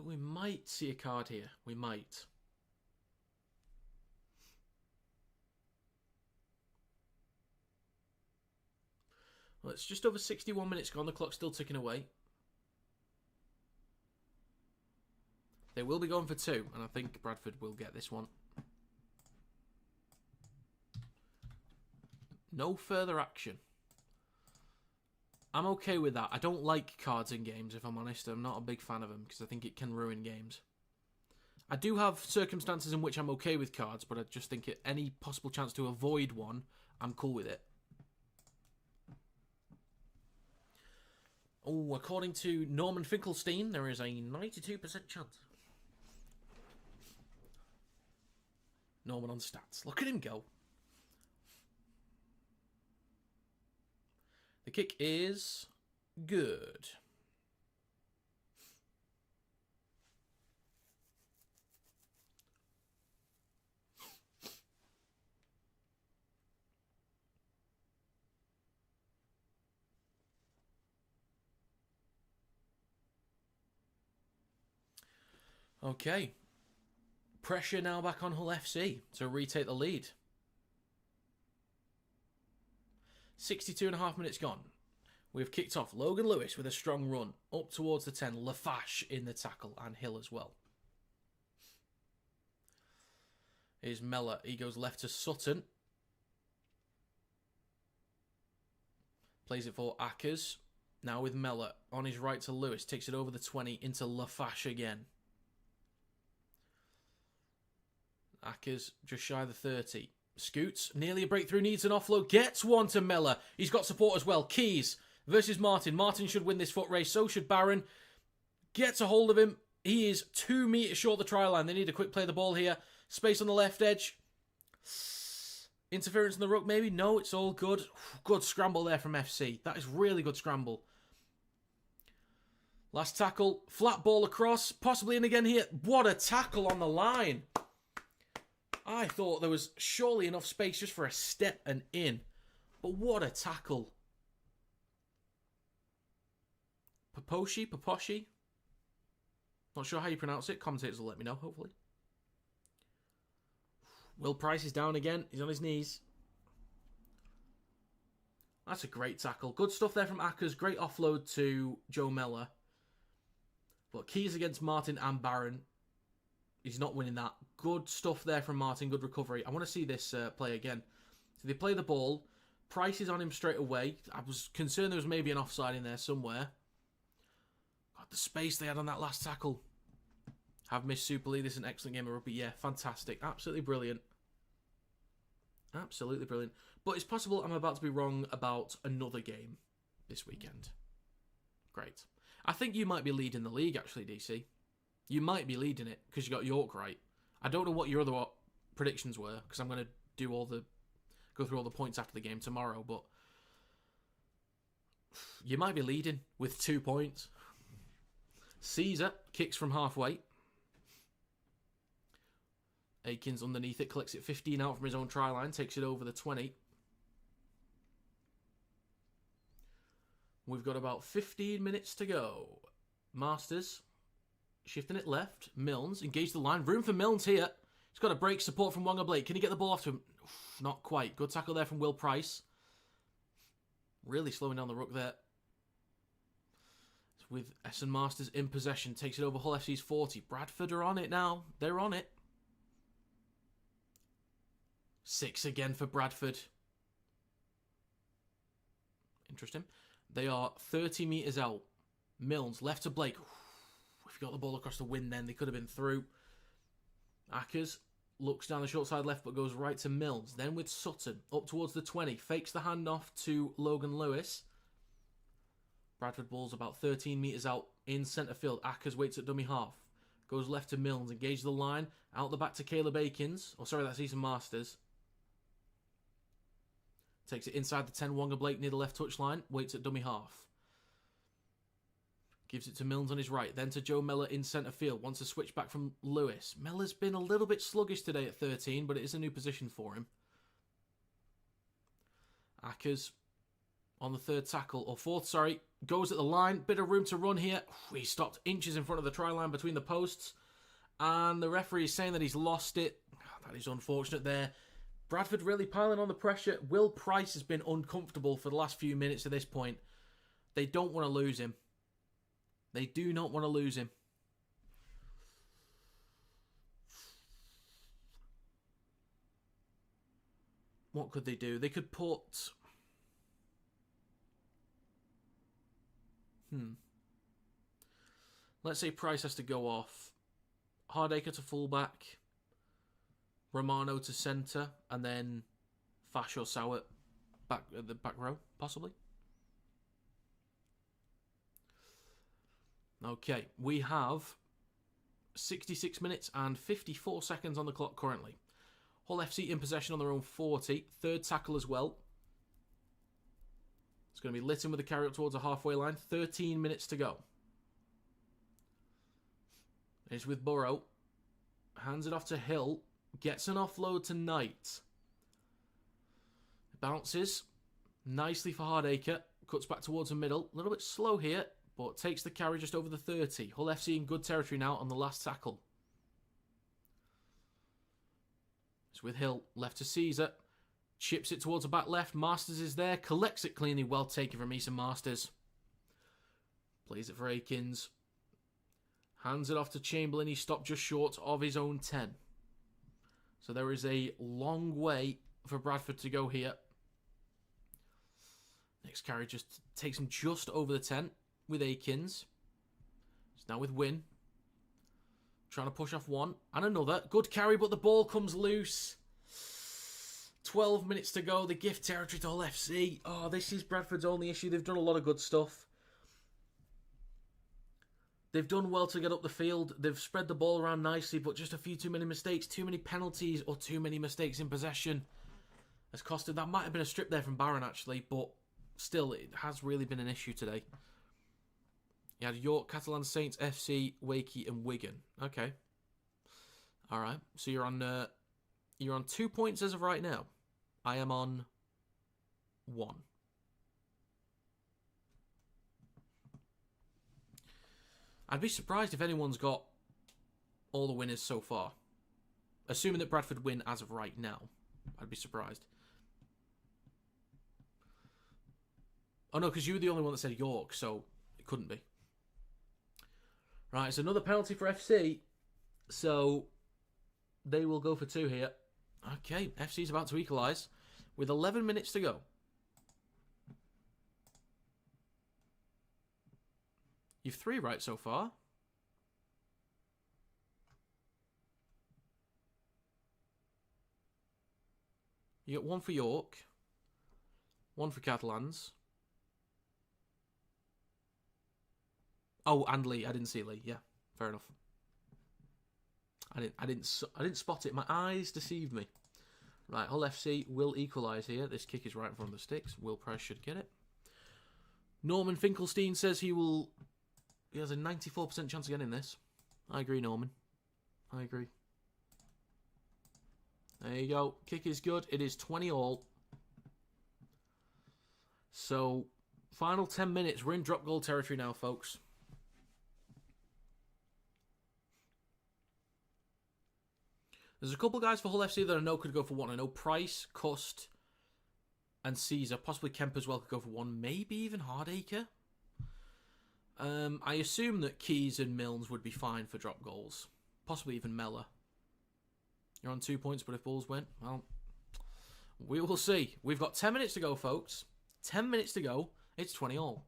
We might see a card here. We might. Well, it's just over 61 minutes gone. The clock's still ticking away. They will be going for 2, and I think Bradford will get this one. No further action. I'm okay with that. I don't like cards in games, if I'm honest. I'm not a big fan of them, because I think it can ruin games. I do have circumstances in which I'm okay with cards, but I just think at any possible chance to avoid one, I'm cool with it. Oh, according to Norman Finkelstein, there is a 92% chance. Norman on stats. Look at him go. The kick is good. Okay. Pressure now back on Hull FC to retake the lead. 62.5 minutes gone. We've kicked off Logan Lewis with a strong run up towards the 10. Lafash in the tackle and Hill as well. Here's Mellor. He goes left to Sutton. Plays it for Ackers. Now with Mellor on his right to Lewis. Takes it over the 20 into Lafash again. Ackers just shy of the 30. Scoots, nearly a breakthrough, needs an offload. Gets one to Mellor. He's got support as well. Keys versus Martin. Martin should win this foot race. So should Barron. Gets a hold of him. He is 2 metres short of the try line. They need a quick play of the ball here. Space on the left edge. Interference in the ruck, maybe? No, it's all good. Good scramble there from FC. That is really good scramble. Last tackle. Flat ball across. Possibly in again here. What a tackle on the line. I thought there was surely enough space just for a step and in. But what a tackle. Paposhi? Not sure how you pronounce it. Commentators will let me know, hopefully. Will Price is down again. He's on his knees. That's a great tackle. Good stuff there from Ackers. Great offload to Joe Mellor. But Keys against Martin and Barron. He's not winning that. Good stuff there from Martin. Good recovery. I want to see this play again. So they play the ball. Price is on him straight away. I was concerned there was maybe an offside in there somewhere. God, the space they had on that last tackle. Have missed Super League. This is an excellent game of rugby. Yeah, fantastic. Absolutely brilliant. Absolutely brilliant. But it's possible I'm about to be wrong about another game this weekend. Great. I think you might be leading the league, actually, DC. You might be leading it because you got York right. I don't know what your other predictions were because I'm going to go through all the points after the game tomorrow, but you might be leading with 2 points. Caesar kicks from halfway. Akins underneath it, collects it 15 out from his own try line, takes it over the 20. We've got about 15 minutes to go. Masters shifting it left. Milnes engaged the line. Room for Milnes here. He's got a break support from Wonga Blake. Can he get the ball off to him? Not quite. Good tackle there from Will Price. Really slowing down the ruck there. With Essen Masters in possession. Takes it over Hull FC's 40. Bradford are on it now. They're on it. 6 again for Bradford. Interesting. They are 30 metres out. Milnes left to Blake. If he got the ball across the wind then, they could have been through. Ackers looks down the short side left but goes right to Milnes. Then with Sutton up towards the 20. Fakes the handoff to Logan Lewis. Bradford Bulls about 13 metres out in centre field. Ackers waits at dummy half. Goes left to Milnes. Engage the line. Out the back to Caleb Akins. Oh, sorry, that's Easton Masters. Takes it inside the 10. Wonga Blake near the left touchline. Waits at dummy half. Gives it to Milnes on his right. Then to Joe Mellor in centre field. Wants to switch back from Lewis. Mellor's been a little bit sluggish today at 13, but it is a new position for him. Ackers on the third tackle, or fourth, sorry. Goes at the line. Bit of room to run here. He stopped inches in front of the try line between the posts. And the referee is saying that he's lost it. That is unfortunate there. Bradford really piling on the pressure. Will Price has been uncomfortable for the last few minutes at this point. They don't want to lose him. They do not want to lose him. What could they do? They could put... Let's say Price has to go off. Hardacre to fullback. Romano to centre. And then Fash or Sowett back at the back row, possibly. Okay, we have 66 minutes and 54 seconds on the clock currently. Hull FC in possession on their own 40. Third tackle as well. It's going to be Lytton with the carry up towards the halfway line. 13 minutes to go. It's with Burrow. Hands it off to Hill. Gets an offload to Knight. Bounces. Nicely for Hardacre. Cuts back towards the middle. A little bit slow here, but takes the carry just over the 30. Hull FC in good territory now on the last tackle. It's with Hill. Left to Caesar. Chips it towards the back left. Masters is there. Collects it cleanly. Well taken from Eason Masters. Plays it for Akins. Hands it off to Chamberlain. He stopped just short of his own 10. So there is a long way for Bradford to go here. Next carry just takes him just over the 10 with Akins. It's now with Wynn. Trying to push off one. And another. Good carry, but the ball comes loose. 12 minutes to go. They give territory to Hull FC. Oh, this is Bradford's only issue. They've done a lot of good stuff. They've done well to get up the field. They've spread the ball around nicely, but just a few too many mistakes. Too many penalties or too many mistakes in possession has costed. That might have been a strip there from Barron, actually, but still, it has really been an issue today. You had York, Catalan Saints, FC, Wakey, and Wigan. Okay. All right. So you're on 2 points as of right now. I am on 1. I'd be surprised if anyone's got all the winners so far. Assuming that Bradford win as of right now. I'd be surprised. Oh no, because you were the only one that said York, so it couldn't be. Right, it's another penalty for FC. So they will go for 2 here. Okay, FC's about to equalise with 11 minutes to go. You've 3 right so far. You got 1 for York. 1 for Catalans. Oh, and Lee. I didn't see Lee. Yeah, fair enough. I didn't spot it. My eyes deceived me. Right, Hull FC will equalise here. This kick is right in front of the sticks. Will Price should get it. Norman Finkelstein says he has a 94% chance of getting this. I agree, Norman. I agree. There you go. Kick is good. It is 20-all. So, final 10 minutes. We're in drop goal territory now, folks. There's a couple guys for Hull FC that I know could go for 1. I know Price, Cust, and Caesar. Possibly Kemp as well could go for 1. Maybe even Hardacre. I assume that Keys and Milnes would be fine for drop goals. Possibly even Mellor. You're on 2 points, but if Bulls win, well, we will see. We've got 10 minutes to go, folks. 10 minutes to go. It's 20-all.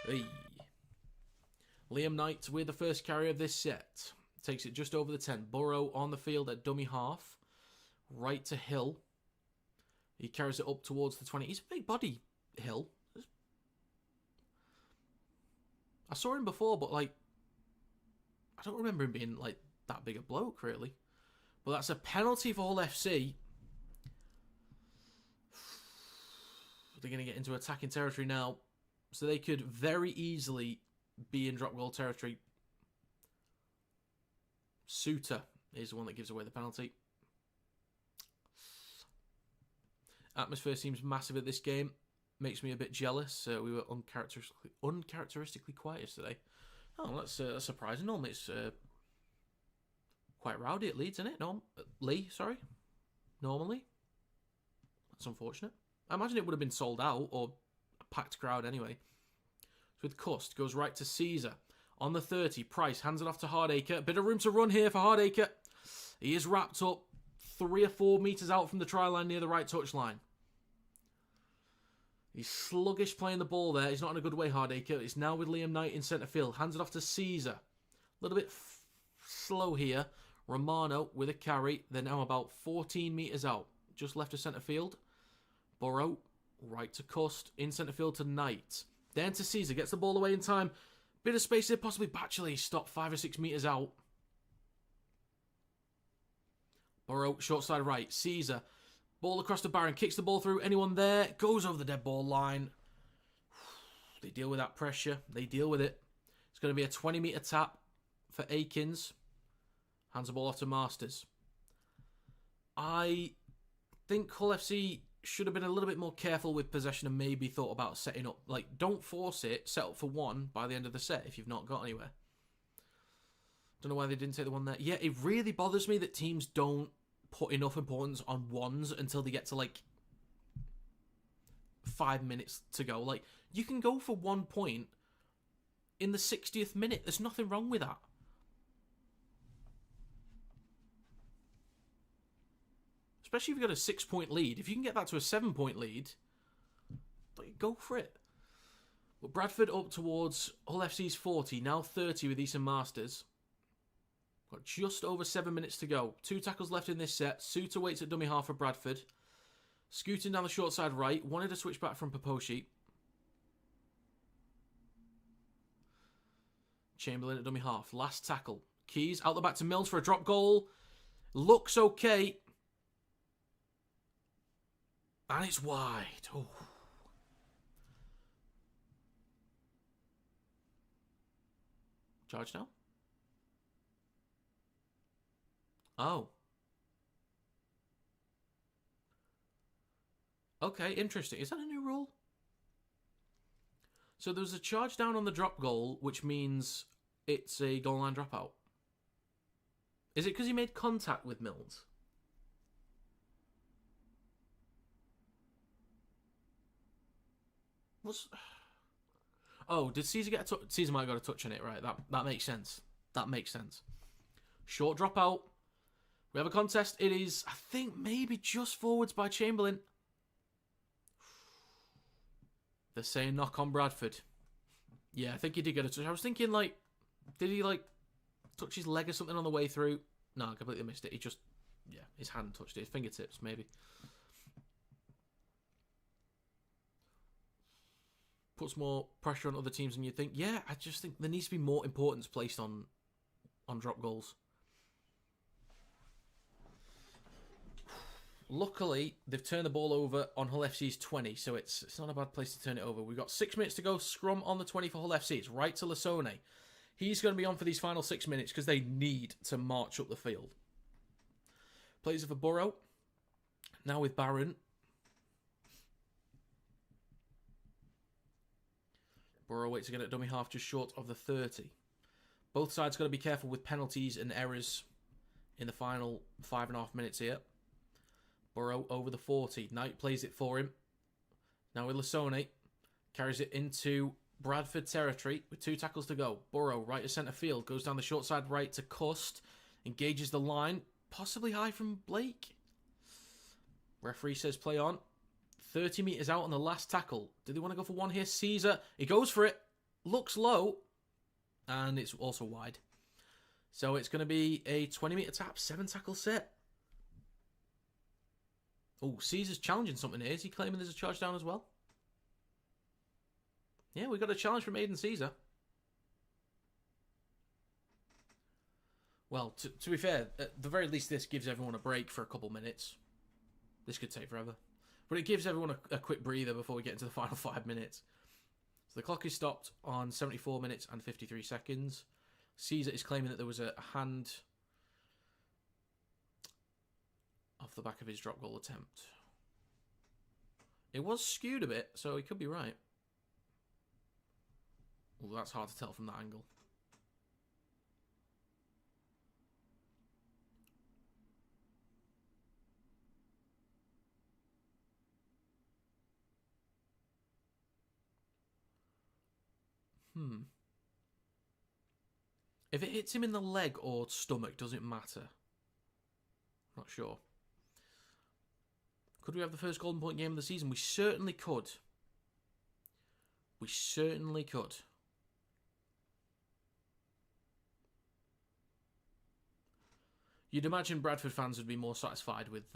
Hey. Liam Knight with the first carry of this set. Takes it just over the 10. Burrow on the field at dummy half. Right to Hill. He carries it up towards the 20. He's a big body, Hill. I saw him before, but, like, I don't remember him being, like, that big a bloke, really. But that's a penalty for Hull FC. They're going to get into attacking territory now. So they could very easily be in drop goal territory. Suter is the one that gives away the penalty. Atmosphere seems massive at this game. Makes me a bit jealous. We were uncharacteristically quiet yesterday. Oh, that's surprising. Normally it's quite rowdy at Leeds, isn't it? Lee, sorry. Normally. That's unfortunate. I imagine it would have been sold out or a packed crowd anyway. So with Cust, goes right to Caesar. On the 30, Price hands it off to Hardacre. Bit of room to run here for Hardacre. He is wrapped up 3 or 4 metres out from the try line near the right touchline. He's sluggish playing the ball there. He's not in a good way, Hardacre. It's now with Liam Knight in centre field. Hands it off to Caesar. A little bit slow here. Romano with a carry. They're now about 14 metres out. Just left of centre field. Burrow, right to Cust. In centre field to Knight. Then to Caesar. Gets the ball away in time. Bit of space here. Possibly Batchley. Stopped 5 or 6 metres out. Burrow, short side right. Caesar. Ball across to Barron. Kicks the ball through. Anyone there? Goes over the dead ball line. They deal with that pressure. They deal with it. It's going to be a 20-metre tap for Akins. Hands the ball off to Masters. I think Hull FC should have been a little bit more careful with possession and maybe thought about setting up. Like, don't force it. Set up for one by the end of the set if you've not got anywhere. Don't know why they didn't take the one there. Yeah, it really bothers me that teams don't put enough importance on ones until they get to, like, 5 minutes to go. Like, you can go for 1 point in the 60th minute. There's nothing wrong with that. Especially if you've got a 6-point lead. If you can get that to a 7-point lead, go for it. But Bradford up towards Hull FC's 40, now 30 with Easton Masters. Got just over 7 minutes to go. 2 tackles left in this set. Suter waits at dummy half for Bradford. Scooting down the short side right. Wanted a switch back from Poposhi. Chamberlain at dummy half. Last tackle. Keys out the back to Mills for a drop goal. Looks okay. And it's wide. Oh. Charge now? Oh. Okay, interesting. Is that a new rule? So there was a charge down on the drop goal, which means it's a goal line dropout. Is it because he made contact with Mills? Oh, did Caesar get a touch? Caesar might have got a touch on it, right? That makes sense. That makes sense. Short dropout. We have a contest. It is, I think, maybe just forwards by Chamberlain. They're saying knock on Bradford. Yeah, I think he did get a touch. I was thinking, like, did he, like, touch his leg or something on the way through? No, I completely missed it. He just, yeah, his hand touched it. His fingertips, maybe. Puts more pressure on other teams than you think. Yeah, I just think there needs to be more importance placed on drop goals. Luckily, they've turned the ball over on Hull FC's 20, so it's not a bad place to turn it over. We've got 6 minutes to go. Scrum on the 20 for Hull FC. It's right to Lasone. He's going to be on for these final 6 minutes because they need to march up the field. Plays it for Burrow. Now with Barron. Burrow waits again at dummy half, just short of the 30. Both sides got to be careful with penalties and errors in the final 5.5 minutes here. Burrow over the 40. Knight plays it for him. Now with Lasone. Carries it into Bradford territory with 2 tackles to go. Burrow right to centre field. Goes down the short side right to Cust. Engages the line. Possibly high from Blake. Referee says play on. 30 metres out on the last tackle. Do they want to go for one here? Caesar. He goes for it. Looks low. And it's also wide. So it's going to be a 20-metre tap. 7 tackle set. Oh, Caesar's challenging something here. Is he claiming there's a charge down as well? Yeah, we got a challenge from Aiden Caesar. Well, to be fair, at the very least, this gives everyone a break for a couple minutes. This could take forever. But it gives everyone a quick breather before we get into the final 5 minutes. So the clock is stopped on 74 minutes and 53 seconds. Caesar is claiming that there was a hand off the back of his drop goal attempt. It was skewed a bit, so he could be right. Well, that's hard to tell from that angle. If it hits him in the leg or stomach, does it matter? Not sure. Could we have the first golden point game of the season? We certainly could. We certainly could. You'd imagine Bradford fans would be more satisfied with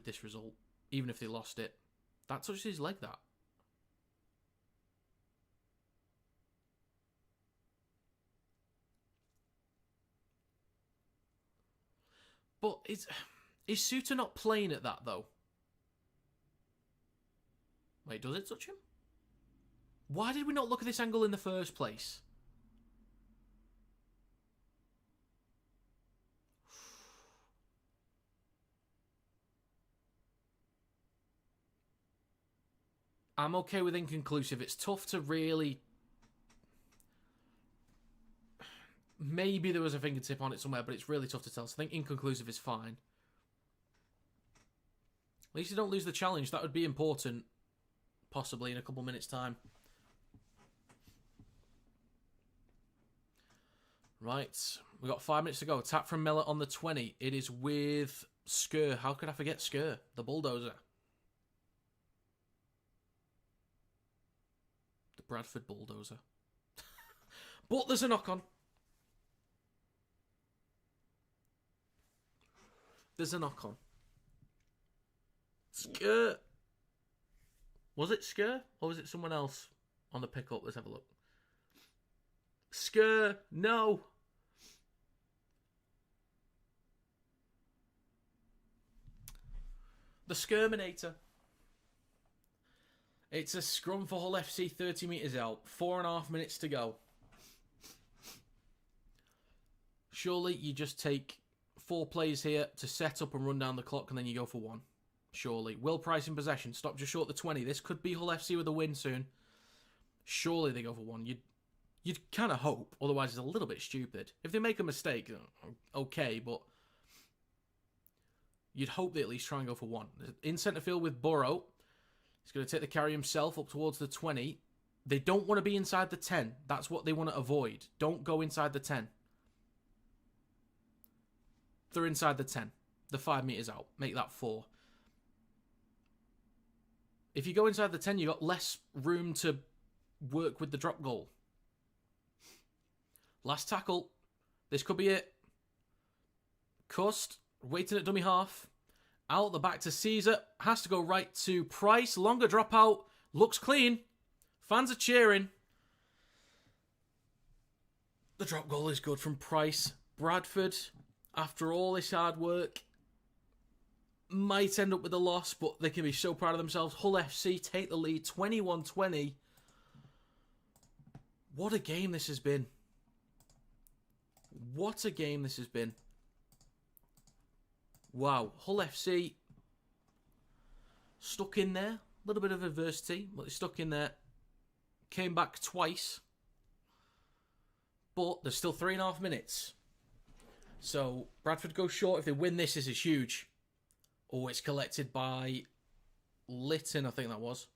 this result, even if they lost it. That touched his leg, that. But is Suter not playing at that, though? Wait, does it touch him? Why did we not look at this angle in the first place? I'm okay with inconclusive. It's tough to really... Maybe there was a fingertip on it somewhere, but it's really tough to tell. So I think inconclusive is fine. At least you don't lose the challenge. That would be important, possibly, in a couple minutes' time. Right. We've got 5 minutes to go. Tap from Miller on the 20. It is with Skur. How could I forget Skur? The bulldozer. The Bradford bulldozer. But there's a knock-on. There's a knock-on. Skur. Was it Skur? Or was it someone else on the pickup? Let's have a look. Skur. No. The Skirminator. It's a scrum for Hull FC 30 metres out. 4.5 minutes to go. Surely you just take 4 plays here to set up and run down the clock, and then you go for 1. Surely. Will Price in possession. Stop just short the 20. This could be Hull FC with a win soon. Surely they go for 1. You'd kind of hope. Otherwise, it's a little bit stupid. If they make a mistake, okay, but you'd hope they at least try and go for 1. In centre field with Burrow. He's going to take the carry himself up towards the 20. They don't want to be inside the 10. That's what they want to avoid. Don't go inside the 10. They're inside the 10. The 5 metres out. Make that 4. If you go inside the 10, you've got less room to work with the drop goal. Last tackle. This could be it. Cust. Waiting at dummy half. Out the back to Caesar. Has to go right to Price. Longer dropout. Looks clean. Fans are cheering. The drop goal is good from Price. Bradford, after all this hard work, might end up with a loss, but they can be so proud of themselves. Hull FC take the lead 21-20. What a game this has been. What a game this has been. Wow. Hull FC stuck in there. A little bit of adversity, but they stuck in there. Came back twice. But there's still 3.5 minutes. So Bradford goes short. If they win this is huge. Oh, it's collected by Litton, I think that was.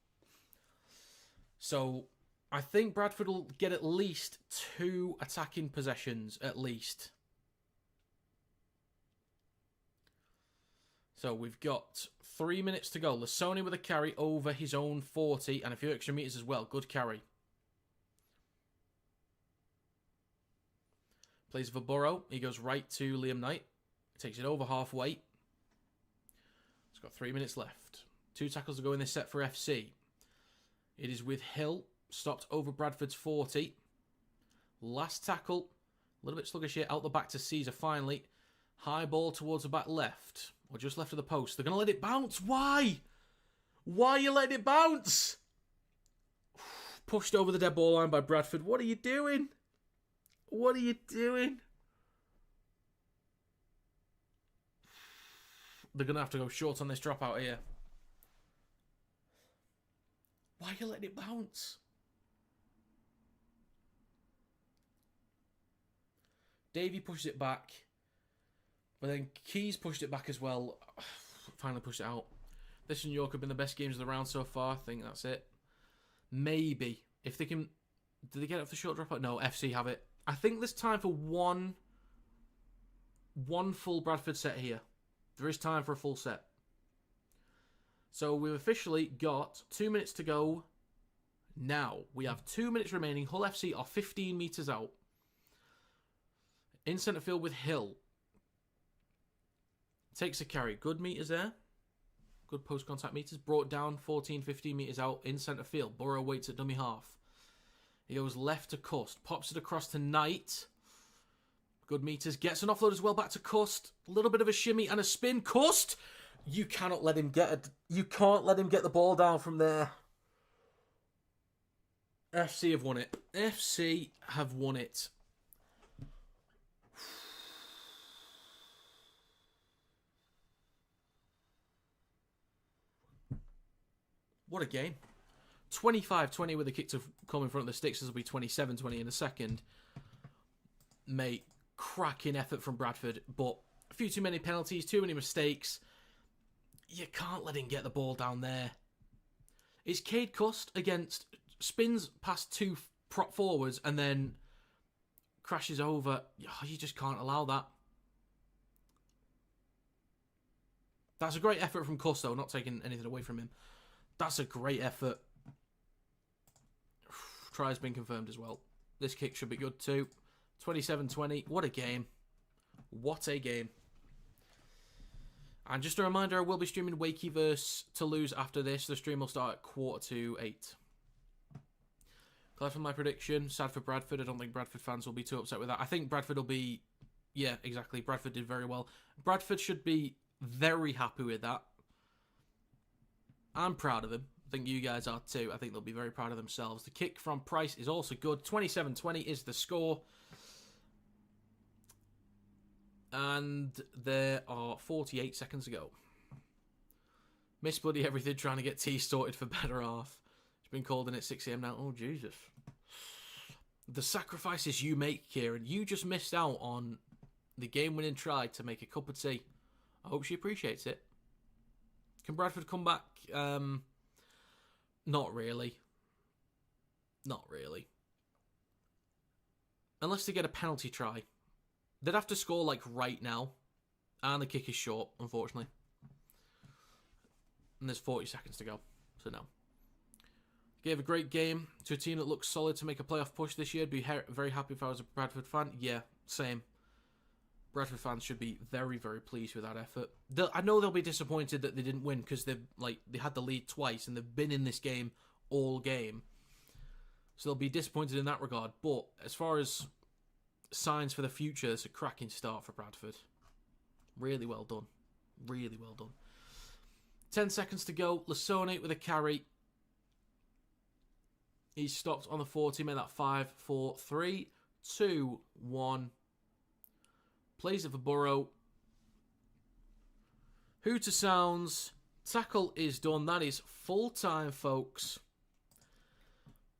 So I think Bradford will get at least 2 attacking possessions, at least. So we've got 3 minutes to go. Lasoni with a carry over his own 40 and a few extra metres as well. Good carry. Plays for Burrow. He goes right to Liam Knight. Takes it over halfway. He's got 3 minutes left. 2 tackles to go in this set for FC. It is with Hill. Stopped over Bradford's 40. Last tackle. A little bit sluggish here. Out the back to Caesar finally. High ball towards the back left. Or just left of the post. They're going to let it bounce. Why? Why are you letting it bounce? Pushed over the dead ball line by Bradford. What are you doing? What are you doing? They're going to have to go short on this dropout here. Why are you letting it bounce? Davey pushes it back. But then Keys pushed it back as well. Finally pushed it out. This and York have been the best games of the round so far. I think that's it. Maybe. If they can... Did they get it off the short dropout? No, FC have it. I think there's time for one full Bradford set here. There is time for a full set. So we've officially got 2 minutes to go now. We have 2 minutes remaining. Hull FC are 15 metres out. In centre field with Hill. Takes a carry. Good meters there. Good post-contact meters. Brought down 14, 15 metres out in centre field. Burrow waits at dummy half. He goes left to Cust. Pops it across to Knight. Good meters. Gets an offload as well back to Cust. A little bit of a shimmy and a spin. Cust! You cannot let him get it. You can't let him get the ball down from there. FC have won it. FC have won it. What a game. 25-20 with a kick to come in front of the sticks. This will be 27-20 in a second. Mate, cracking effort from Bradford, but a few too many penalties, too many mistakes. You can't let him get the ball down there. It's Cade Cust against spins past two prop forwards and then crashes over. Oh, you just can't allow that. That's a great effort from Cust, though, not taking anything away from him. That's a great effort. Try's been confirmed as well. This kick should be good too. 27-20. What a game. What a game. And just a reminder, I will be streaming Wakey vs Toulouse after this. The stream will start at 7:45. Glad for my prediction. Sad for Bradford. I don't think Bradford fans will be too upset with that. I think Bradford will be... Yeah, exactly. Bradford did very well. Bradford should be very happy with that. I'm proud of them. I think you guys are too. I think they'll be very proud of themselves. The kick from Price is also good. 27-20 is the score. And there are 48 seconds to go. Miss bloody everything trying to get tea sorted for better half. It's been called in at 6 AM now. Oh, Jesus. The sacrifices you make, Kieran. You just missed out on the game-winning try to make a cup of tea. I hope she appreciates it. Can Bradford come back? Not really. Not really. Unless they get a penalty try. They'd have to score, like, right now. And the kick is short, unfortunately. And there's 40 seconds to go. So, no. Gave a great game to a team that looks solid to make a playoff push this year. I'd be very happy if I was a Bradford fan. Yeah, same. Bradford fans should be very, very pleased with that effort. I know they'll be disappointed that they didn't win because they had the lead twice and they've been in this game all game. So they'll be disappointed in that regard. But as far as signs for the future, it's a cracking start for Bradford. Really well done. Really well done. 10 seconds to go. Lasone with a carry. He's stopped on the 40. Made that 5, 4, 3, 2, 1. Plays it for Burrow. Hooter sounds. Tackle is done. That is full time, folks.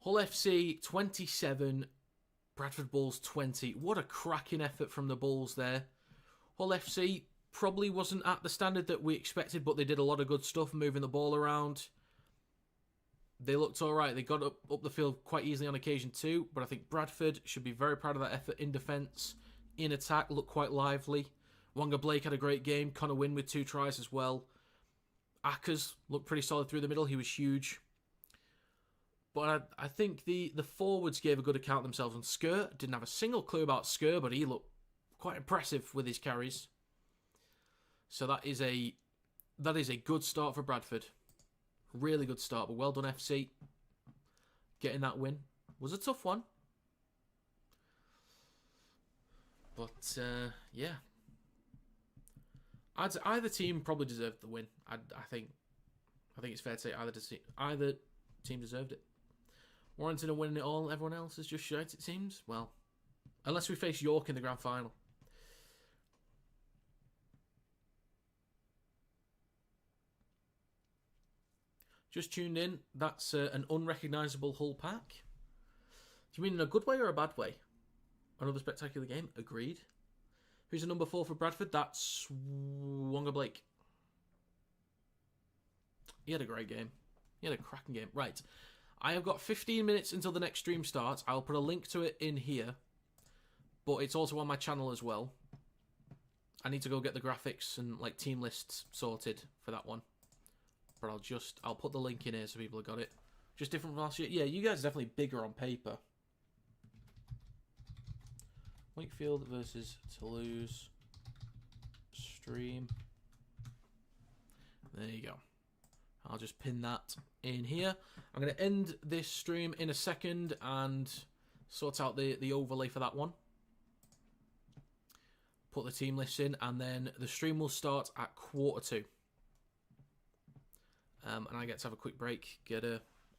Hull FC 27. Bradford Bulls 20. What a cracking effort from the Bulls there. Hull FC probably wasn't at the standard that we expected, but they did a lot of good stuff moving the ball around. They looked alright. They got up the field quite easily on occasion too, but I think Bradford should be very proud of that effort in defence. In attack, looked quite lively. Wonga Blake had a great game. Connor Wynn with 2 tries as well. Akers looked pretty solid through the middle. He was huge. But I think the forwards gave a good account of themselves. And Skur, didn't have a single clue about Skur, but he looked quite impressive with his carries. So that is a good start for Bradford. Really good start, but well done FC. Getting that win was a tough one. But, yeah. Either team probably deserved the win. I think it's fair to say either team deserved it. Warrington are winning it all. Everyone else is just shite, it seems. Well, unless we face York in the grand final. Just tuned in. That's an unrecognisable Hull pack. Do you mean in a good way or a bad way? Another spectacular game. Agreed. Who's the number 4 for Bradford? That's Wonga Blake. He had a great game. He had a cracking game. Right. I have got 15 minutes until the next stream starts. I'll put a link to it in here. But it's also on my channel as well. I need to go get the graphics and like team lists sorted for that one. But I'll put the link in here so people have got it. Just different from last year. Yeah, you guys are definitely bigger on paper. Wakefield versus Toulouse stream. There you go. I'll just pin that in here. I'm going to end this stream in a second and sort out the overlay for that one. Put the team list in, and then the stream will start at 1:45. And I get to have a quick break.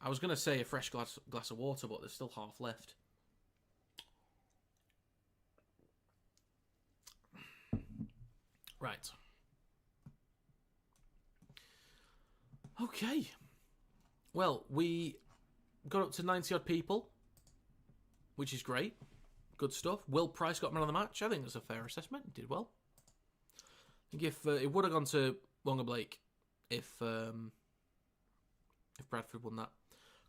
I was going to say a fresh glass of water, but there's still half left. Right. Okay. Well, we got up to 90-odd people, which is great. Good stuff. Will Price got man of the match. I think that's a fair assessment. Did well. I think if it would have gone to Wonga Blake if Bradford won that.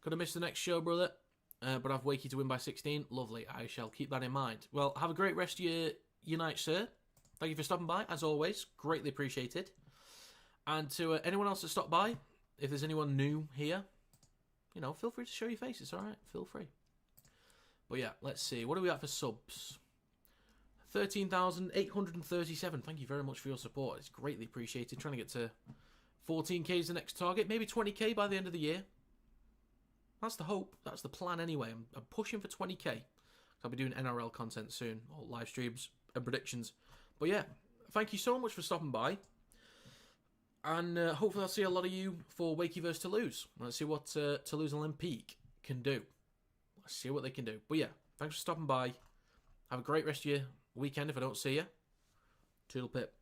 Could have missed the next show, brother. But I've Wakey to win by 16. Lovely. I shall keep that in mind. Well, have a great rest of your night, sir. Thank you for stopping by, as always. Greatly appreciated. And to anyone else that stopped by, if there's anyone new here, you know, feel free to show your face. It's all right. Feel free. But yeah, let's see. What are we at for subs? 13,837. Thank you very much for your support. It's greatly appreciated. Trying to get to 14k is the next target. Maybe 20k by the end of the year. That's the hope. That's the plan anyway. I'm pushing for 20k. I'll be doing NRL content soon, or live streams and predictions. But yeah, thank you so much for stopping by. And hopefully I'll see a lot of you for Wakey vs Toulouse. Let's see what Toulouse Olympique can do. Let's see what they can do. But yeah, thanks for stopping by. Have a great rest of your weekend if I don't see you. Toodle pip.